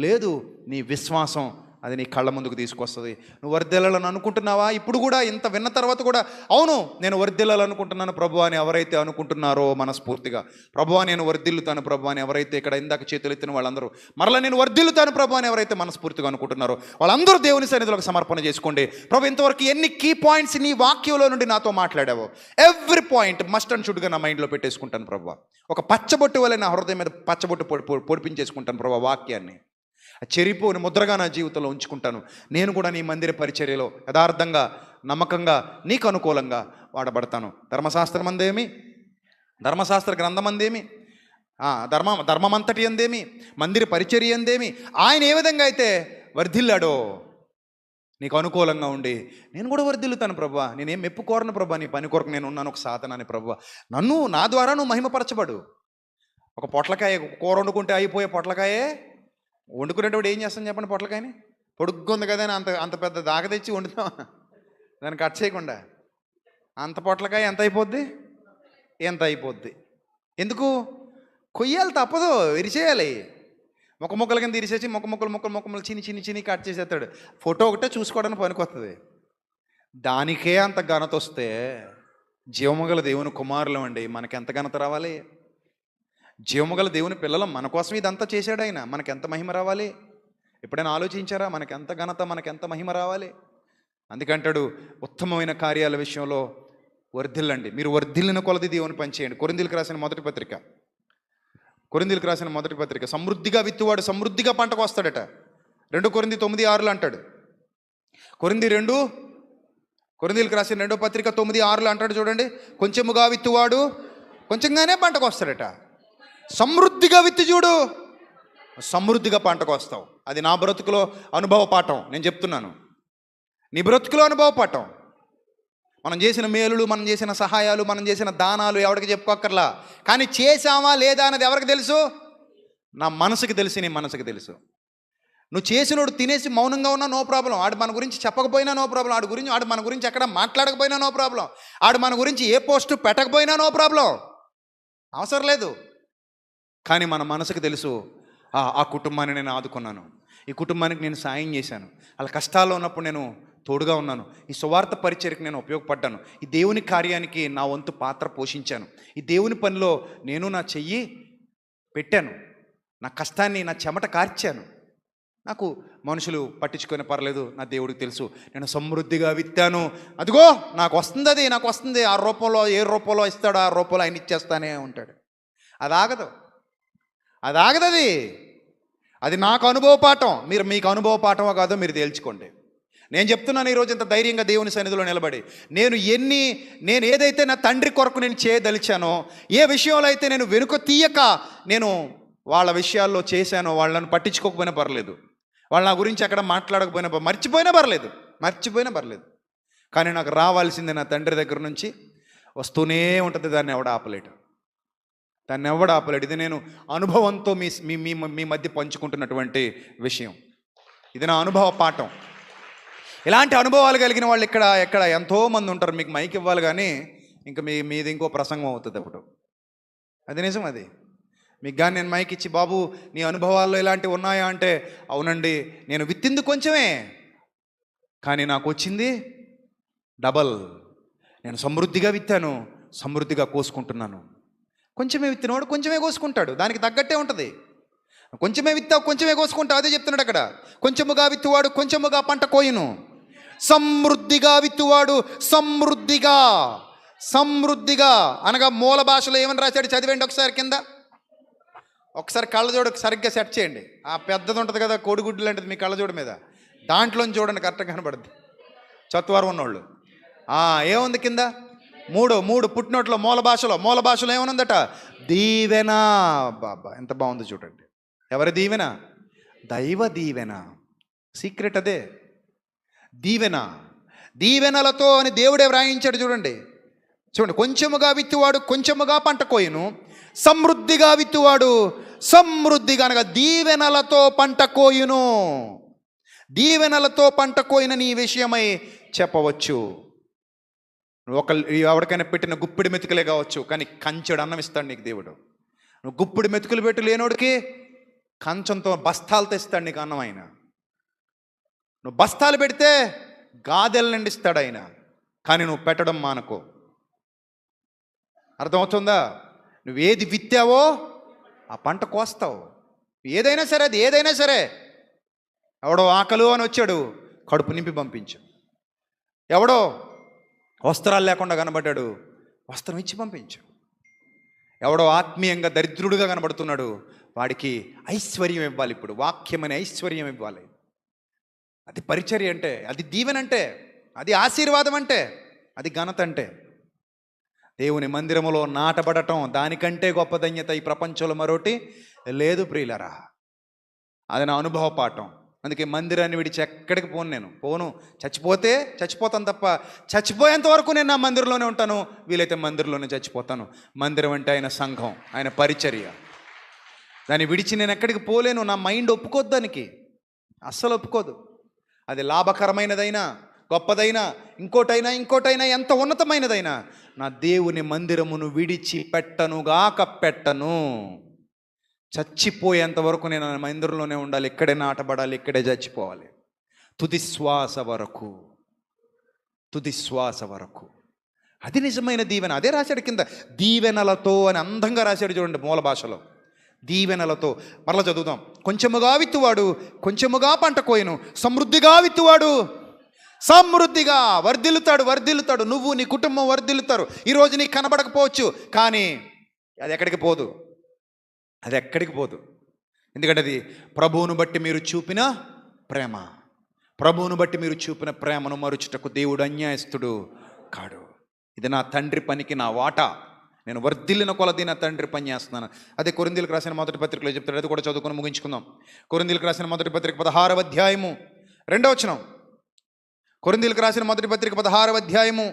లేదు. నీ విశ్వాసం అది నీ కళ్ళ ముందుకు తీసుకొస్తుంది. నువ్వు వర్ధిల్లాలని అనుకుంటున్నావా? ఇప్పుడు కూడా ఇంత విన్న తర్వాత కూడా అవును నేను వర్ధిల్లాలనుకుంటున్నాను ప్రభువా అని ఎవరైతే అనుకుంటున్నారో మనస్ఫూర్తిగా, ప్రభువా నేను వర్ధిల్లుతాను ప్రభువా అని ఎవరైతే ఇక్కడ ఇందాక చేతులు ఎత్తిన వాళ్ళందరూ, మరలా నేను వర్ధిల్లుతాను ప్రభువా అని ఎవరైతే మనస్ఫూర్తిగా అనుకుంటున్నారో వాళ్ళందరూ దేవుని సన్నిధిలోకి సమర్పణ చేసుకోండి. ప్రభు ఇంతవరకు ఎన్ని కీ పాయింట్స్ నీ వాక్యంలో నుండి నాతో మాట్లాడావో ఎవ్రీ పాయింట్ మస్ట్ అండ్ షుడ్గా నా మైండ్లో పెట్టేసుకుంటాను ప్రభువా. ఒక పచ్చబొట్టు వల్ల నా హృదయం మీద పచ్చబొట్టు పొడిపించేసుకుంటాను ప్రభువా. వాక్యాన్ని చెరిపోని ముద్రగా నా జీవితంలో ఉంచుకుంటాను. నేను కూడా నీ మందిర పరిచర్యలో యథార్థంగా నమ్మకంగా నీకు అనుకూలంగా వాడబడతాను. ధర్మశాస్త్రం అందేమి, ధర్మశాస్త్ర గ్రంథం అందేమి, ధర్మమంతటి అందేమి, మందిర పరిచర్య అందేమి, ఆయన ఏ విధంగా అయితే వర్ధిల్లాడో నీకు అనుకూలంగా ఉండి నేను కూడా వర్ధిల్లుతాను ప్రభువా. నేనేం మెప్పుకోరను ప్రభువా, నీ పని కొరకు నేను ఉన్నాను ఒక సాధనాన్ని ప్రభువా. నా ద్వారా నువ్వు మహిమపరచబడు. ఒక పొట్లకాయ కూర వండుకుంటే అయిపోయే పొట్లకాయే వండుకునేటప్పుడు ఏం చేస్తాను చెప్పండి? పొట్లకాయని పొడుగ్గా ఉంది కదా అని అంత పెద్ద దాగ తెచ్చి వండుతాం, దాన్ని కట్ చేయకుండా. అంత పొట్లకాయ ఎంత అయిపోద్ది. ఎందుకు? కొయ్యాలి, తప్పదు, విరిచేయాలి. ముక్కల కింద ఇరిసేసి ముక్కలు చిన్ని కట్ చేసేస్తాడు. ఫోటో ఒకటే చూసుకోవడానికి పనికొస్తుంది. దానికే అంత ఘనత వస్తే జీవముగల దేవుని కుమారులం అండి, మనకెంత ఘనత రావాలి? జీవముగల దేవుని పిల్లలం, మన కోసం ఇదంతా చేశాడు ఆయన, మనకెంత మహిమ రావాలి? ఎప్పుడైనా ఆలోచించారా? మనకెంత ఘనత, మనకెంత మహిమ రావాలి? అందుకంటాడు ఉత్తమమైన కార్యాల విషయంలో వర్ధిల్లండి. మీరు వర్ధిల్లిన కొలది దేవుని పనిచేయండి. కొరింథీయులకు రాసిన మొదటి పత్రిక సమృద్ధిగా విత్తువాడు సమృద్ధిగా పంటకు వస్తాడట. 2 కొరింథీ 9:6 అంటాడు. కొరింథీయులకు రాసిన 2వ పత్రిక 9:6 అంటాడు చూడండి. కొంచెముగా విత్తువాడు కొంచెంగానే పంటకు వస్తాడట. సమృద్ధిగా విత్తి చూడు, సమృద్ధిగా పంటకు వస్తావు. అది నా బ్రతుకులో అనుభవ పాఠం, నేను చెప్తున్నాను. నీ బ్రతుకులో అనుభవ పాఠం. మనం చేసిన మేలులు, మనం చేసిన సహాయాలు, మనం చేసిన దానాలు ఎవరికి చెప్పుకోక్కర్లా. కానీ చేసామా లేదా అన్నది ఎవరికి తెలుసు? నా మనసుకి తెలుసు, నీ మనసుకి తెలుసు. నువ్వు చేసినోడు తినేసి మౌనంగా ఉన్నా నో ప్రాబ్లం, ఆడు మన గురించి చెప్పకపోయినా నో ప్రాబ్లం, ఆడు మన గురించి ఎక్కడ మాట్లాడకపోయినా నో ప్రాబ్లం, ఆడు మన గురించి ఏ పోస్టు పెట్టకపోయినా నో ప్రాబ్లం, అవసరం లేదు. కానీ మన మనసుకు తెలుసు, ఆ కుటుంబాన్ని నేను ఆదుకున్నాను, ఈ కుటుంబానికి నేను సాయం చేశాను, వాళ్ళ కష్టాల్లో ఉన్నప్పుడు నేను తోడుగా ఉన్నాను, ఈ సువార్త పరిచర్యకు నేను ఉపయోగపడ్డాను, ఈ దేవుని కార్యానికి నా వంతు పాత్ర పోషించాను, ఈ దేవుని పనిలో నేను నా చెయ్యి పెట్టాను, నా కష్టాన్ని నా చెమట కార్చాను. నాకు మనుషులు పట్టించుకొని పర్లేదు, నా దేవుడికి తెలుసు నేను సమృద్ధిగా విత్తాను, అదిగో నాకు వస్తుంది, ఆ రూపంలో ఏ రూపంలో ఇస్తాడో ఆ రూపంలో ఆయన ఇచ్చేస్తానే ఉంటాడు. అది ఆగదు. అది నాకు అనుభవ పాఠం. మీకు అనుభవ పాఠమో కాదో మీరు తేల్చుకోండి. నేను చెప్తున్నాను ఈరోజు ఇంత ధైర్యంగా దేవుని సన్నిధిలో నిలబడి, నేను ఏదైతే నా తండ్రి కొరకు నేను చేయదలిచానో, ఏ విషయంలో అయితే నేను వెనుక తీయక నేను వాళ్ళ విషయాల్లో చేశానో, వాళ్ళని పట్టించుకోకపోయినా పర్లేదు, వాళ్ళు నా గురించి ఎక్కడ మాట్లాడకపోయినా మర్చిపోయినా పర్లేదు, కానీ నాకు రావాల్సింది నా తండ్రి దగ్గర నుంచి వస్తూనే ఉంటుంది. దాన్ని ఎవడ ఆపలేడు. ఇది నేను అనుభవంతో మీ మధ్య పంచుకుంటున్నటువంటి విషయం. ఇది నా అనుభవ పాఠం. ఇలాంటి అనుభవాలు కలిగిన వాళ్ళు ఎక్కడ ఎంతోమంది ఉంటారు. మీకు మైక్ ఇవ్వాలి కానీ ఇంకా మీది ఇంకో ప్రసంగం అవుతుంది అప్పుడు. అది నిజం. అది మీకు కానీ నేను మైక్ ఇచ్చి, బాబు నీ అనుభవాల్లో ఇలాంటివి ఉన్నాయా అంటే, అవునండి నేను విత్తింది కొంచెమే కానీ నాకు వచ్చింది డబల్. నేను సమృద్ధిగా విత్తాను, సమృద్ధిగా కోసుకుంటున్నాను. కొంచెమే విత్తినవాడు కొంచెమే కోసుకుంటాడు, దానికి తగ్గట్టే ఉంటుంది. కొంచెమే విత్తావు కొంచెమే కోసుకుంటావు, అదే చెప్తున్నాడు అక్కడ. కొంచెముగా విత్తువాడు కొంచెముగా పంట కోయును, సమృద్ధిగా విత్తువాడు సమృద్ధిగా అనగా మూల భాషలో ఏమని రాశాడు చదివేండి ఒకసారి కింద. ఒకసారి కళ్ళజోడు సరిగ్గా సెట్ చేయండి. ఆ పెద్దది ఉంటుంది కదా కోడిగుడ్డు లాంటిది మీ కళ్ళజోడు మీద, దాంట్లోని చూడండి కరెక్ట్గా కనబడుద్ది. చత్వారం ఉన్నోళ్ళు ఏముంది కింద? మూడు పుట్టినోట్లో మూల భాషలో ఏమనుందట? దీవెన. బాబా ఎంత బాగుంది చూడండి. ఎవరి దీవెన? దైవ దీవెన. సీక్రెట్ అదే, దీవెనలతో అని దేవుడే వ్రాయించాడు. చూడండి కొంచెముగా విత్తువాడు కొంచెముగా పంట కోయును, సమృద్ధిగా విత్తువాడు సమృద్ధిగా అనగా దీవెనలతో పంట కోయును. దీవెనలతో పంట కోయిన నీ విషయమై చెప్పవచ్చు. ఎవరికైనా పెట్టిన గుప్పిడి మెతుకలే కావచ్చు, కానీ కంచెడు అన్నం ఇస్తాడు నీకు దేవుడు. నువ్వు గుప్పుడు మెతుకులు పెట్టు లేనోడికి కంచంతో బస్తాలు తెస్తాడు నీకు అన్నం ఆయన. నువ్వు బస్తాలు పెడితే గాదెలు నిండిస్తాడు ఆయన. కానీ నువ్వు పెట్టడం మానుకో. అర్థమవుతుందా? నువ్వు ఏది విత్తావో ఆ పంట కోస్తావు. ఏదైనా సరే, అది ఏదైనా సరే. ఎవడో ఆకలు అని వచ్చాడు, కడుపు నింపి పంపించు. ఎవడో వస్త్రాలు లేకుండా కనబడ్డాడు, వస్త్రం ఇచ్చి పంపించు. ఎవడో ఆత్మీయంగా దరిద్రుడుగా కనబడుతున్నాడు, వాడికి ఐశ్వర్యం ఇవ్వాలి. ఇప్పుడు వాక్యం అనే ఐశ్వర్యం ఇవ్వాలి. అది పరిచర్య అంటే, అది దీవెన అంటే, అది ఆశీర్వాదం అంటే, అది ఘనత అంటే. దేవుని మందిరములో నాటబడటం దానికంటే గొప్ప ధన్యత ఈ ప్రపంచంలో మరోటి లేదు ప్రియులరా. అది నా అనుభవ పాఠం. అందుకే మందిరాన్ని విడిచి ఎక్కడికి పోను. చచ్చిపోతాను తప్ప, చచ్చిపోయేంత వరకు నేను నా మందిరంలోనే ఉంటాను. వీలైతే మందిరంలోనే చచ్చిపోతాను. మందిరం అంటే ఆయన సంఘం, ఆయన పరిచర్య. దాన్ని విడిచి నేను ఎక్కడికి పోలేను. నా మైండ్ ఒప్పుకోద్దు, దానికి అస్సలు ఒప్పుకోదు. అది లాభకరమైనదైనా, గొప్పదైనా, ఇంకోటైనా ఎంత ఉన్నతమైనదైనా నా దేవుని మందిరమును విడిచి పెట్టను. చచ్చిపోయేంత వరకు నేను మందిరంలోనే ఉండాలి. ఇక్కడే నాటబడాలి, ఇక్కడే చచ్చిపోవాలి. తుది శ్వాస వరకు. అది నిజమైన దీవెన. అదే రాశాడు కింద, దీవెనలతో అని అందంగా రాశాడు చూడండి మూల భాషలో. దీవెనలతో. మరలా చదువుదాం. కొంచెముగా విత్తువాడు కొంచెముగా పంట కోయను, సమృద్ధిగా విత్తువాడు సమృద్ధిగా వర్ధిల్లుతాడు. నువ్వు, నీ కుటుంబం వర్ధిల్లుతారు. ఈరోజు నీకు కనబడకపోవచ్చు, కానీ అది ఎక్కడికి పోదు. ఎందుకంటే అది ప్రభువును బట్టి మీరు చూపిన ప్రేమను మరుచుటకు దేవుడు అన్యాయస్తుడు కాడు. ఇది నా తండ్రి పనికి నా వాటా. నేను వర్ధిల్లిన కొలది నా తండ్రి పని చేస్తున్నాను. అదే కొరింథీయులకు రాసిన మొదటి పత్రికలో చెప్తాడు. అది కూడా చదువుకొని ముగించుకుందాం. కొరింథీయులకు రాసిన మొదటి పత్రిక 16వ అధ్యాయము 2వ వచనం. కొరింథీయులకు రాసిన మొదటి పత్రిక 16వ అధ్యాయము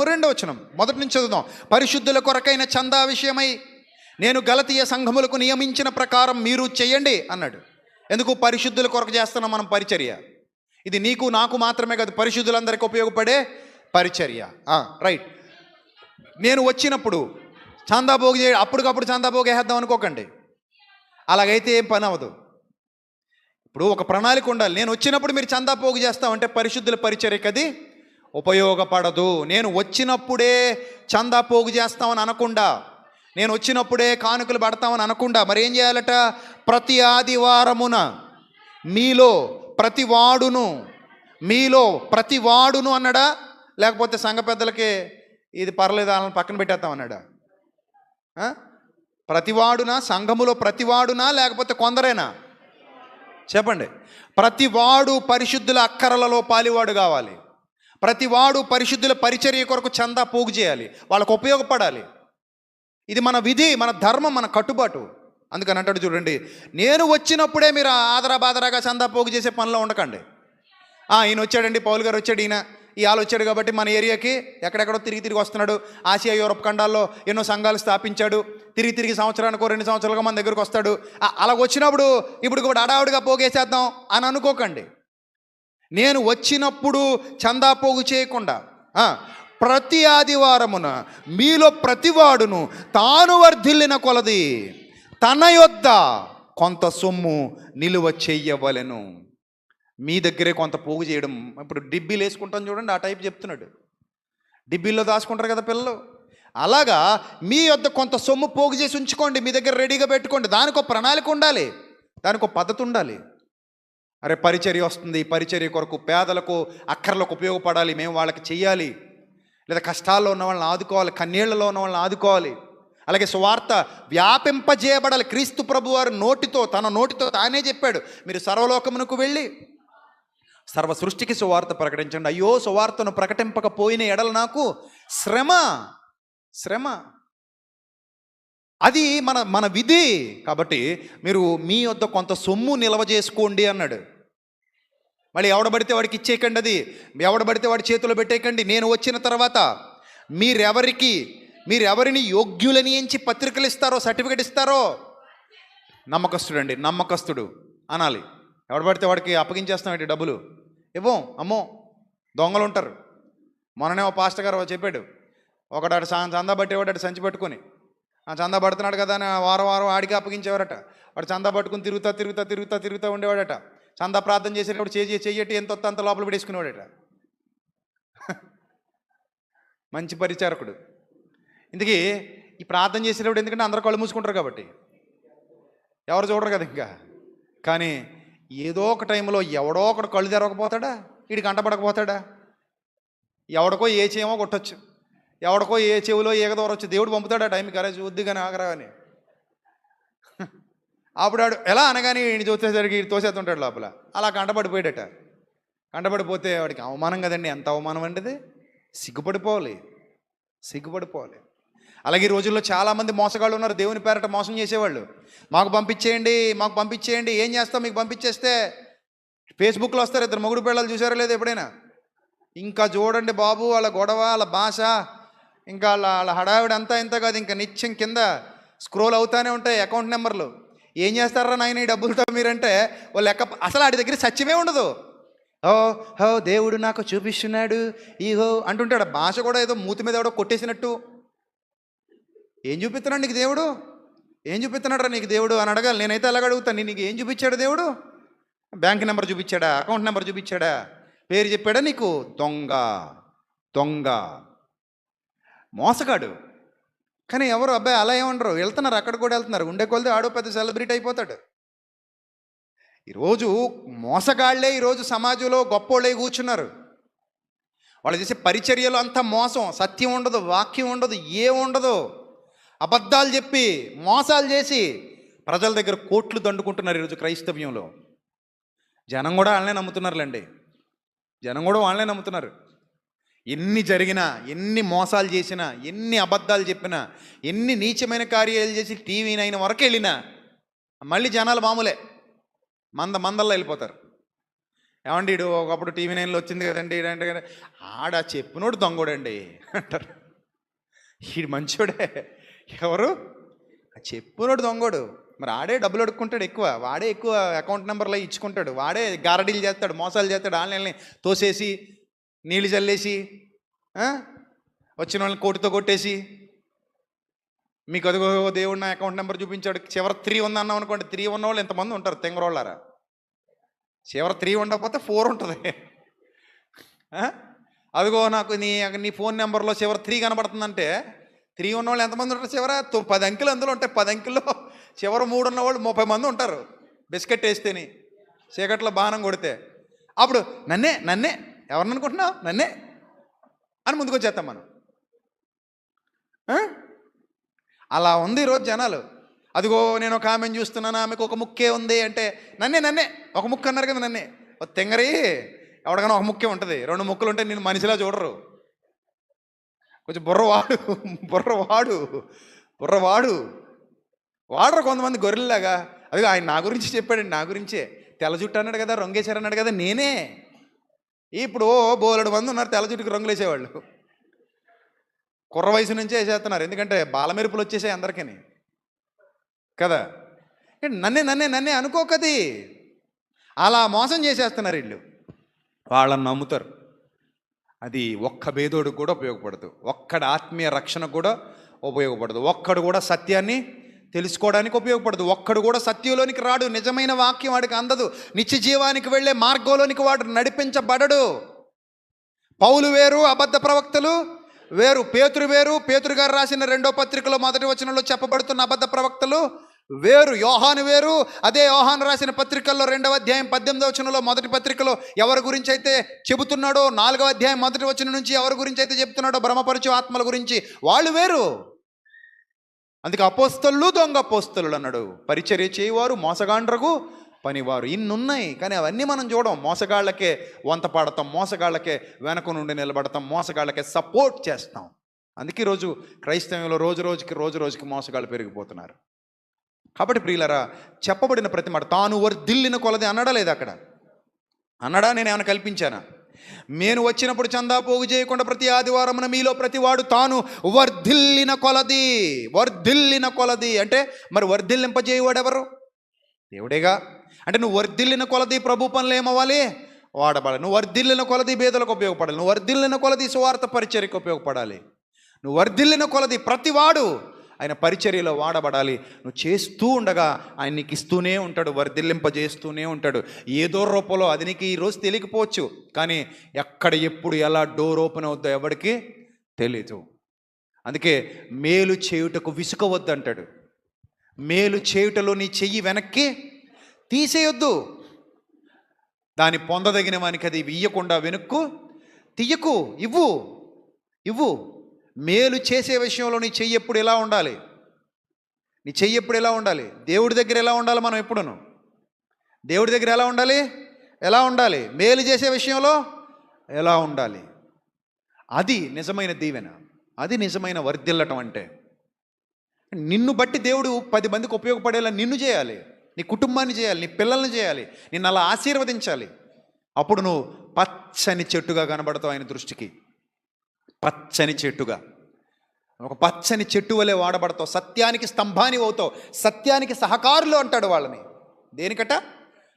2వ వచనం. మొదటి నుంచి చదువుదాం. పరిశుద్ధుల కొరకైన చందా విషయమై నేను గలతీయ సంఘములకు నియమించిన ప్రకారం మీరు చేయండి అన్నాడు. ఎందుకు? పరిశుద్ధుల కొరకు చేస్తున్నాం మనం పరిచర్య. ఇది నీకు నాకు మాత్రమే కాదు, పరిశుద్ధులందరికీ ఉపయోగపడే పరిచర్య. రైట్. నేను వచ్చినప్పుడు చందా పోగు అప్పటికప్పుడు చందా పోగు వేద్దాం అనుకోకండి. అలాగైతే ఏం పని అవ్వదు. ఇప్పుడు ఒక ప్రణాళిక ఉండాలి. నేను వచ్చినప్పుడు మీరు చందా పోగు చేస్తామంటే పరిశుద్ధుల పరిచర్యకి అది ఉపయోగపడదు. నేను వచ్చినప్పుడే చందా పోగు చేస్తామని అనకుండా, నేను వచ్చినప్పుడే కానుకలు పడతామని అనకుండా మరి ఏం చేయాలట? ప్రతి ఆదివారమున మీలో ప్రతివాడును అన్నాడా? లేకపోతే సంఘ పెద్దలకి ఇది పర్లేదు వాళ్ళని పక్కన పెట్టేస్తామన్నాడా? ప్రతివాడునా? సంఘములో ప్రతివాడునా లేకపోతే కొందరేనా? చెప్పండి. ప్రతివాడు పరిశుద్ధుల అక్కరలలో పాలివాడు కావాలి. ప్రతివాడు పరిశుద్ధుల పరిచర్య కొరకు చందా పోగు చేయాలి, వాళ్ళకు ఉపయోగపడాలి. ఇది మన విధి, మన ధర్మం, మన కట్టుబాటు. అందుకని అంటాడు చూడండి, నేను వచ్చినప్పుడే మీరు ఆదరాబాదరాగా చందా పోగు చేసే పనిలో ఉండకండి. ఈయన వచ్చాడండి, పౌల్ గారు వచ్చాడు, ఈ ఆలు వచ్చాడు కాబట్టి మన ఏరియాకి ఎక్కడెక్కడో తిరిగి వస్తున్నాడు. ఆసియా యూరప్ ఖండాల్లో ఎన్నో సంఘాలు స్థాపించాడు. తిరిగి సంవత్సరానికో 2 సంవత్సరాలుగా మన దగ్గరకు వస్తాడు. అలా వచ్చినప్పుడు ఇప్పుడు కూడా అడావుడిగా పోగేసేద్దాం అని అనుకోకండి. నేను వచ్చినప్పుడు చందా పోగు చేయకుండా ప్రతి ఆదివారమున మీలో ప్రతివాడును తాను వర్ధిల్లిన కొలది తన యొద్ద కొంత సొమ్ము నిలువ చెయ్యవలెను. మీ దగ్గరే కొంత పోగు చేయడం. ఇప్పుడు డిబ్బీలు వేసుకుంటాం చూడండి, ఆ టైప్ చెప్తున్నాడు. డిబ్బీల్లో దాచుకుంటారు కదా పిల్లలు, అలాగా మీ యొద్ద కొంత సొమ్ము పోగు చేసి ఉంచుకోండి, మీ దగ్గర రెడీగా పెట్టుకోండి. దానికి ఒక ప్రణాళిక ఉండాలి, దానికి ఒక పద్ధతి ఉండాలి. అరే పరిచర్య వస్తుంది, పరిచర్య కొరకు పేదలకు అక్కర్లకు ఉపయోగపడాలి, మేము వాళ్ళకి చెయ్యాలి. లేదా కష్టాల్లో ఉన్న వాళ్ళని ఆదుకోవాలి, కన్నీళ్లలో ఉన్న వాళ్ళని ఆదుకోవాలి. అలాగే సువార్త వ్యాపింపజేయబడాలి. క్రీస్తు ప్రభు వారు తన నోటితో తానే చెప్పాడు, మీరు సర్వలోకమునకు వెళ్ళి సర్వ సృష్టికి సువార్త ప్రకటించండి. అయ్యో సువార్తను ప్రకటింపకపోయిన ఎడల నాకు శ్రమ. అది మన విధి. కాబట్టి మీరు మీ వద్ద కొంత సొమ్ము నిల్వ చేసుకోండి అన్నాడు. మళ్ళీ ఎవడబడితే వాడికి ఇచ్చేయకండి, అది ఎవడబడితే వాడి చేతిలో పెట్టేయకండి. నేను వచ్చిన తర్వాత మీరెవరిని యోగ్యులని ఎంచి పత్రికలు ఇస్తారో, సర్టిఫికెట్ ఇస్తారో, నమ్మకస్తుడు అనాలి. ఎవడబడితే వాడికి అప్పగించేస్తాం డబ్బులు ఇవ్వం. అమ్మో దొంగలు ఉంటారు. మొన్ననే ఒక పాస్టర్ గారు చెప్పాడు, ఒకడాడు చందా పట్టేవాడు అటు సంచి పట్టుకొని ఆ చందా పడుతున్నాడు కదా అని వారం వారం ఆడికి అప్పగించేవారట. వాడు చందా పట్టుకుని తిరుగుతా ఉండేవాడట. చందా ప్రార్థన చేసేటప్పుడు చెయ్యటి ఎంత వస్తే అంత లోపల పెట్టేసుకునేవాడట. మంచి పరిచారకుడు. ఇందుకీ ఈ ప్రార్థన చేసేటప్పుడు ఎందుకంటే అందరూ కళ్ళు మూసుకుంటారు కాబట్టి ఎవరు చూడరు కదా ఇంకా. కానీ ఏదో ఒక టైంలో ఎవడో ఒకడు కళ్ళు తెరవకపోతాడా, వీడికి అంటపడకపోతాడా? ఎవడికో ఏ చేయమో కొట్టచ్చు, ఎవడికో ఏ చెవిలో ఏగ దూరవచ్చు. దేవుడు పంపుతాడా టైంకి, అరే చూద్ది కానీ ఆగరా అని. అప్పుడు ఆడు ఎలా అనగానే ఈయన చూసేసరికి తోసేస్తుంటాడు లోపల. అలా కంటపడిపోయాడట. కంటపడిపోతే వాడికి అవమానం కదండి. ఎంత అవమానం అండి, సిగ్గుపడిపోవాలి. అలాగే ఈ రోజుల్లో చాలామంది మోసగాళ్ళు ఉన్నారు. దేవుని పేరట మోసం చేసేవాళ్ళు. మాకు పంపించేయండి, ఏం చేస్తాం మీకు పంపించేస్తే. ఫేస్బుక్లో వస్తారు ఇద్దరు మొగుడు పిల్లలు, చూసారో లేదు ఎప్పుడైనా? ఇంకా చూడండి బాబు, వాళ్ళ గొడవ, వాళ్ళ భాష, ఇంకా వాళ్ళ హడావిడి అంతా ఇంత కాదు. ఇంకా నిత్యం కింద స్క్రోల్ అవుతానే ఉంటాయి అకౌంట్ నెంబర్లు. ఏం చేస్తారా నాయన ఈ డబ్బులతో మీరంటే వాళ్ళు అసలు ఆడి దగ్గర సత్యమే ఉండదు. హో దేవుడు నాకు చూపిస్తున్నాడు ఈహో అంటుంటాడు. భాష కూడా ఏదో మూతి మీద ఎవడో కొట్టేసినట్టు. ఏం చూపిస్తున్నాడు నీకు దేవుడు, ఏం చూపిస్తున్నాడు నీకు దేవుడు అని అడగాలి. నేనైతే అలాగ అడుగుతాను, నీకు ఏం చూపించాడు దేవుడు? బ్యాంక్ నెంబర్ చూపించాడా, అకౌంట్ నెంబర్ చూపించాడా, పేరు చెప్పాడా నీకు? దొంగ మోసగాడు. కానీ ఎవరు అబ్బాయి అలా ఏమనరు, వెళ్తున్నారు, అక్కడ కూడా వెళ్తున్నారు. ఉండే కొలది ఆడో పెద్ద సెలబ్రిటీ అయిపోతాడు. ఈరోజు మోసగాళ్లే ఈరోజు సమాజంలో గొప్పోళ్ళే కూర్చున్నారు. వాళ్ళు చేసే పరిచర్యలు అంతా మోసం, సత్యం ఉండదు, వాక్యం ఉండదు, ఉండదు. అబద్ధాలు చెప్పి మోసాలు చేసి ప్రజల దగ్గర కోట్లు దండుకుంటున్నారు ఈరోజు క్రైస్తవ్యంలో. జనం కూడా వాళ్ళనే నమ్ముతున్నారు. ఎన్ని జరిగినా, ఎన్ని మోసాలు చేసినా, ఎన్ని అబద్ధాలు చెప్పినా, ఎన్ని నీచమైన కార్యాలు చేసి టీవీ 9 వరకు వెళ్ళినా మళ్ళీ జనాలు మామూలే, మందల్లో వెళ్ళిపోతారు. ఏమండి ఇడు ఒకప్పుడు టీవీ 9లో వచ్చింది కదండి అంటే ఆడ చెప్పినోడు దొంగోడండి అంటారు. ఈడు మంచోడే. ఎవరు? చెప్పినోడు దొంగోడు. మరి ఆడే డబ్బులు అడుక్కుంటాడు ఎక్కువ, వాడే ఎక్కువ అకౌంట్ నెంబర్లో ఇచ్చుకుంటాడు, వాడే గారడీలు చేస్తాడు, మోసాలు చేస్తాడు. ఆన్లైన్ని తోసేసి నీళ్ళు చల్లేసి వచ్చిన వాళ్ళని కోటితో కొట్టేసి, మీకు అదిగో దేవుడు నా అకౌంట్ నెంబర్ చూపించాడు, చివరి 3 ఉందన్నాం అనుకోండి. 3 ఉన్నవాళ్ళు ఎంతమంది ఉంటారు తెంగరోళ్ళారా? చివరి 3 ఉండకపోతే 4 ఉంటుంది. అదిగో నాకు నీ ఫోన్ నెంబర్లో చివరి 3 కనబడుతుందంటే 3 ఉన్నవాళ్ళు ఎంతమంది ఉంటారు? చివర 10 అంకెలు అందులో ఉంటాయి. 10 అంకెల్లో చివరి 3 ఉన్నవాళ్ళు 30 మంది ఉంటారు. బిస్కెట్ వేస్తేని చీకట్లో బాణం కొడితే అప్పుడు నన్నే ఎవరిని అనుకుంటున్నావు, నన్నే అని ముందుకు వచ్చేస్తాం మనం. అలా ఉంది ఈరోజు జనాలు. అదిగో నేను ఒక ఆమెను చూస్తున్నాను, ఆమెకు ఒక ముక్కే ఉంది అంటే నన్నే ఒక ముక్క అన్నారు కదా, నన్నే తెంగరి. ఎవరికైనా ఒక ముక్కే ఉంటుంది, 2 ముక్కలు ఉంటే నేను మనిషిలా చూడరు. కొంచెం బుర్రవాడు వాడరు కొంతమంది గొర్రెల్లాగా. అదిగో ఆయన నా గురించి చెప్పాడండి, నా గురించే. తెల్ల జుట్టు అన్నాడు కదా, రంగేశారన్నాడు కదా, నేనే. ఇప్పుడు బోలెడు మంది ఉన్నారు తెల్ల జుట్టుకి రంగులు వేసేవాళ్ళు. కుర్ర వయసు నుంచే వేసేస్తున్నారు, ఎందుకంటే బాలమెరుపులు వచ్చేసాయి అందరికీ కదా. నన్నే అనుకోకది. అలా మోసం చేసేస్తున్నారు వీళ్ళు. వాళ్ళని నమ్ముతారు. అది ఒక్క భేదోడికి కూడా ఉపయోగపడదు, ఒక్కడి ఆత్మీయ రక్షణకు కూడా ఉపయోగపడదు, ఒక్కడు కూడా సత్యాన్ని తెలుసుకోవడానికి ఉపయోగపడదు, ఒక్కడు కూడా సత్యంలోనికి రాడు, నిజమైన వాక్యం వాడికి అందదు, నిత్య జీవానికి వెళ్ళే మార్గంలోనికి వాడు నడిపించబడడు. పౌలు వేరు, అబద్ధ ప్రవక్తలు వేరు. పేతురు గారు రాసిన 2వ పత్రికలో 1వ వచనంలో చెప్పబడుతున్న అబద్ధ ప్రవక్తలు వేరు. యోహాను వేరు. అదే యోహాను రాసిన పత్రికల్లో 2వ అధ్యాయం 18వ వచనంలో, 1వ పత్రికలో ఎవరి గురించి అయితే చెబుతున్నాడో, 4వ అధ్యాయం 1వ వచనం నుంచి ఎవరి గురించి అయితే చెబుతున్నాడో భ్రమపరచు ఆత్మల గురించి, వాళ్ళు వేరు. అందుకే అపోస్తలు దొంగ అపోస్తలు అన్నాడు. పరిచర్య చేయవారు, మోసగాండ్రకు పనివారు, ఇన్నున్నాయి. కానీ అవన్నీ మనం చూడం. మోసగాళ్ళకే వంత పాడతాం, మోసగాళ్ళకే వెనక నుండి నిలబడతాం, మోసగాళ్ళకే సపోర్ట్ చేస్తాం. అందుకే ఈరోజు క్రైస్తవ్యంలో రోజు రోజుకి మోసగాళ్ళు పెరిగిపోతున్నారు. కాబట్టి ప్రియులరా, చెప్పబడిన ప్రతి మాట తాను వర్ధిల్లిన కొలది అన్నాడా లేదా? అక్కడ అన్నాడా? నేను ఏమైనా కల్పించానా? నేను వచ్చినప్పుడు చందా పోగు చేయకుండా ప్రతి ఆదివారమున మీలో ప్రతివాడు తాను వర్ధిల్లిన కొలది అంటే మరి వర్ధిల్లింపజేయవాడు ఎవరు? దేవుడేగా. అంటే నువ్వు వర్ధిల్లిన కొలది ప్రభు పనులు ఏమవ్వాలి? వాడబడాలి. నువ్వు వర్ధిల్లిన కొలది పేదలకు ఉపయోగపడాలి. నువ్వు వర్ధిల్లిన కొలది సువార్త పరిచర్యకు ఉపయోగపడాలి. నువ్వు వర్ధిల్లిన కొలది ప్రతివాడు ఆయన పరిచర్యలో వాడబడాలి. నువ్వు చేస్తూ ఉండగా ఆయన నీకు ఇస్తూనే ఉంటాడు, వర్ధిల్లింపజేస్తూనే ఉంటాడు ఏదో రూపంలో. అది నీకు ఈరోజు తెలియకపోవచ్చు, కానీ ఎక్కడ ఎప్పుడు ఎలా డోర్ ఓపెన్ అవుద్దో ఎవరికి తెలీదు. అందుకే మేలు చేయుటకు విసుకవద్దు అంటాడు. మేలు చేయుటలో నీ చెయ్యి వెనక్కి తీసేయొద్దు. దాన్ని పొందదగిన వానికి అది ఇయ్యకుండా వెనుక్కు తీయకు, ఇవ్వు. మేలు చేసే విషయంలో నీ చెయ్యి ఎప్పుడు ఎలా ఉండాలి? నీ చెయ్యి ఎప్పుడు ఎలా ఉండాలి? దేవుడి దగ్గర ఎలా ఉండాలి? మనం ఎప్పుడును దేవుడి దగ్గర ఎలా ఉండాలి? మేలు చేసే విషయంలో ఎలా ఉండాలి? అది నిజమైన దీవెన, అది నిజమైన వర్ధిల్లటం. అంటే నిన్ను బట్టి దేవుడు 10 మందికి ఉపయోగపడేలా నిన్ను చేయాలి, నీ కుటుంబాన్ని చేయాలి, నీ పిల్లల్ని చేయాలి, నిన్ను అలా ఆశీర్వదించాలి. అప్పుడు నువ్వు పచ్చని చెట్టుగా కనబడతావు ఆయన దృష్టికి. పచ్చని చెట్టుగా, ఒక పచ్చని చెట్టు వలె వాడబడతావు. సత్యానికి స్తంభాన్ని అవుతావు. సత్యానికి సహకారులు అంటాడు వాళ్ళని. దేనికట?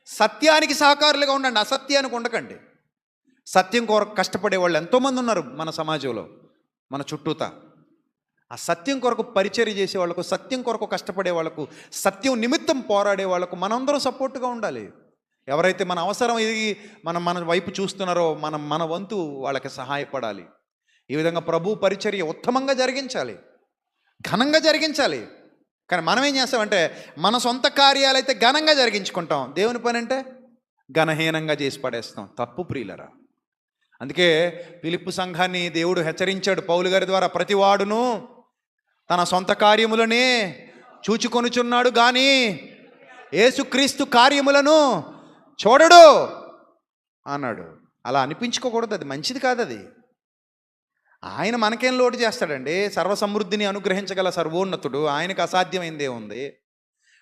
సత్యానికి సహకారులుగా ఉండండి, అసత్యానికి ఉండకండి. సత్యం కొరకు కష్టపడే వాళ్ళు ఎంతోమంది ఉన్నారు మన సమాజంలో, మన చుట్టూతా. ఆ సత్యం కొరకు పరిచర్య చేసే వాళ్ళకు, సత్యం కొరకు కష్టపడే వాళ్ళకు, సత్యం నిమిత్తం పోరాడే వాళ్ళకు మనందరం సపోర్టుగా ఉండాలి. ఎవరైతే మన అవసరం ఎదిగి మన వైపు చూస్తున్నారో మన వంతు వాళ్ళకి సహాయపడాలి. ఈ విధంగా ప్రభు పరిచర్య ఉత్తమంగా జరిగించాలి, ఘనంగా జరిగించాలి. కానీ మనం ఏం చేస్తామంటే మన సొంత కార్యాలైతే ఘనంగా జరిగించుకుంటాం, దేవుని పని అంటే ఘనహీనంగా చేసి పడేస్తాం. తప్పు ప్రియులరా. అందుకే ఫిలిప్పు సంఘాన్ని దేవుడు హెచ్చరించాడు పౌలు గారి ద్వారా. ప్రతివాడును తన సొంత కార్యములనే చూచుకొనుచున్నాడు కానీ యేసుక్రీస్తు కార్యములను చూడడు అన్నాడు. అలా అనిపించుకోకూడదు, అది మంచిది కాదు. అది ఆయన మనకేం లోటు చేస్తాడండి? సర్వసమృద్ధిని అనుగ్రహించగల సర్వోన్నతుడు, ఆయనకు అసాధ్యమైందే ఉంది.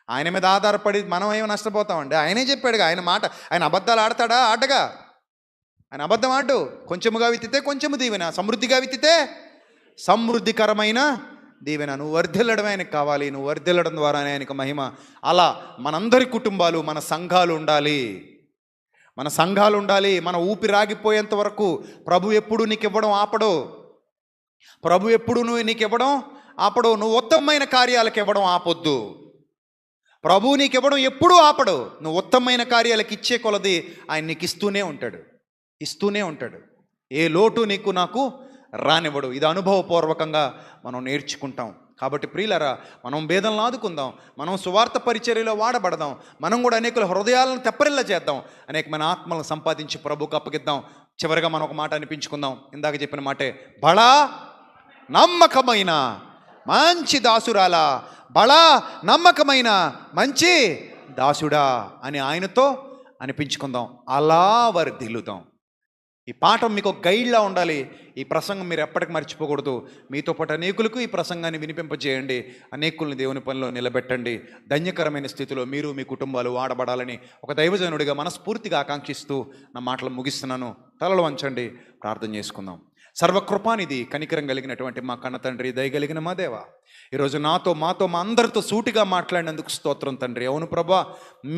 ఆయన మీద ఆధారపడి మనం ఏమి నష్టపోతామండి? ఆయనే చెప్పాడుగా, ఆయన మాట. ఆయన అబద్ధాలు ఆడతాడా? ఆడగా. ఆయన అబద్ధం ఆడు. కొంచెముగా విత్తితే కొంచెము దీవెన, సమృద్ధిగా విత్తితే సమృద్ధికరమైన దీవెన. నువ్వు వర్ధిల్లడం ఆయనకు కావాలి, నువ్వు వర్ధిల్లడం ద్వారానే ఆయనకు మహిమ. అలా మనందరి కుటుంబాలు, మన సంఘాలు ఉండాలి. మన ఊపిరాగిపోయేంత వరకు ప్రభు ఎప్పుడు నీకు ఇవ్వడం ఆపడు. ప్రభు ఎప్పుడు నీకు ఇవ్వడం ఆపడు. నువ్వు ఉత్తమమైన కార్యాలకు ఇవ్వడం ఆపొద్దు. ప్రభు నీకు ఇవ్వడం ఎప్పుడూ ఆపడు. నువ్వు ఉత్తమమైన కార్యాలకు ఇచ్చే కొలది ఆయన నీకు ఇస్తూనే ఉంటాడు. ఏ లోటు నాకు రానివ్వడు. ఇది అనుభవపూర్వకంగా మనం నేర్చుకుంటాం. కాబట్టి ప్రియులరా, మనం భేదలను ఆదుకుందాం, మనం సువార్త పరిచర్యలో వాడబడదాం, మనం కూడా అనేకుల హృదయాలను తెప్పరిల్లా చేద్దాం, అనేకమైన ఆత్మలను సంపాదించి ప్రభుకు అప్పగిద్దాం. చివరిగా మనం ఒక మాట అనిపించుకుందాం. ఇందాక చెప్పిన మాటే, బడా నమ్మకమైన మంచి దాసురాలా, బడా నమ్మకమైన మంచి దాసుడా అని ఆయనతో అనిపించుకుందాం. అలా వర్ధిల్లుదాం. ఈ పాఠం మీకు ఒక గైడ్లా ఉండాలి. ఈ ప్రసంగం మీరు ఎప్పటికి మర్చిపోకూడదు. మీతో పాటు అనేకులకు ఈ ప్రసంగాన్ని వినిపింపజేయండి. అనేకుల్ని దేవుని పనిలో నిలబెట్టండి. ధన్యకరమైన స్థితిలో మీరు మీ కుటుంబాలు వాడబడాలని ఒక దైవజనుడిగా మనస్ఫూర్తిగా ఆకాంక్షిస్తూ నా మాటలు ముగిస్తున్నాను. తలలు వంచండి, ప్రార్థన చేసుకుందాం. సర్వకృపానిధి, కనికరం కలిగినటువంటి మా కన్న తండ్రి, దయగలిగిన మా దేవ, ఈరోజు మాతో మా అందరితో సూటిగా మాట్లాడినందుకు స్తోత్రం తండ్రి. అవును ప్రభా,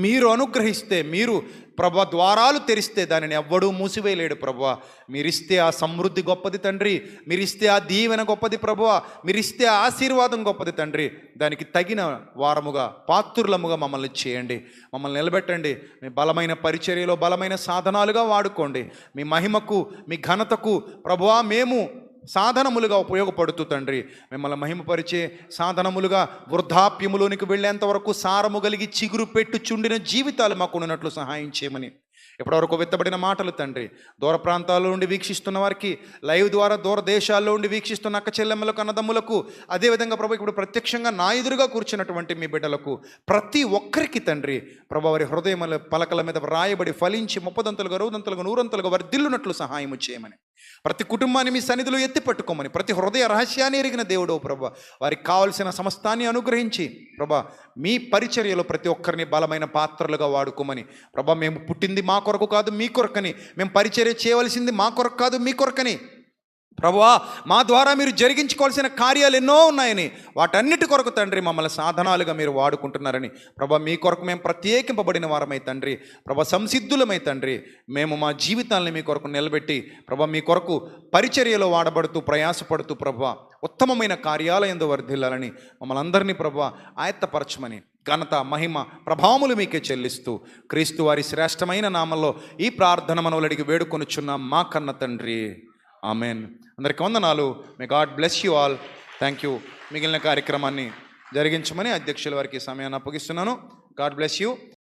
మీరు అనుగ్రహిస్తే, మీరు ప్రభా ద్వారాలు తెరిస్తే దానిని ఎవ్వడూ మూసివేయలేడు ప్రభా. మీరిస్తే ఆ సమృద్ధి గొప్పది తండ్రి, మీరిస్తే ఆ దీవెన గొప్పది ప్రభువా, మీరిస్తే ఆ ఆశీర్వాదం గొప్పది తండ్రి. దానికి తగిన వారముగా, పాత్రులముగా మమ్మల్ని చేయండి, మమ్మల్ని నిలబెట్టండి. మీ బలమైన పరిచర్యలో బలమైన సాధనాలుగా వాడుకోండి. మీ మహిమకు, మీ ఘనతకు ప్రభువా మేము సాధనములుగా ఉపయోగపడుతూ తండ్రి, మిమ్మల్ని మహిమపరిచే సాధనములుగా వృద్ధాప్యములోనికి వెళ్ళేంత వరకు సారము కలిగి చిగురు పెట్టుచుండిన జీవితాలు మాకు ఉన్నట్లు సహాయం చేయమని ఇప్పటివరకు విత్తబడిన మాటలు తండ్రి, దూర ప్రాంతాల్లో నుండి వీక్షిస్తున్న వారికి, లైవ్ ద్వారా దూర దేశాల్లో నుండి వీక్షిస్తున్న అక్క చెల్లెమ్మలకు, అన్నదమ్ములకు, అదేవిధంగా ప్రభు ఇప్పుడు ప్రత్యక్షంగా నా ఎదురుగా కూర్చున్నటువంటి మీ బిడ్డలకు, ప్రతి ఒక్కరికి తండ్రి ప్రభు వారి హృదయముల పలకల మీద రాయబడి ఫలించి 30 60 100 వర్ధిల్లునట్లు సహాయము చేయమని, ప్రతి కుటుంబాన్ని మీ సన్నిధిలో ఎత్తి పట్టుకోమని, ప్రతి హృదయ రహస్యాన్ని ఎరిగిన దేవుడు ప్రభు వారికి కావలసిన సమస్తాన్ని అనుగ్రహించి ప్రభా మీ పరిచర్యలో ప్రతి ఒక్కరిని బలమైన పాత్రలుగా వాడుకోమని ప్రభా, మేము పుట్టింది మా కొరకు కాదు మీ కొరకని, మేము పరిచర్య చేయవలసింది మా కొరకు కాదు మీ కొరకని ప్రభువా, మా ద్వారా మీరు జరిగించుకోవాల్సిన కార్యాలు ఎన్నో ఉన్నాయని, వాటన్నిటి కొరకు తండ్రి మమ్మల్ని సాధనాలుగా మీరు వాడుకుంటున్నారని ప్రభా, మీ కొరకు మేము ప్రత్యేకింపబడిన వారమై తండ్రి, ప్రభా సంసిద్ధులమై తండ్రి, మేము మా జీవితాలని మీ కొరకు నిలబెట్టి ప్రభా మీ కొరకు పరిచర్యలో వాడబడుతూ ప్రయాసపడుతూ ప్రభా ఉత్తమమైన కార్యాలయందు వర్ధిల్లాలని మమ్మల్ని అందరినీ ప్రభా ఆయత్తపరచమని ఘనత మహిమ ప్రభావములు మీకే చెల్లిస్తూ క్రీస్తు వారి శ్రేష్టమైన నామంలో ఈ ప్రార్థన మనవులడికి వేడుకొనుచున్నాం మా కన్న తండ్రి. ఆమెన్. అందరికి వందనాలు. May God bless you all. Thank you. మిగిలిన కార్యక్రమాన్ని జరిగించమని అధ్యక్షుల వారికి సమయాన్ని అప్పగిస్తున్నాను. God bless you.